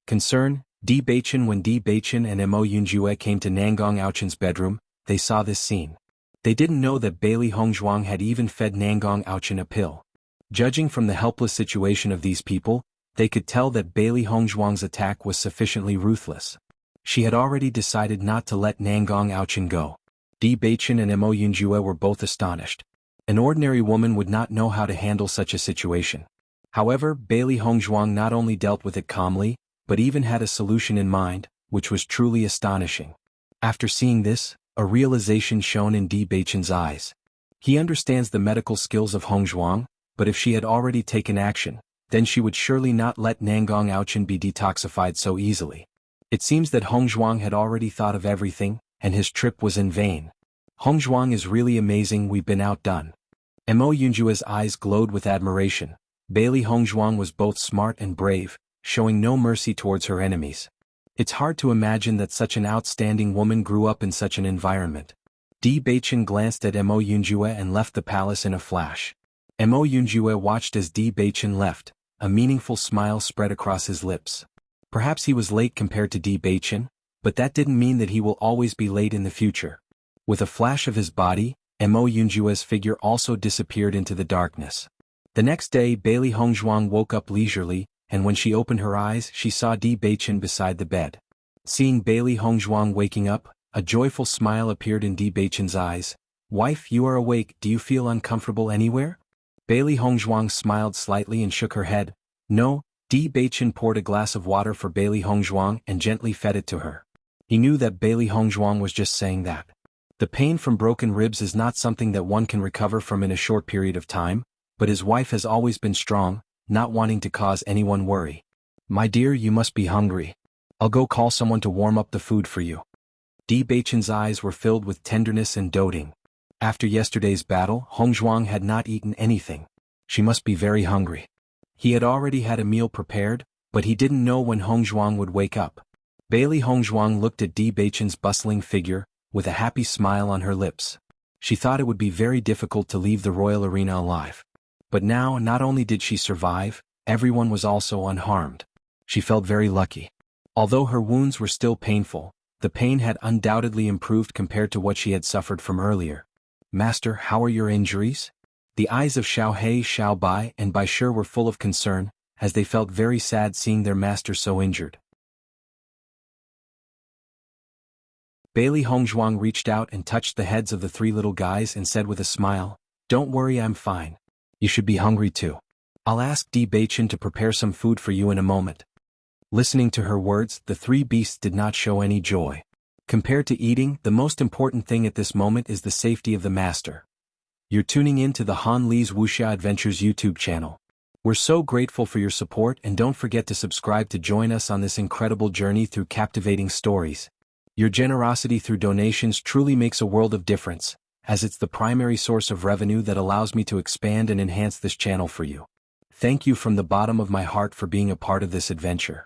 [SPEAKER 1] Concern, Di Beichen. When Di Beichen and Mo Yunjua came to Nangong Aochen's bedroom, they saw this scene. They didn't know that Bailey Hongzhuang had even fed Nangong Aochen a pill. Judging from the helpless situation of these people, they could tell that Bailey Hongzhuang's attack was sufficiently ruthless. She had already decided not to let Nangong Aochen go. Di Beichen and Mo Yunjua were both astonished. An ordinary woman would not know how to handle such a situation. However, Bailey Hongzhuang not only dealt with it calmly, but even had a solution in mind, which was truly astonishing. After seeing this, a realization shone in Di Beichen's eyes. He understands the medical skills of Hongzhuang, but if she had already taken action, then she would surely not let Nangong Aochen be detoxified so easily. It seems that Hongzhuang had already thought of everything, and his trip was in vain. Hongzhuang is really amazing. We've been outdone. Mo Yunjua's eyes glowed with admiration. Bailey Hongzhuang was both smart and brave, showing no mercy towards her enemies. It's hard to imagine that such an outstanding woman grew up in such an environment. Di Beichen glanced at Mo Yunjua and left the palace in a flash. Mo Yunjua watched as Di Beichen left. A meaningful smile spread across his lips. Perhaps he was late compared to Di Beichen, but that didn't mean that he will always be late in the future. With a flash of his body, Mo Yunjue's figure also disappeared into the darkness. The next day Bailey Hongzhuang woke up leisurely, and when she opened her eyes she saw Di Beichen beside the bed. Seeing Bailey Hongzhuang waking up, a joyful smile appeared in Di Beichen's eyes. "Wife, you are awake, do you feel uncomfortable anywhere?" Bailey Hongzhuang smiled slightly and shook her head. "No." Di Beichen poured a glass of water for Bailey Hongzhuang and gently fed it to her. He knew that Bailey Hongzhuang was just saying that. The pain from broken ribs is not something that one can recover from in a short period of time, but his wife has always been strong, not wanting to cause anyone worry. "My dear, you must be hungry. I'll go call someone to warm up the food for you." Di Beichen's eyes were filled with tenderness and doting. After yesterday's battle, Hongzhuang had not eaten anything. She must be very hungry. He had already had a meal prepared, but he didn't know when Hongzhuang would wake up. Bailey Hongzhuang looked at Di Beichen's bustling figure, with a happy smile on her lips. She thought it would be very difficult to leave the royal arena alive. But now, not only did she survive, everyone was also unharmed. She felt very lucky. Although her wounds were still painful, the pain had undoubtedly improved compared to what she had suffered from earlier. "Master, how are your injuries?" The eyes of Xiao He, Xiao Bai, and Bai Shi were full of concern, as they felt very sad seeing their master so injured. Bailey Hongzhuang reached out and touched the heads of the three little guys and said with a smile, "Don't worry, I'm fine. You should be hungry too. I'll ask Di Beichen to prepare some food for you in a moment." Listening to her words, the three beasts did not show any joy. Compared to eating, the most important thing at this moment is the safety of the master. You're tuning in to the Han Li's Wuxia Adventures YouTube channel. We're so grateful for your support, and don't forget to subscribe to join us on this incredible journey through captivating stories. Your generosity through donations truly makes a world of difference, as it's the primary source of revenue that allows me to expand and enhance this channel for you. Thank you from the bottom of my heart for being a part of this adventure.